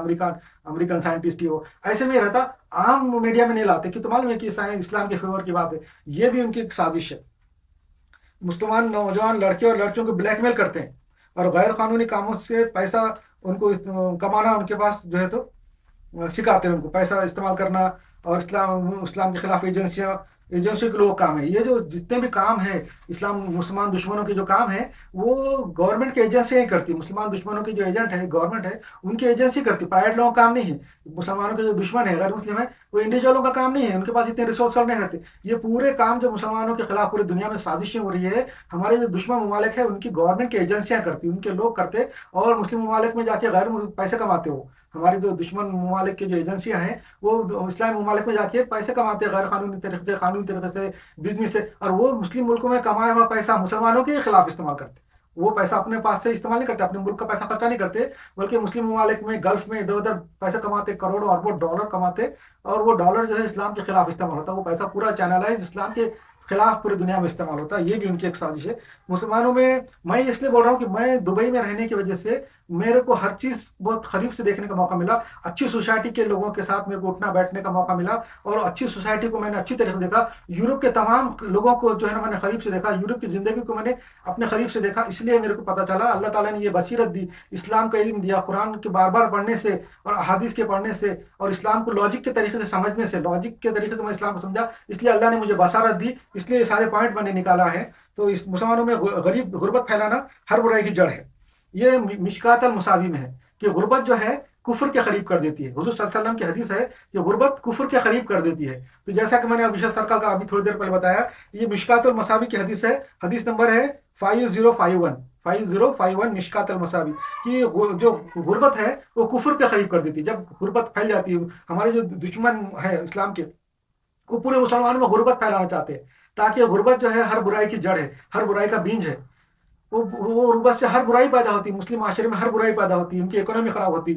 امریکن سائنٹسٹ، وہ ایسے میں رہتا، عام میڈیا میں نہیں لاتے کہ تو معلوم ہے کہ سائنس اسلام کے فیور کی بات ہے. یہ بھی ان کی ایک سازش ہے. مسلمان نوجوان لڑکے اور لڑکیوں کو بلیک میل کرتے ہیں، اور غیر قانونی کاموں سے پیسہ ان کو کمانا ان کے پاس جو ہے تو سکھاتے ہیں، ان کو پیسہ استعمال کرنا. اور اسلام کے خلاف ایجنسیوں کے لوگ کام ہے. یہ جو جتنے بھی کام ہیں مسلمان دشمنوں کے جو کام ہیں، وہ گورنمنٹ کی ایجنسیاں ہی کرتی. مسلمان دشمنوں کے جو ایجنٹ ہے، گورنمنٹ ہے، ان کی ایجنسی کرتی، پرائیویٹ لوگوں کا کام نہیں ہے. مسلمانوں کے جو دشمن ہے، غیر مسلم ہے، وہ انڈیویجولوں کا کام نہیں ہے، ان کے پاس اتنے ریسورس نہیں رہتے. یہ پورے کام جو مسلمانوں کے خلاف پوری دنیا میں سازشیں ہو رہی ہے، ہمارے جو دشمن ممالک ہے ان کی گورنمنٹ کی ایجنسیاں کرتی، ان کے لوگ کرتے، اور مسلم ممالک میں جا کے غیر پیسے کماتے. ہو ہمارے جو دشمن ممالک کی جو ایجنسیاں ہیں، وہ اسلامی ممالک میں جا کے پیسے کماتے غیر قانونی طریقے سے بزنس سے، اور وہ مسلم ملکوں میں کمایا ہوا پیسہ مسلمانوں کے خلاف استعمال کرتے. وہ پیسہ اپنے پاس سے استعمال نہیں کرتے، اپنے ملک کا پیسہ خرچہ نہیں کرتے، بلکہ مسلم ممالک میں گلف میں ادھر ادھر پیسہ کماتے، کروڑوں اربوں ڈالر کماتے، اور وہ ڈالر جو ہے اسلام کے خلاف استعمال ہوتا ہے. وہ پیسہ پورا چینلائز اسلام کے خلاف پوری دنیا میں استعمال ہوتا ہے. یہ بھی ان کی ایک سازش ہے. مسلمانوں میں اس لیے بول رہا ہوں کہ میں دبئی میں رہنے کی وجہ سے میرے کو ہر چیز بہت قریب سے دیکھنے کا موقع ملا. اچھی سوسائٹی کے لوگوں کے ساتھ میرے کو اٹھنا بیٹھنے کا موقع ملا، اور اچھی سوسائٹی کو میں نے اچھی طریقے سے دیکھا. یورپ کے تمام لوگوں کو جو ہے نا میں نے قریب سے دیکھا، یورپ کی زندگی کو میں نے اپنے قریب سے دیکھا. اس لیے میرے کو پتا چلا اللہ تعالیٰ نے یہ بصیرت دی، اسلام کا علم دیا. قرآن کے بار بار پڑھنے سے اور احادیث کے پڑھنے سے اور اسلام کو لاجک کے طریقے سے سمجھنے سے، لاجک کے طریقے سے میں اسلام کو سمجھا، اس لیے اللہ نے مجھے بصارت دی. اس لیے یہ سارے پوائنٹ میں نے نکالا ہے. تو اس مسلمانوں میں غربت پھیلانا ہر برائی کی جڑ ہے. یہ مشکات المصابی میں ہے کہ غربت جو ہے کفر کے قریب کر دیتی ہے. حضور صلی اللہ علیہ وسلم کی حدیث ہے کہ غربت کفر کے قریب کر دیتی ہے. تو جیسا کہ میں نے ابھی سرکل کا ابھی تھوڑی دیر پہلے بتایا, یہ مشکات المصابی کی حدیث ہے. حدیث نمبر ہے 5051 مشکات المصابی کی. جو غربت ہے وہ کفر کے قریب کر دیتی ہے. جب غربت پھیل جاتی ہے, ہمارے جو دشمن ہے اسلام کے, وہ پورے مسلمانوں میں غربت پھیلانا چاہتے ہیں, تاکہ غربت جو ہے ہر برائی کی جڑ ہے, ہر برائی کا بیج ہے. وہ غربت سے ہر برائی پیدا ہوتی ہے, مسلم معاشرے میں ہر برائی پیدا ہوتی ہے, ان کی اکانومی خراب ہوتی,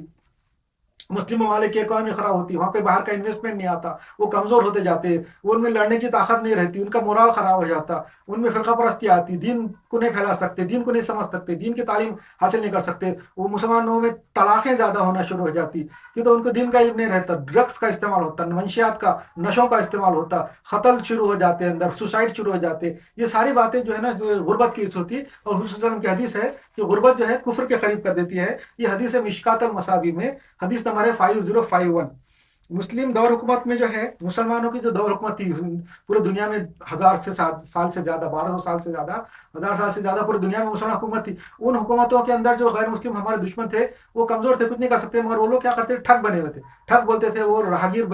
مسلم ممالک کی اکانومی خراب ہوتی, وہاں پہ باہر کا انویسٹمنٹ نہیں آتا, وہ کمزور ہوتے جاتے, ان میں لڑنے کی طاقت نہیں رہتی, ان کا مورال خراب ہو جاتا, ان میں فرقہ پرستی آتی, دین کو نہیں پھیلا سکتے, دین کو نہیں سمجھ سکتے, دین کی تعلیم حاصل نہیں کر سکتے. وہ مسلمانوں میں طلاقیں زیادہ ہونا شروع ہو جاتی, کہ تو ان کو دین کا علم نہیں رہتا, ڈرگس کا استعمال ہوتا, منشیات کا, نشوں کا استعمال ہوتا, قتل شروع ہو جاتے, اندر سوسائڈ شروع ہو جاتے. یہ ساری باتیں جو ہے نا جو غربت کی ہوتی. اور حضور صلی اللہ علیہ وسلم کی حدیث ہے کہ غربت جو ہے کفر کے قریب کر دیتی ہے. یہ حدیث ہے مشکات المصابی میں, حدیث نمبر ہے 5051. مسلم دور حکومت میں جو ہے, مسلمانوں کی جو دور حکومت تھی پورے دنیا میں 1000 سال سے زیادہ, 1200 سال سے زیادہ, 1000 سال سے زیادہ پوری دنیا میں مسلمان حکومت تھی. ان حکومتوں کے اندر جو غیر مسلم ہمارے دشمن تھے وہ کمزور تھے, کچھ نہیں کر سکتے, مگر وہ لوگ کیا کرتے, ٹھگ بنے ہوئے تھے. ٹھگ بولتے تھے وہ, راہگیر,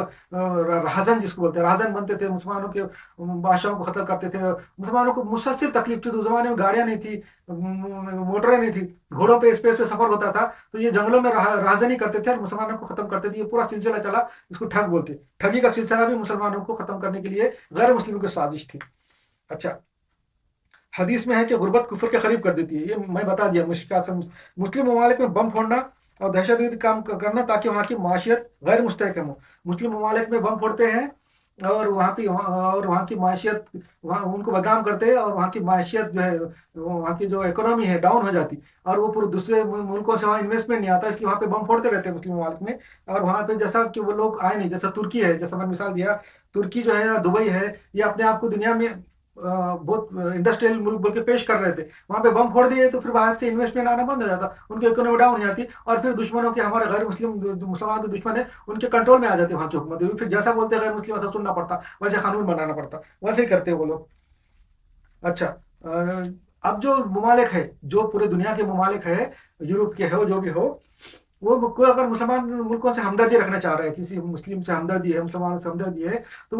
رہزن جس کو بولتے ہیں, رہزن بنتے تھے, مسلمانوں کے بادشاہوں کو قتل کرتے تھے. مسلمانوں کو مسلسل تکلیف تھی. اس زمانے میں گاڑیاں نہیں تھی, موٹریں نہیں تھی, گھوڑوں پہ اسپیس پہ سفر ہوتا تھا, تو یہ جنگلوں میں رہزنی کرتے تھے اور مسلمانوں کو ختم کرتے تھے. یہ پورا سلسلہ چلا, اس کو ٹھگ بولتے. ٹھگی کا سلسلہ بھی مسلمانوں کو ختم کرنے کے لیے غیر مسلموں کی سازش تھی. اچھا, حدیث میں ہے کہ غربت کفر کے قریب کر دیتی ہے. یہ میں بتا دیا. مسلم ممالک میں بم پھوڑنا اور دہشت گردی کام کرنا تاکہ وہاں کی معاشیت غیر مستحکم ہو. مسلم ممالک میں بم پھوڑتے ہیں اور وہاں کی معاشیت, ان کو بدنام کرتے ہیں, اور وہاں کی معاشیت جو ہے, وہاں کی جو اکانومی ہے ڈاؤن ہو جاتی, اور وہ پورے دوسرے ملکوں سے وہاں انویسٹمنٹ نہیں آتا, اس لیے وہاں پہ بم پھوڑتے رہتے ہیں مسلم ممالک میں. اور وہاں پہ جیسا کہ وہ لوگ آئے نہیں, جیسا ترکی ہے, جیسا میں مثال دیا, ترکی جو ہے یا دبئی ہے, یہ اپنے آپ کو دنیا میں بہت انڈسٹریل ملک بول کے پیش کر رہے تھے. وہاں پہ بم پھوڑ دیے تو پھر باہر سے انویسٹمنٹ آنا بند ہو جاتا, ان کی اکانومی ڈاؤن ہو جاتی, اور پھر دشمنوں کے, ہمارے غیر مسلم مسلمان کے دشمن ہیں, ان کے کنٹرول میں آ جاتے وہاں کی حکومت. پھر جیسا بولتے ہیں غیر مسلم ویسا سننا پڑتا, ویسے قانون بنانا پڑتا, ویسے ہی کرتے وہ لوگ. اچھا, اب جو ممالک ہے, جو پورے دنیا کے ممالک ہے, یورپ کے ہو جو بھی ہو, وہ کوئی اگر مسلمان ملکوں سے ہمدردی رکھنا چاہ رہا ہے, کسی مسلم سے ہمدردی ہے, مسلمانوں سے ہمدردی ہے, تو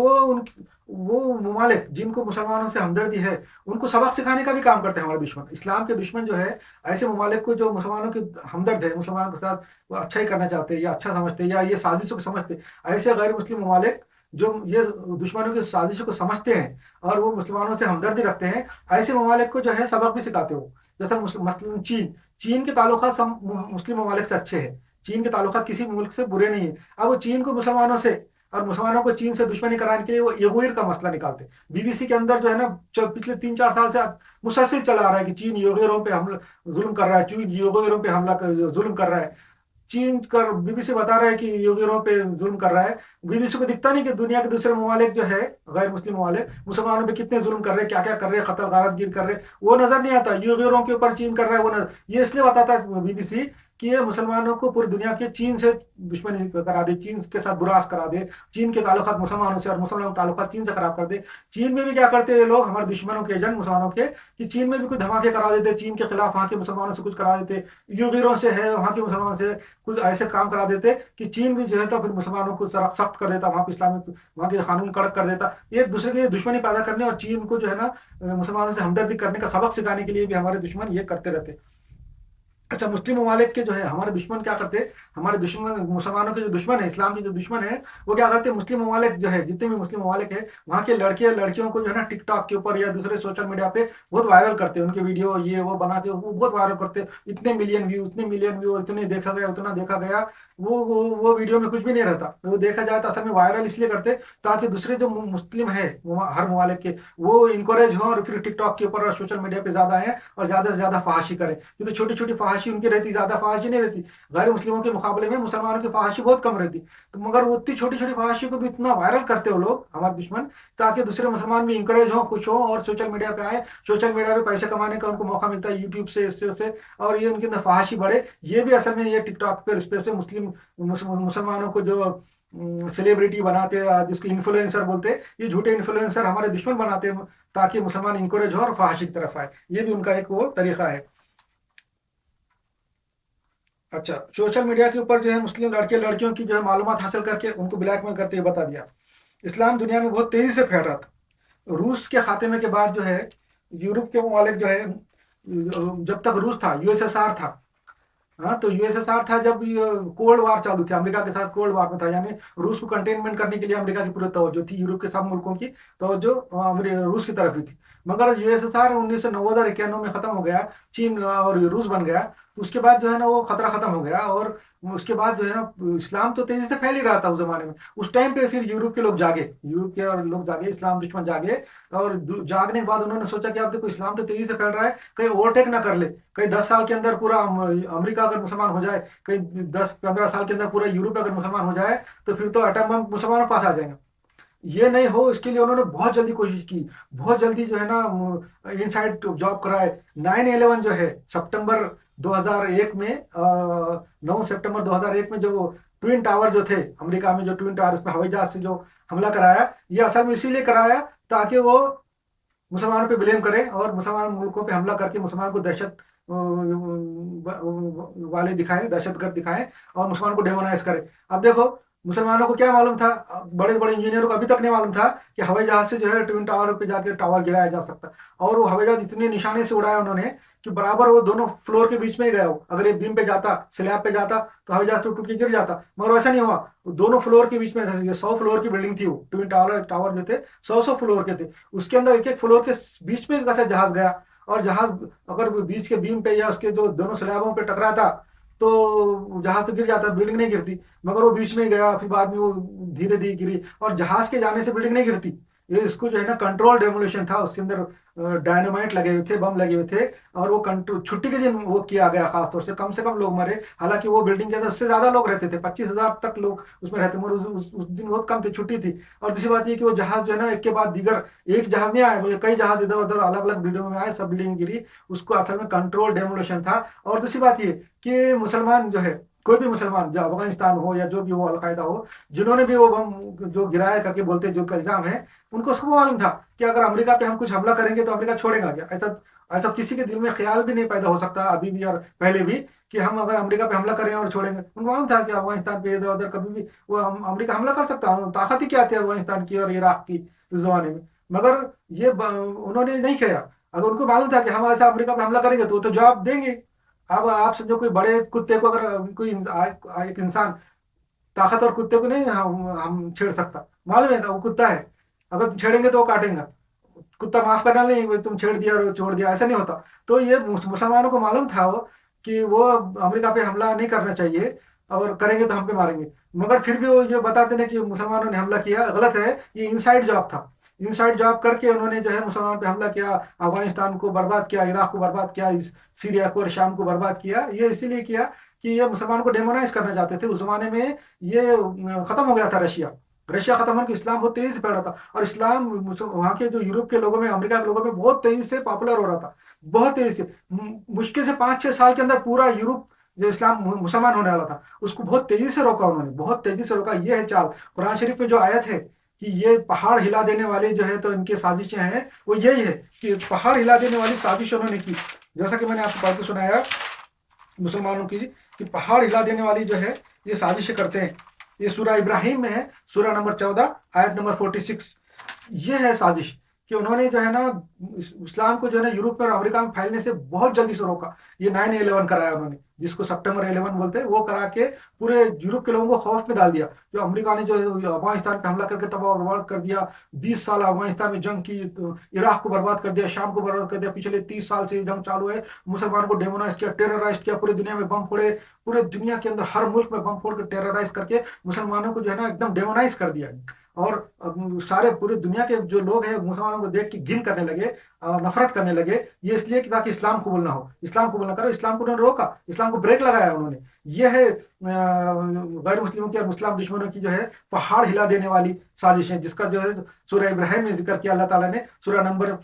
وہ ممالک جن کو مسلمانوں سے ہمدردی ہے, ان کو سبق سکھانے کا بھی کام کرتے ہیں ہمارے دشمن. اسلام کے دشمن جو ہے, ایسے ممالک کو جو مسلمانوں کے ہمدرد ہے, مسلمانوں کے ساتھ وہ اچھا ہی کرنا چاہتے ہیں, یا اچھا سمجھتے ہیں, یا یہ سازشوں کو سمجھتے, ایسے غیر مسلم ممالک جو یہ دشمنوں کی سازشوں کو سمجھتے ہیں اور وہ مسلمانوں سے ہمدردی رکھتے ہیں, ایسے ممالک کو جو ہے سبق بھی سکھاتے ہو. جیسا مثلاً چین کے تعلقات مسلم ممالک سے اچھے ہیں, چین کے تعلقات کسی ملک سے برے نہیں ہیں. اب وہ چین کو مسلمانوں سے, اور مسلمانوں کو چین سے دشمنی کرانے کے لیے وہ یوغیر کا مسئلہ نکالتے. بی بی سی کے اندر جو ہے نا پچھلے 3-4 سال سے مسلسل چلا آ رہا ہے کہ چین یوغیروں پہ ظلم کر رہا ہے, چین یوغیروں پہ ظلم کر رہا ہے. چین کر بی بی سی بتا رہا ہے کہ یوغیروں پہ ظلم کر رہا ہے. بی بی سی کو دکھتا نہیں کہ دنیا کے دوسرے ممالک جو ہے, غیر مسلم ممالک, مسلمانوں پہ کتنے ظلم کر رہے ہیں, کیا کیا کر رہے ہیں, قتل غارت گیر کر رہے ہیں, وہ نظر نہیں آتا. یوغیروں کے اوپر چین کر رہا ہے, وہ نظر, یہ اس لیے بتاتا ہے بی بی سی کہ یہ مسلمانوں کو پوری دنیا کے چین سے دشمنی کرا دے, چین کے ساتھ براس کرا دے, چین کے تعلقات مسلمانوں سے اور مسلمانوں کے تعلقات چین سے خراب کر دے. چین میں بھی کیا کرتے ہیں لوگ, ہمارے دشمنوں کے ایجنٹ مسلمانوں کے, کہ چین میں بھی کچھ دھماکے کرا دیتے, چین کے خلاف وہاں کے مسلمانوں سے کچھ کرا دیتے, یوغیروں سے ہے وہاں کے مسلمانوں سے کچھ ایسے کام کرا دیتے کہ چین بھی جو ہے تو پھر مسلمانوں کو سخت کر دیتا, وہاں پہ اسلامک وہاں کے قانون کڑک کر دیتا. ایک دوسرے کے دشمنی پیدا کرنے اور چین کو جو ہے نا مسلمانوں سے ہمدردی کرنے کا سبق سکھانے کے لیے بھی ہمارے دشمن یہ کرتے رہتے. اچھا, مسلم ممالک کے جو ہے ہمارے دشمن کیا کرتے, ہمارے دشمن مسلمانوں کے جو دشمن ہے, اسلام کے جو دشمن ہے, وہ کیا کرتے, مسلم ممالک جو ہے, جتنے بھی مسلم ممالک ہے, وہاں کے لڑکے لڑکیوں کو جو ہے نا ٹک ٹاک کے اوپر یا دوسرے سوشل میڈیا پہ بہت وائرل کرتے ہیں, ان کے ویڈیو یہ وہ بنا کے وہ بہت وائرل کرتے, اتنے ملین ویو, اتنے دیکھا گیا, اتنا دیکھا گیا. وہ ویڈیو میں کچھ بھی نہیں رہتا, وہ دیکھا جائے تو اصل میں وائرل اس لیے کرتے تاکہ دوسرے جو مسلم ہے ہر ممالک کے, وہ انکریج ہوں اور پھر ٹک ٹاک کے اوپر اور سوشل میڈیا پہ زیادہ آئیں اور زیادہ سے زیادہ فحاشی کریں. کیونکہ چھوٹی چھوٹی فحاشی ان کی رہتی, زیادہ فحاشی نہیں رہتی. غیر مسلموں کے مقابلے میں مسلمانوں کی فحاشی بہت کم رہتی, تو مگر وہ اتنی چھوٹی چھوٹی فحاشی کو بھی اتنا وائرل کرتے وہ لوگ, ہمارے دشمن, تاکہ دوسرے مسلمان بھی انکریج ہوں, خوش ہوں اور سوشل میڈیا پہ آئیں. سوشل میڈیا پہ پیسے کمانے کا ان کو موقع ملتا ہے یوٹیوب سے, اس سے, اور یہ ان کی فحاشی بڑھے. یہ بھی اصل میں یہ ٹک ٹاک پہ اس پہ مسلمانوں کو جو سیلیبریٹی بناتے ہیں, جس کو انفلوئنسر بولتے ہیں, یہ جھوٹے انفلوئنسر ہمارے دشمن بناتے ہیں تاکہ مسلمان انکریج ہو اور فحاشی کی طرف آئے. یہ بھی ان کا ایک وہ طریقہ ہے. अच्छा, सोशल मीडिया के ऊपर जो है मुस्लिम लड़के लड़कियों की जो है मालूमात हासिल करके उनको ब्लैकमेल करते हुए बता दिया। इस्लाम दुनिया में बहुत तेजी से फैल रहा था। रूस के खात्मे के बाद जो है यूरोप के ममालिक जो है, जब तक रूस था, यूएसएसआर था, हाँ, तो यूएसएसआर था जब कोल्ड वार चालू थी, अमेरिका के साथ कोल्ड वार में था, यानी रूस को कंटेनमेंट करने के लिए अमेरिका की पूरी तवज्जो थी, यूरोप के सब मुल्कों की तवज्जो रूस की तरफ ही थी। मगर यूएसएसआर 1990 और 91 में खत्म हो गया, चीन और रूस बन गया, तो उसके बाद जो है ना वो खतरा खत्म हो गया। और उसके बाद जो है ना इस्लाम तो तेजी से फैल ही रहा था उस जमाने में। उस टाइम पे फिर यूरोप के लोग जागे, यूरोप के और लोग जागे, इस्लाम दुश्मन जागे। और जागने के बाद उन्होंने सोचा कि अब देखो इस्लाम तो तेजी से फैल रहा है, कहीं ओवरटेक ना कर ले, कहीं 10 साल के अंदर पूरा अमेरिका अगर मुसलमान हो जाए, कहीं 10-15 साल के अंदर पूरा यूरोप अगर मुसलमान हो जाए, तो फिर तो एटम बम मुसलमानों के पास आ जाएंगे। ये नहीं हो, इसके लिए उन्होंने बहुत जल्दी कोशिश की, बहुत जल्दी जो है ना इनसाइड जॉब कराए। 9/11 जो है सितंबर 2001 में, 9 सितंबर 2001 में जो वो ट्विन टावर जो थे अमेरिका में, जो ट्विन टावर उस पर हवाई जहाज से जो हमला कराया, ये असल में इसीलिए कराया ताकि वो मुसलमानों पे ब्लेम करें और मुसलमान मुल्कों पे हमला करके मुसलमान को दहशत वाले दिखाएं, दहशतगर्द दिखाएं और मुसलमान को डेमोनाइज करें। अब देखो मुसलमानों को क्या मालूम था, बड़े बड़े इंजीनियरों को अभी तक नहीं मालूम था कि हवाई जहाज से जो है ट्विन टावर पे जाकर टावर गिराया जा सकता। और वो हवाई जहाज इतने निशाने से उड़ाया उन्होंने कि बराबर वो दोनों फ्लोर के बीच में ही गया हो। अगर ये बीम पे जाता, स्लैब पे जाता, तो हवाई जहाज टूट टूट के गिर जाता, मगर वैसा नहीं हुआ। दोनों फ्लोर के बीच में, 100 फ्लोर की बिल्डिंग थी वो, ट्विन टावर टावर जो थे 100 फ्लोर के थे, उसके अंदर एक एक फ्लोर के बीच में कैसे जहाज गया। और जहाज अगर बीच के बीम पे या उसके जो दोनों स्लैबों पे टकराता तो जहाज तो गिर जाता, बिल्डिंग नहीं गिरती, मगर वो बीच में ही गया, फिर बाद में वो धीरे धीरे गिरी। और जहाज के जाने से बिल्डिंग नहीं गिरती, ये इसको जो है ना कंट्रोल डेमोलिशन था, उसके अंदर डायनामाइट लगे हुए थे, बम लगे हुए थे। और वो कंट्रोल छुट्टी के दिन वो किया गया, खासतौर से कम लोग मरे। हालांकि वो बिल्डिंग के अंदर उससे ज्यादा लोग रहते थे, 25,000 तक लोग उसमें रहते, मगर उस दिन बहुत कम थे, छुट्टी थी। और दूसरी बात ये कि वो जहाज जो है ना एक के बाद दीगर, एक जहाज नहीं आया, कई जहाज इधर उधर अलग अलग बिल्डिंगों में आए, सब बिल्डिंग गिरी। उसको असल में कंट्रोल डेमोलिशन था। और दूसरी बात ये कि मुसलमान जो है, कोई भी मुसलमान, जो अफगानिस्तान हो या जो भी हो, अलकायदा हो, जिन्होंने भी वो बम जो गिराया करके बोलते हैं, जो उनका इल्जाम है, उनको सबको मालूम था कि अगर अमेरिका पे हम कुछ हमला करेंगे तो अमेरिका छोड़ेगा क्या। ऐसा ऐसा किसी के दिल में ख्याल भी नहीं पैदा हो सकता अभी भी और पहले भी, कि हम अगर अमेरिका पे हमला करें और छोड़ेंगे। उनको मालूम था कि अफगानिस्तान पे इधर उधर कभी भी वो अमेरिका हमला कर सकता है, ताकत ही क्या थी अफगानिस्तान की और इराक की उस जमाने में। मगर उन्होंने नहीं किया। अगर उनको मालूम था कि हम ऐसा अमेरिका पे हमला करेंगे तो वो तो जवाब देंगे। अब आप समझो कोई बड़े कुत्ते को, अगर कोई एक इंसान ताकतवर कुत्ते को नहीं हम छेड़ सकता, मालूम है था वो कुत्ता है, अगर छेड़ेंगे तो वो काटेगा। कुत्ता माफ करना नहीं, तुम छेड़ दिया और छोड़ दिया, ऐसा नहीं होता। तो ये मुसलमानों को मालूम था वो कि वो अमेरिका पे हमला नहीं करना चाहिए, और करेंगे तो हम पे मारेंगे। मगर फिर भी वो ये बताते हैं कि मुसलमानों ने हमला किया, गलत है। ये इनसाइड जॉब था, इनसाइड जॉब करके उन्होंने जो है मुसलमान पे हमला किया, अफगानिस्तान को बर्बाद किया, इराक को बर्बाद किया, सीरिया को और शाम को बर्बाद किया। ये इसीलिए किया कि ये मुसलमान को डेमोनाइज करना चाहते थे। उस जमाने में ये खत्म हो गया था रशिया, रशिया खत्म होकर इस्लाम बहुत तेजी से फैल रहा था। और इस्लाम वहाँ के जो यूरोप के लोगों में, अमेरिका के लोगों में बहुत तेजी से पॉपुलर हो रहा था, बहुत तेजी से। मुश्किल से 5-6 साल के अंदर पूरा यूरोप जो इस्लाम मुसलमान होने वाला था, उसको बहुत तेजी से रोका उन्होंने, बहुत तेजी से रोका। ये है चाल। कुरान शरीफ में जो आयत है कि ये पहाड़ हिला देने वाले जो है, तो इनकी साजिशें हैं, वो यही है कि पहाड़ हिला देने वाली साजिश उन्होंने की। जैसा कि मैंने आपको पढ़ के सुनाया मुसलमानों की, कि पहाड़ हिला देने वाली जो है ये साजिशें करते हैं। ये सूरह इब्राहिम में है, सूरह नंबर 14 आयत नंबर 46। ये है साजिश कि उन्होंने जो है ना इस्लाम को जो है ना यूरोप और अमेरिका में फैलने से बहुत जल्दी से रोका। ये 9/11 कराया उन्होंने, जिसको सितंबर 11 बोलते हैं, वो करा के पूरे यूरोप के लोगों को खौफ में डाल दिया। जो अमेरिका ने जो अफगानिस्तान पे हमला करके तबाह और बर्बाद कर दिया, 20 साल अफगानिस्तान में जंग की, तो इराक को बर्बाद कर दिया, शाम को बर्बाद कर दिया, पिछले 30 साल से जंग चालू है। मुसलमानों को डेमोनाइज किया, टेरराइज किया, पूरी दुनिया में बम फोड़े, पूरे दुनिया के अंदर हर मुल्क में बम फोड़ कर टेरराइज करके मुसलमानों को जो है ना एकदम डेमोनाइज कर दिया। और सारे पूरे दुनिया के जो लोग हैं मुसलमानों को देख के घिन करने लगे, नफरत करने लगे। ये इसलिए कि ताकि इस्लाम कबूल ना हो, इस्लाम कबूल ना करो। इस्लाम को उन्होंने रोका, इस्लाम को ब्रेक लगाया उन्होंने। ये है गैर मुस्लिमों की और मुस्लिम दुश्मनों की जो है पहाड़ हिला देने वाली साजिश है, जिसका जो है सूरह इब्राहिम में जिक्र किया अल्लाह ताला ने, सूरह नंबर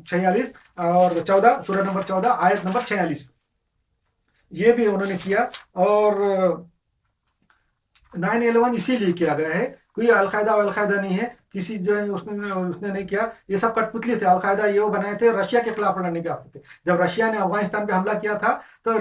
46 और 14, सूरह नंबर 14 आयत नंबर 46। ये भी उन्होंने किया। और 9/11 इसीलिए किया गया है, कोई अलकायदा नहीं है, किसी जो है उसने उसने नहीं किया। ये सब कठपुतली थे। अलकायदा ये वो बनाए थे रशिया के खिलाफ लड़ने के वास्ते थे। जब रशिया ने अफगानिस्तान पे हमला किया था, तो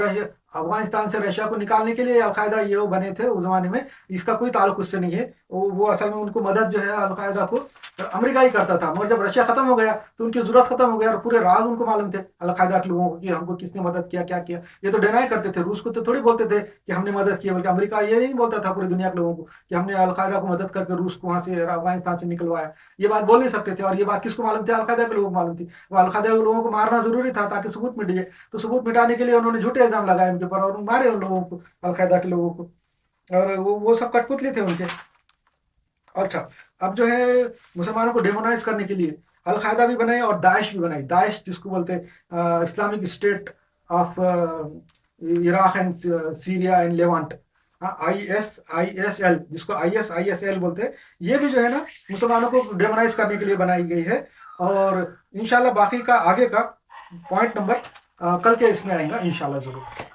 अफगानिस्तान से रशिया को निकालने के लिए अलकायदा ये वो बने थे उस जमाने में, इसका कोई ताल्लुक उससे नहीं है। वो असल में उनको मदद जो है अलकायदा को अमेरिका ही करता था, मगर जब रशिया खत्म हो गया तो उनकी जरूरत खत्म हो गया और पूरे राज उनको मालूम थे अलकायदा के लोगों को कि हमको किसने मदद किया, क्या किया। ये तो डिनाई करते थे, रूस को तो थोड़ी बोलते थे कि हमने मदद की, बल्कि अमेरिका ये नहीं बोलता था पूरी दुनिया के लोगों को कि हमने अलकायदा को मदद करके रूस को वहां से अफगानिस्तान से निकलवाया। ये बात बोल नहीं सकते थे, और ये बात किसको मालूम थी? अलकायदा के लोगों को मालूम थी। वो अलकायदा के लोगों को मारना जरूरी था ताकि सबूत मिट जाए, तो सबूत मिटाने के लिए उन्होंने झूठे इल्जाम लगाए उनके ऊपर और मारे उन लोगों को, अलकायदा के लोगों को। और वो सब कठपुतली थे उनके। अच्छा, अब जो है मुसलमानों को डेमोनाइज करने के लिए अलकायदा भी बनाई और दाइश भी बनाई। दाइश जिसको बोलते हैं Islamic state of Iraq and Syria and Levant, ISIL, जिसको ISIL बोलते हैं, ये भी जो है ना मुसलमानों को डेमोनाइज करने के लिए बनाई गई है। और इंशाल्लाह बाकी का आगे का पॉइंट नंबर कल के इसमें आएगा इंशाल्लाह जरूर।